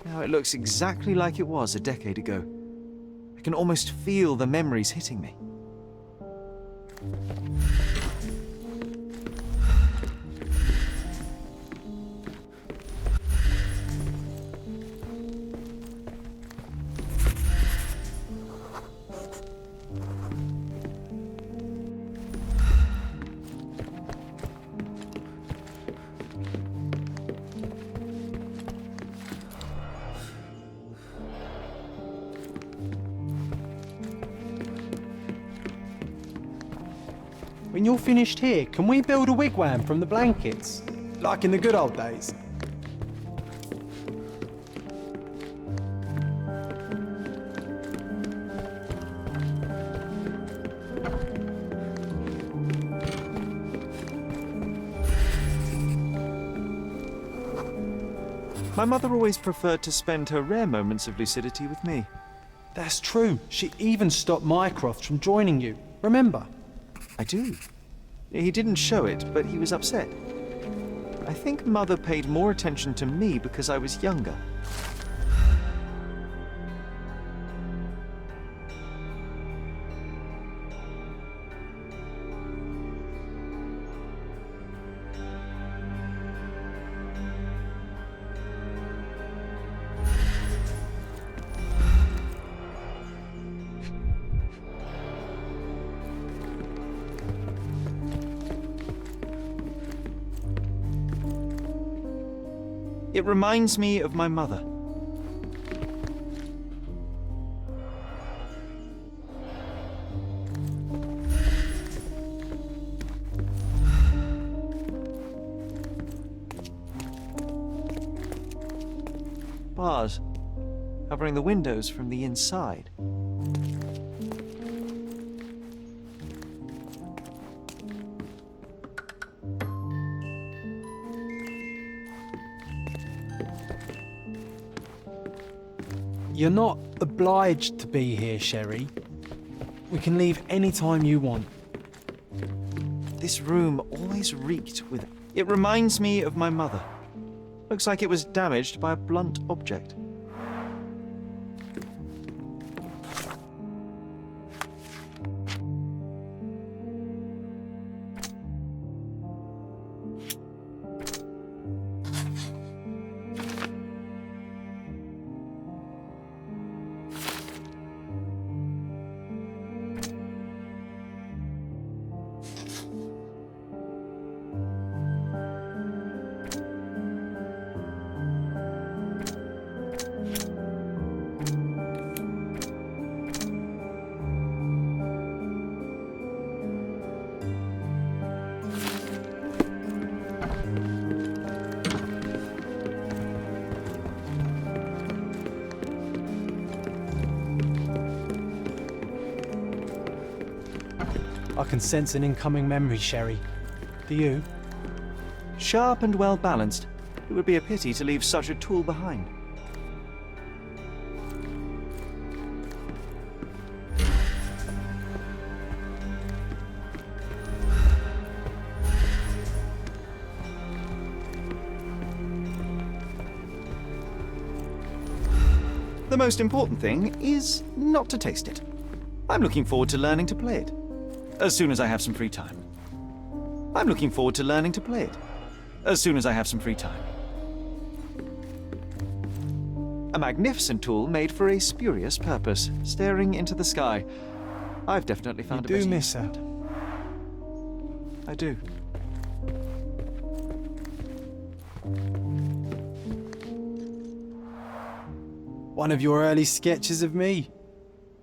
Now it looks exactly like it was a decade ago. I can almost feel the memories hitting me. When you're finished here, can we build a wigwam from the blankets? Like in the good old days? My mother always preferred to spend her rare moments of lucidity with me. That's true. She even stopped Mycroft from joining you. Remember? I do. He didn't show it, but he was upset. I think Mother paid more attention to me because I was younger. It reminds me of my mother. Bars covering the windows from the inside. You're not obliged to be here, Sherry. We can leave any time you want. This room always reeked with... It reminds me of my mother. Looks like it was damaged by a blunt object. I can sense an incoming memory, Sherry. Do you? Sharp and well balanced. It would be a pity to leave such a tool behind. The most important thing is not to taste it. I'm looking forward to learning to play it. As soon as I have some free time. I'm looking forward to learning to play it. As soon as I have some free time. A magnificent tool made for a spurious purpose, staring into the sky. I've definitely found a better You do use miss for her. it. I do. One of your early sketches of me.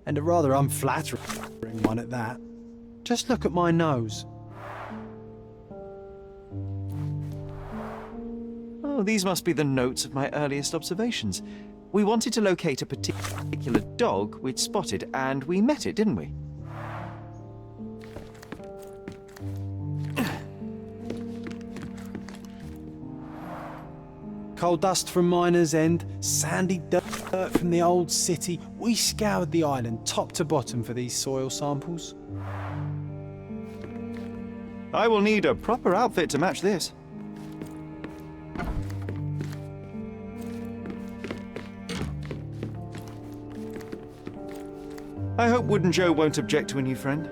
And a rather unflattering one at that. Just look at my nose. Oh, these must be the notes of my earliest observations. We wanted to locate a particular dog we'd spotted, and we met it, didn't we? Coal dust from Miner's End, sandy dirt from the old city. We scoured the island top to bottom for these soil samples. I will need a proper outfit to match this. I hope Wooden Joe won't object to a new friend.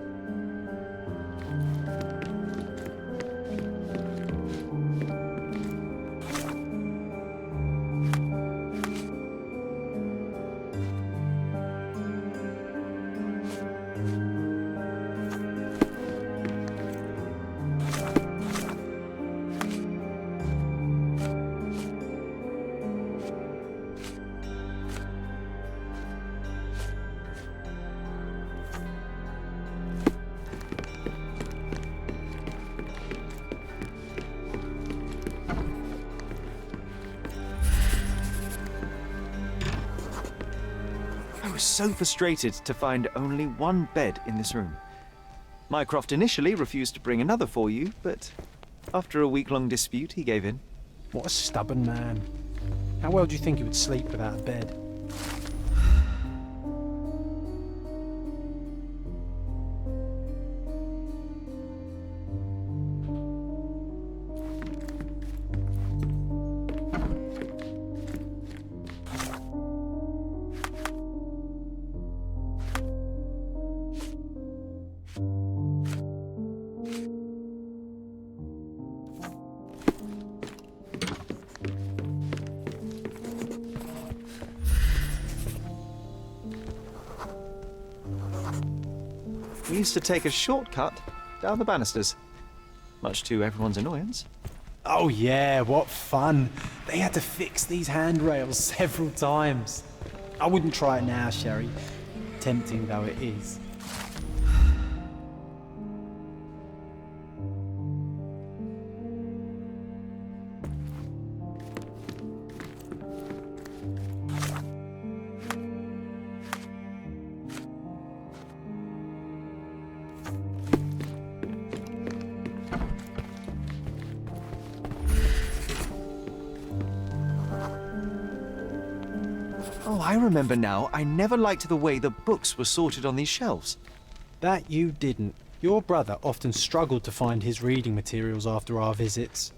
I was so frustrated to find only one bed in this room. Mycroft initially refused to bring another for you, but after a week-long dispute, he gave in. What a stubborn man. How well do you think he would sleep without a bed? We used to take a shortcut down the banisters, much to everyone's annoyance. Oh yeah, what fun. They had to fix these handrails several times. I wouldn't try it now, Sherry, tempting though it is. Oh, I remember now. I never liked the way the books were sorted on these shelves. That you didn't. Your brother often struggled to find his reading materials after our visits.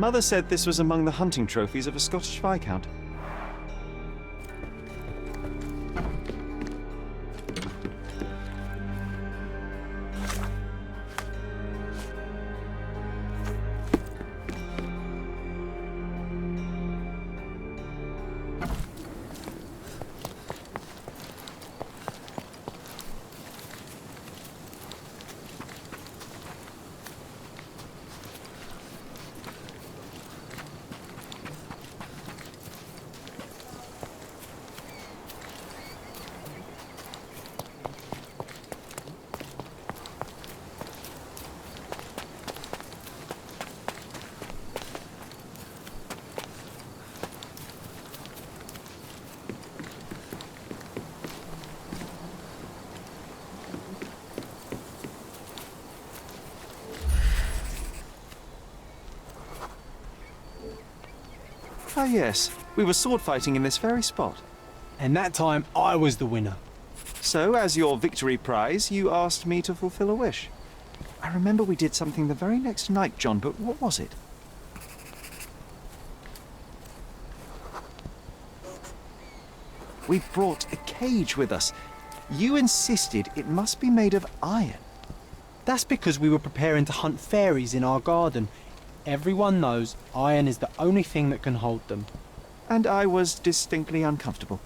Mother said this was among the hunting trophies of a Scottish Viscount. Ah yes, we were sword fighting in this very spot. And that time I was the winner. So, as your victory prize, you asked me to fulfill a wish. I remember we did something the very next night, John, but what was it? We brought a cage with us. You insisted it must be made of iron. That's because we were preparing to hunt fairies in our garden. Everyone knows iron is the only thing that can hold them. And I was distinctly uncomfortable.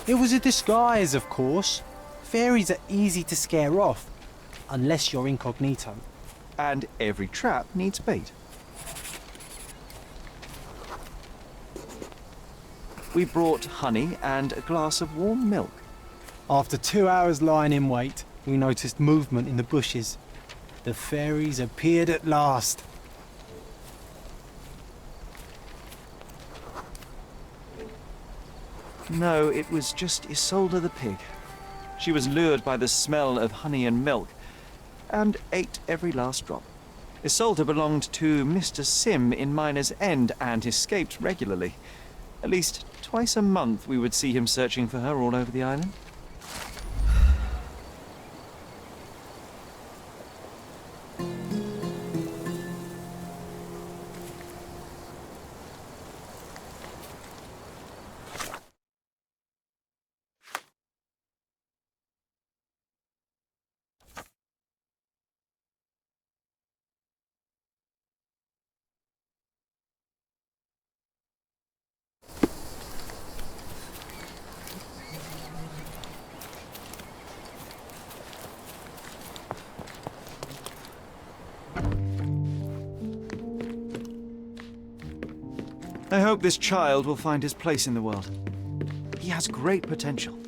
It was a disguise, of course. Fairies are easy to scare off, unless you're incognito. And every trap needs bait. We brought honey and a glass of warm milk. After 2 hours lying in wait, we noticed movement in the bushes. The fairies appeared at last. No, it was just Isolde the pig. She was lured by the smell of honey and milk, and ate every last drop. Isolde belonged to Mr. Sim in Miner's End and escaped regularly. At least twice a month we would see him searching for her all over the island. I hope this child will find his place in the world. He has great potential.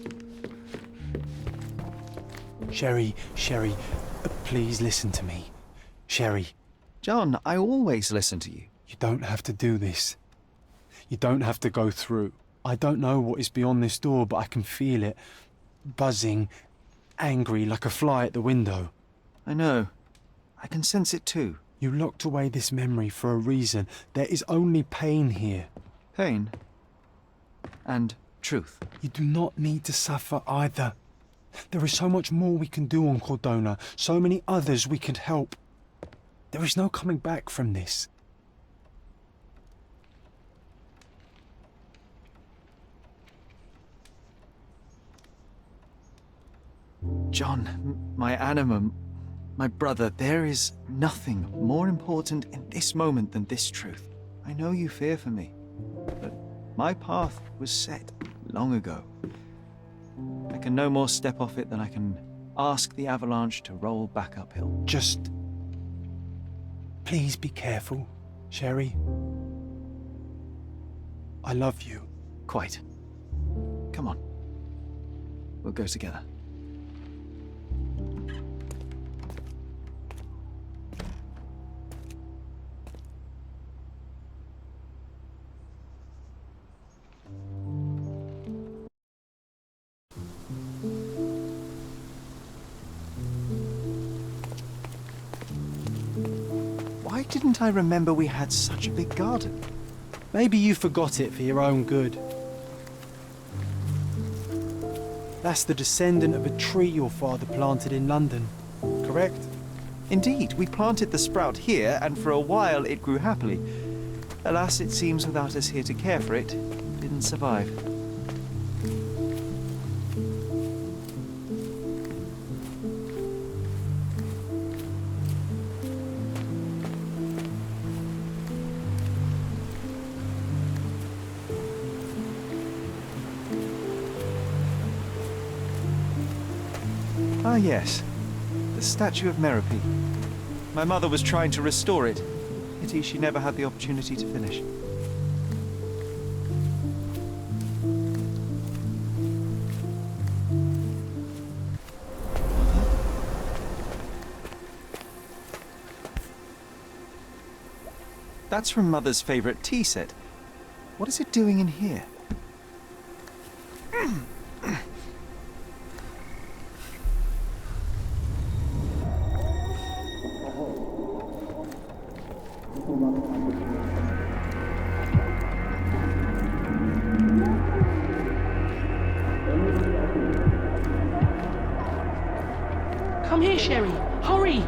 Sherry, please listen to me. Sherry. John, I always listen to you. You don't have to do this. You don't have to go through. I don't know what is beyond this door, but I can feel it. Buzzing, angry, like a fly at the window. I know. I can sense it too. You locked away this memory for a reason. There is only pain here. Pain? And truth. You do not need to suffer either. There is so much more we can do on Cordona, so many others we can help. There is no coming back from this. John, my anima, my brother, there is nothing more important in this moment than this truth. I know you fear for me, but my path was set long ago. I can no more step off it than I can ask the avalanche to roll back uphill. Just... please be careful, Sherry. I love you. Quite. Come on. We'll go together. Why didn't I remember we had such a big garden? Maybe you forgot it for your own good. That's the descendant of a tree your father planted in London, correct? Indeed, we planted the sprout here, and for a while it grew happily. Alas, it seems without us here to care for it, it didn't survive. Ah, yes. The statue of Merope. My mother was trying to restore it. Pity she never had the opportunity to finish. That's from Mother's favorite tea set. What is it doing in here? Come here, Sherry. Hurry!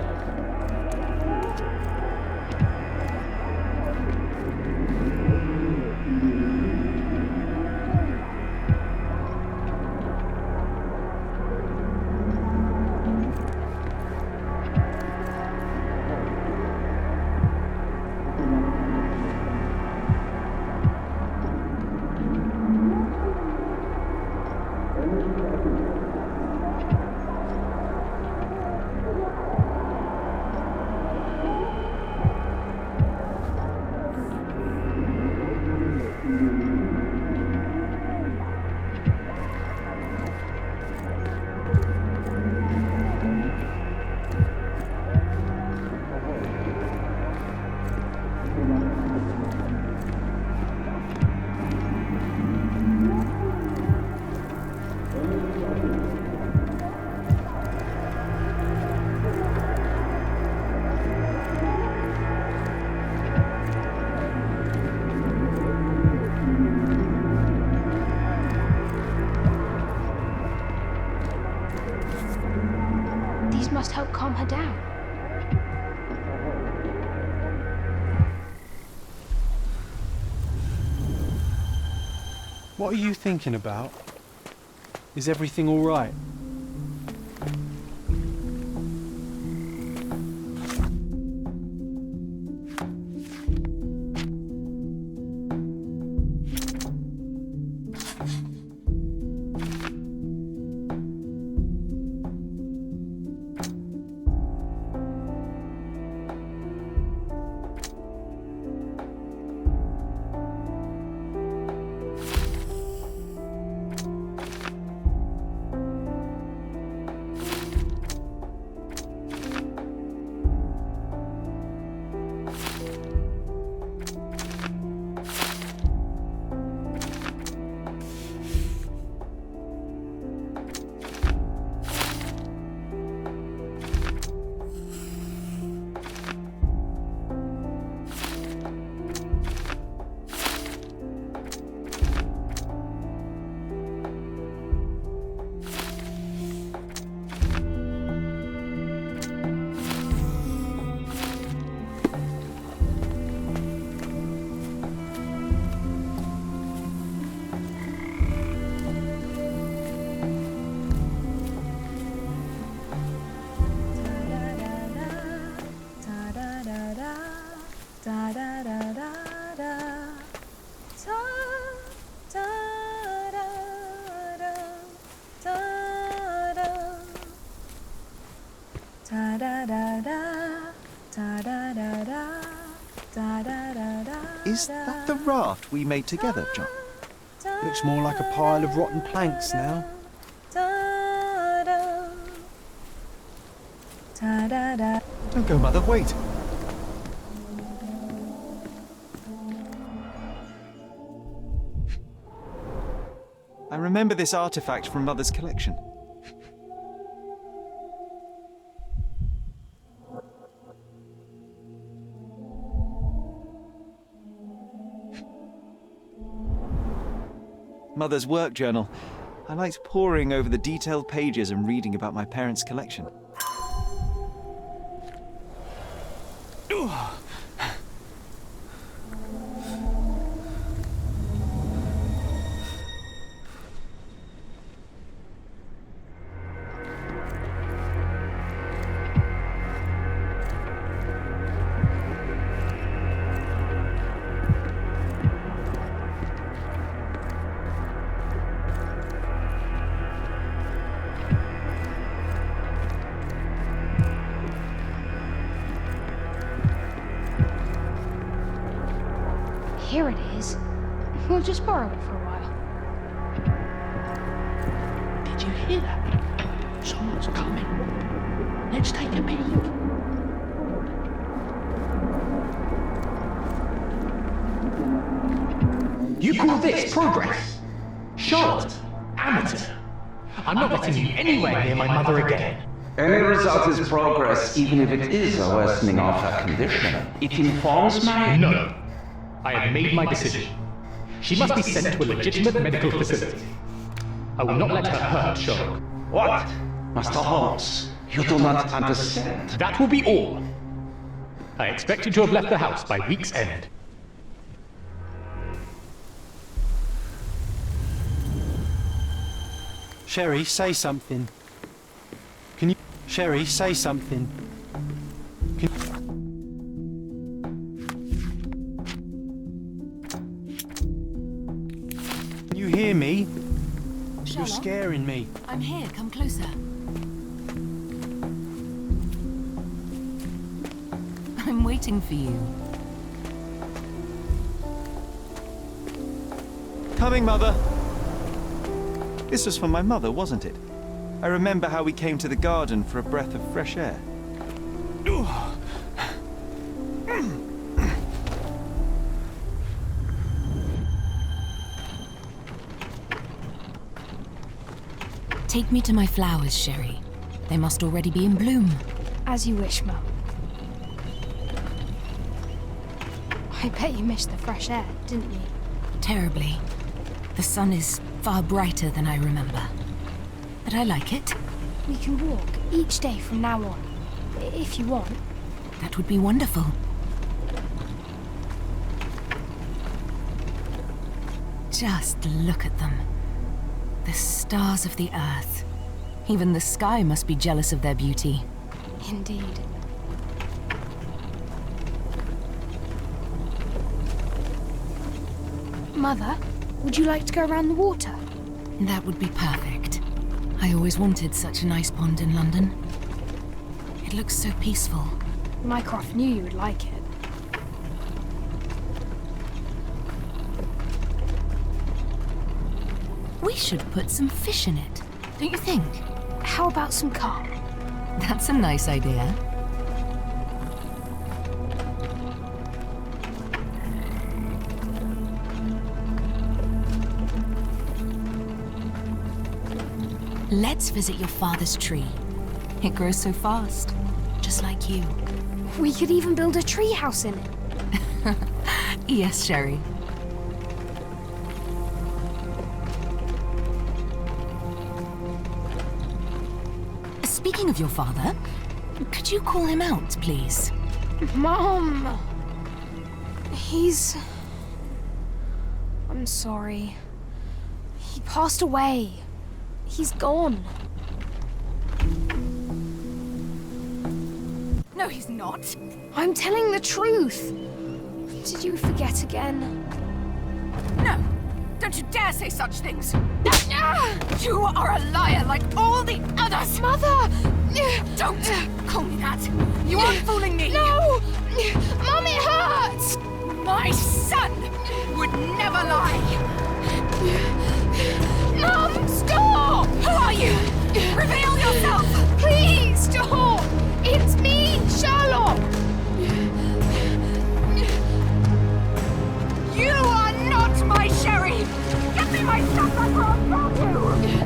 What are you thinking about? Is everything all right? Is that the raft we made together, John? Looks more like a pile of rotten planks now. Don't go, Mother, wait! I remember this artifact from Mother's collection. Mother's work journal. I liked poring over the detailed pages and reading about my parents' collection. Here it is. We'll just borrow it for a while. Did you hear that? Someone's coming. Let's take a peek. You call this progress? Charlotte, amateur. I'm not letting you anywhere near my mother again. Any result is progress, even if it is a worsening of her condition. It informs my... No. I have made my decision. She must be sent to a legitimate medical facility. I will not let her hurt Sherlock. What? Master Holmes, you do not understand. That will be all. I expect you to have left the house by week's end. Sherry, say something. Can you... Sherry, say something. Can you hear me? Sherlock? You're scaring me. I'm here. Come closer. I'm waiting for you. Coming, Mother! This was for my mother, wasn't it? I remember how we came to the garden for a breath of fresh air. Take me to my flowers, Sherry. They must already be in bloom. As you wish, Mum. I bet you missed the fresh air, didn't you? Terribly. The sun is far brighter than I remember. But I like it. We can walk each day from now on, if you want. That would be wonderful. Just look at them. The stars of the earth. Even the sky must be jealous of their beauty. Indeed. Mother, would you like to go around the water? That would be perfect. I always wanted such a nice pond in London. It looks so peaceful. Mycroft knew you would like it. We should put some fish in it, don't you think? How about some carp? That's a nice idea. Let's visit your father's tree. It grows so fast, just like you. We could even build a tree house in it. Yes, Sherry. Speaking of your father, could you call him out, please? Mom! I'm sorry. He passed away. He's gone. No, he's not. I'm telling the truth. Did you forget again? No! Don't you dare say such things! You are a liar like all the others! Mother! Don't call me that! You aren't fooling me! No! Mom, it hurts! My son would never lie! Mom, stop! Who are you? Reveal yourself! Please, stop! It's me, Sherlock! You are not my Sherry! Get me my stuff before I'll kill you!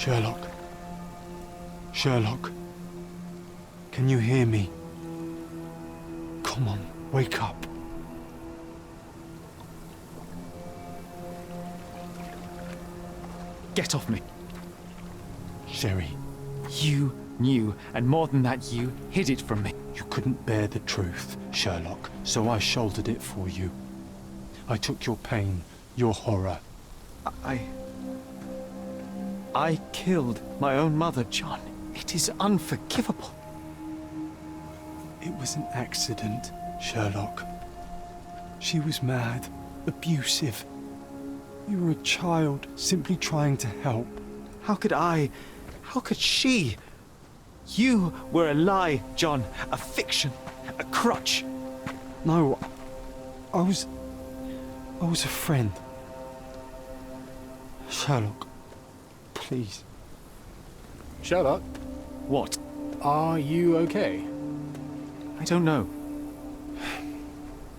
Sherlock. Sherlock. Can you hear me? Come on, wake up. Get off me. Sherry, You knew, and more than that, you hid it from me. you couldn't bear the truth, Sherlock, so I shouldered it for you. I took your pain, your horror. I killed my own mother, John. It is unforgivable. It was an accident, Sherlock. She was mad, abusive. You were a child, simply trying to help. How could I? How could she? You were a lie, John. A fiction. A crutch. No, I was a friend. Sherlock, please. Sherlock? What? Are you okay? I don't know.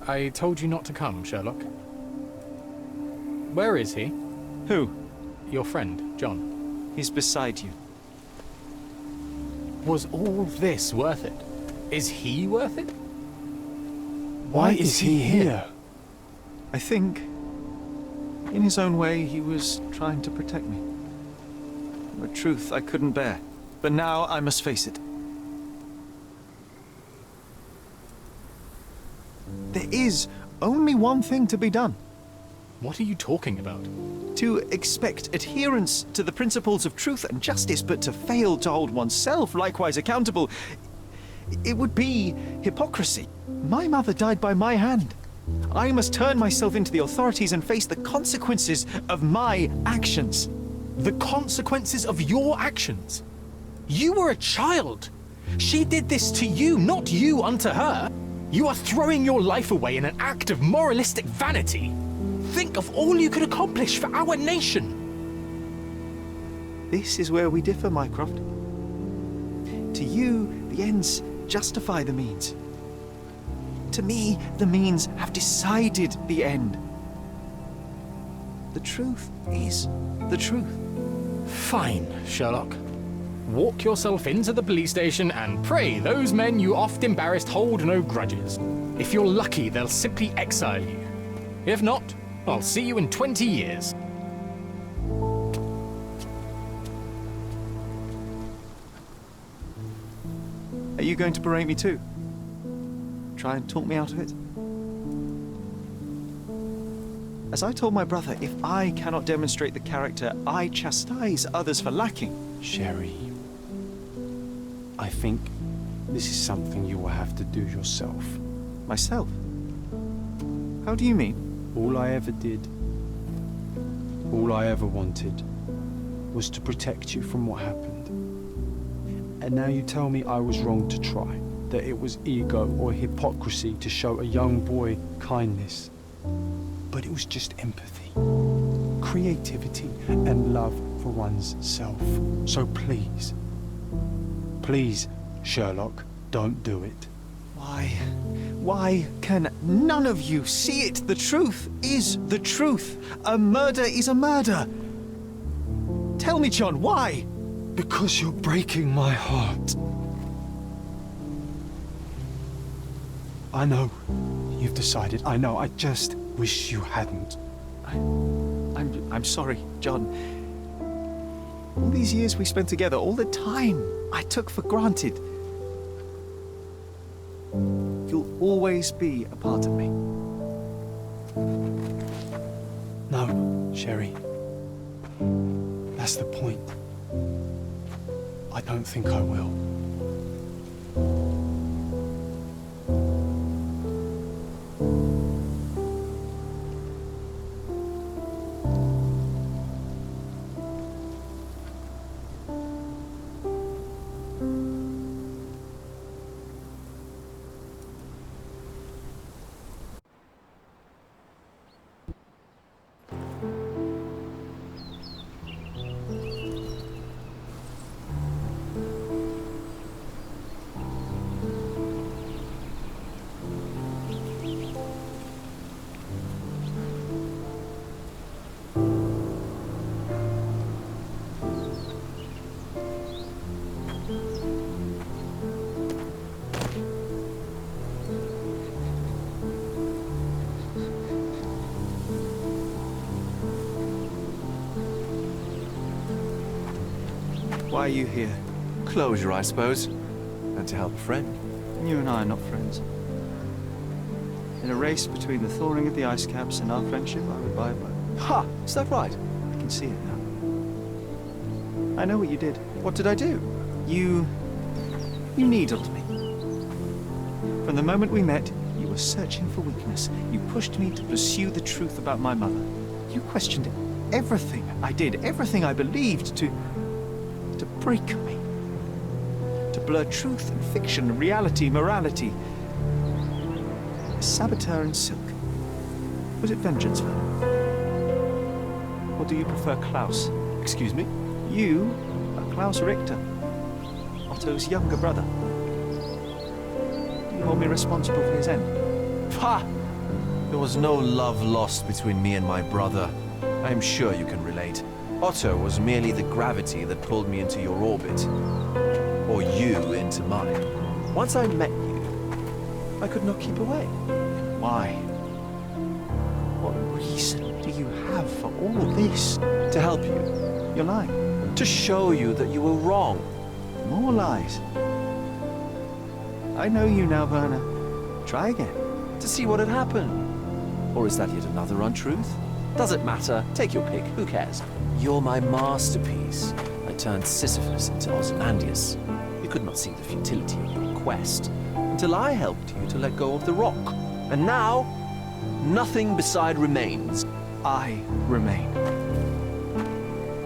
I told you not to come, Sherlock. Where is he? Who? Your friend, John. He's beside you. Was all this worth it? Is he worth it? Why is he here? I think, in his own way, he was trying to protect me. A truth I couldn't bear. But now I must face it. There is only one thing to be done. What are you talking about? To expect adherence to the principles of truth and justice, but to fail to hold oneself likewise accountable, it would be hypocrisy. My mother died by my hand. I must turn myself into the authorities and face the consequences of my actions. The consequences of your actions? You were a child. She did this to you, not you unto her. You are throwing your life away in an act of moralistic vanity. Think of all you could accomplish for our nation. This is where we differ, Mycroft. To you, the ends justify the means. To me, the means have decided the end. The truth is the truth. Fine, Sherlock. Walk yourself into the police station and pray those men you oft embarrassed hold no grudges. If you're lucky, they'll simply exile you. If not, I'll see you in 20 years. Are you going to berate me too? Try and talk me out of it? As I told my brother, if I cannot demonstrate the character I chastise others for lacking... Sherry, I think this is something you will have to do yourself. Myself? How do you mean? All I ever did, all I ever wanted, was to protect you from what happened. And now you tell me I was wrong to try, that it was ego or hypocrisy to show a young boy kindness. But it was just empathy, creativity, and love for one's self. So please, please, Sherlock, don't do it. Why can none of you see it? The truth is the truth. A murder is a murder. Tell me, John, why? Because you're breaking my heart. I know you've decided. I know. I just wish you hadn't. I'm sorry, John. All these years we spent together, all the time I took for granted. You'll always be a part of me. No, Sherry. That's the point. I don't think I will. Why are you here? Closure, I suppose. And to help a friend. You and I are not friends. In a race between the thawing of the ice caps and our friendship, I would buy a boat. Ha! Is that right? I can see it now. I know what you did. What did I do? You needled me. From the moment we met, you were searching for weakness. You pushed me to pursue the truth about my mother. You questioned everything I did, everything I believed, to break me. To blur truth and fiction, reality, morality. A saboteur in silk. Was it vengeance for him? Or do you prefer Klaus? Excuse me? You are Klaus Richter, Otto's younger brother. Do you hold me responsible for his end? Ha! There was no love lost between me and my brother. I am sure you can relate. Otto was merely the gravity that pulled me into your orbit. Or you into mine. Once I met you, I could not keep away. Why? What reason do you have for all this? To help you. You're lying. To show you that you were wrong. More lies. I know you now, Werner. Try again. To see what had happened. Or is that yet another untruth? Does it matter? Take your pick. Who cares? You're my masterpiece. I turned Sisyphus into Ozymandias. You could not see the futility of your quest until I helped you to let go of the rock. And now, nothing beside remains. I remain.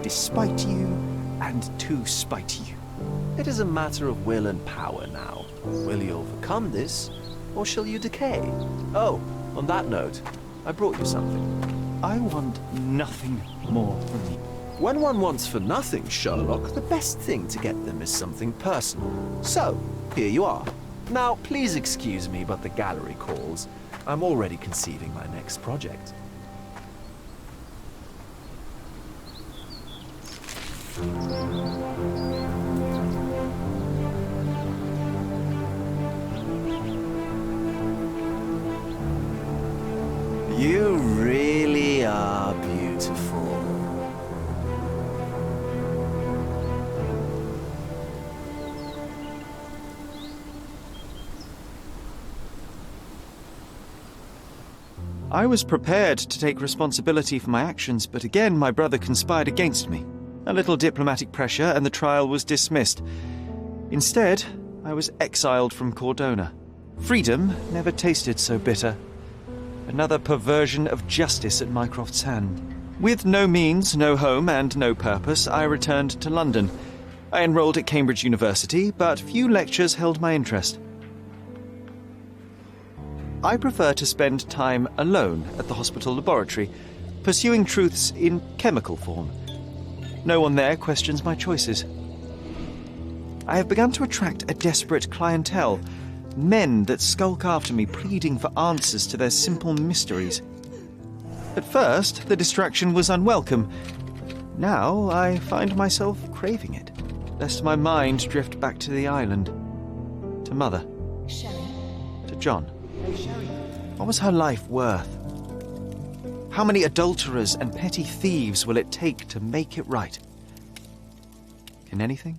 Despite you and to spite you. It is a matter of will and power now. Will you overcome this, or shall you decay? Oh, on that note, I brought you something. I want nothing more from you. When one wants for nothing, Sherlock, the best thing to get them is something personal. So, here you are. Now, please excuse me, but the gallery calls. I'm already conceiving my next project. You really are beautiful. I was prepared to take responsibility for my actions, but again my brother conspired against me. A little diplomatic pressure and the trial was dismissed. Instead, I was exiled from Cordona. Freedom never tasted so bitter. Another perversion of justice at Mycroft's hand. With no means, no home, and no purpose, I returned to London. I enrolled at Cambridge University, but few lectures held my interest. I prefer to spend time alone at the hospital laboratory, pursuing truths in chemical form. No one there questions my choices. I have begun to attract a desperate clientele, men that skulk after me, pleading for answers to their simple mysteries. At first, the distraction was unwelcome. Now, I find myself craving it, lest my mind drift back to the island, to Mother, to John. What was her life worth? How many adulterers and petty thieves will it take to make it right? Can anything?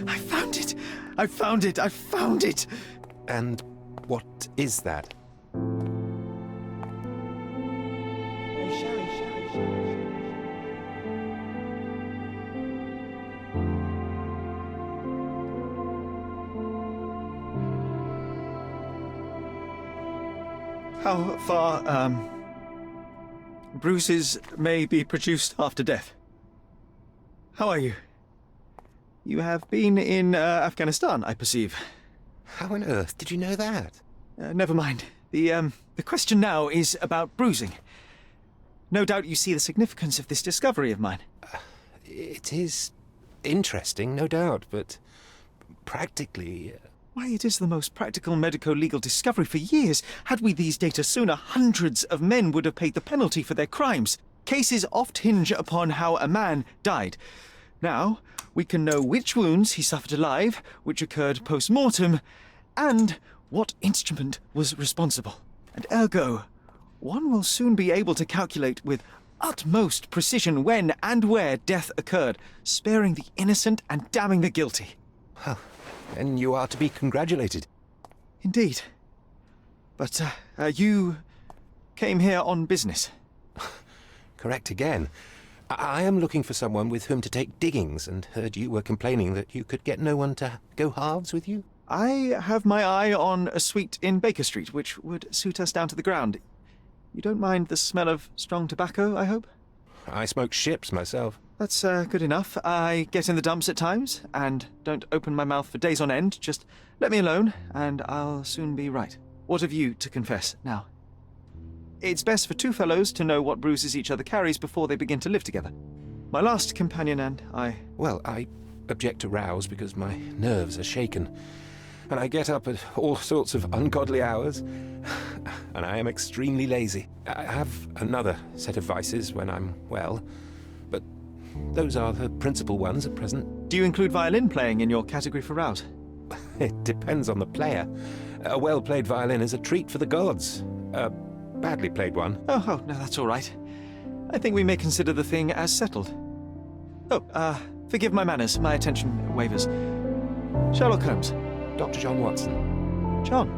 I found it! I found it! I found it! And what is that? How far, bruises may be produced after death. How are you? You have been in Afghanistan, I perceive. How on earth did you know that? Never mind. The question now is about bruising. No doubt you see the significance of this discovery of mine. It is interesting, no doubt, but practically... Why, it is the most practical medico-legal discovery for years. Had we these data sooner, hundreds of men would have paid the penalty for their crimes. Cases oft hinge upon how a man died. Now, we can know which wounds he suffered alive, which occurred post-mortem, and what instrument was responsible. And ergo, one will soon be able to calculate with utmost precision when and where death occurred, sparing the innocent and damning the guilty. Well, then you are to be congratulated. Indeed. But, you came here on business. Correct again. I am looking for someone with whom to take diggings, and heard you were complaining that you could get no one to go halves with you. I have my eye on a suite in Baker Street, which would suit us down to the ground. You don't mind the smell of strong tobacco, I hope? I smoke ships myself. That's good enough. I get in the dumps at times, and don't open my mouth for days on end. Just let me alone, and I'll soon be right. What have you to confess now? It's best for two fellows to know what bruises each other carries before they begin to live together. My last companion and I... Well, I object to rows because my nerves are shaken. And I get up at all sorts of ungodly hours. And I am extremely lazy. I have another set of vices when I'm well. But those are the principal ones at present. Do you include violin playing in your category for rouse? It depends on the player. A well-played violin is a treat for the gods. A badly played one. Oh, no, that's all right. I think we may consider the thing as settled. Oh, forgive my manners. My attention wavers. Sherlock Holmes. Dr. John Watson. John.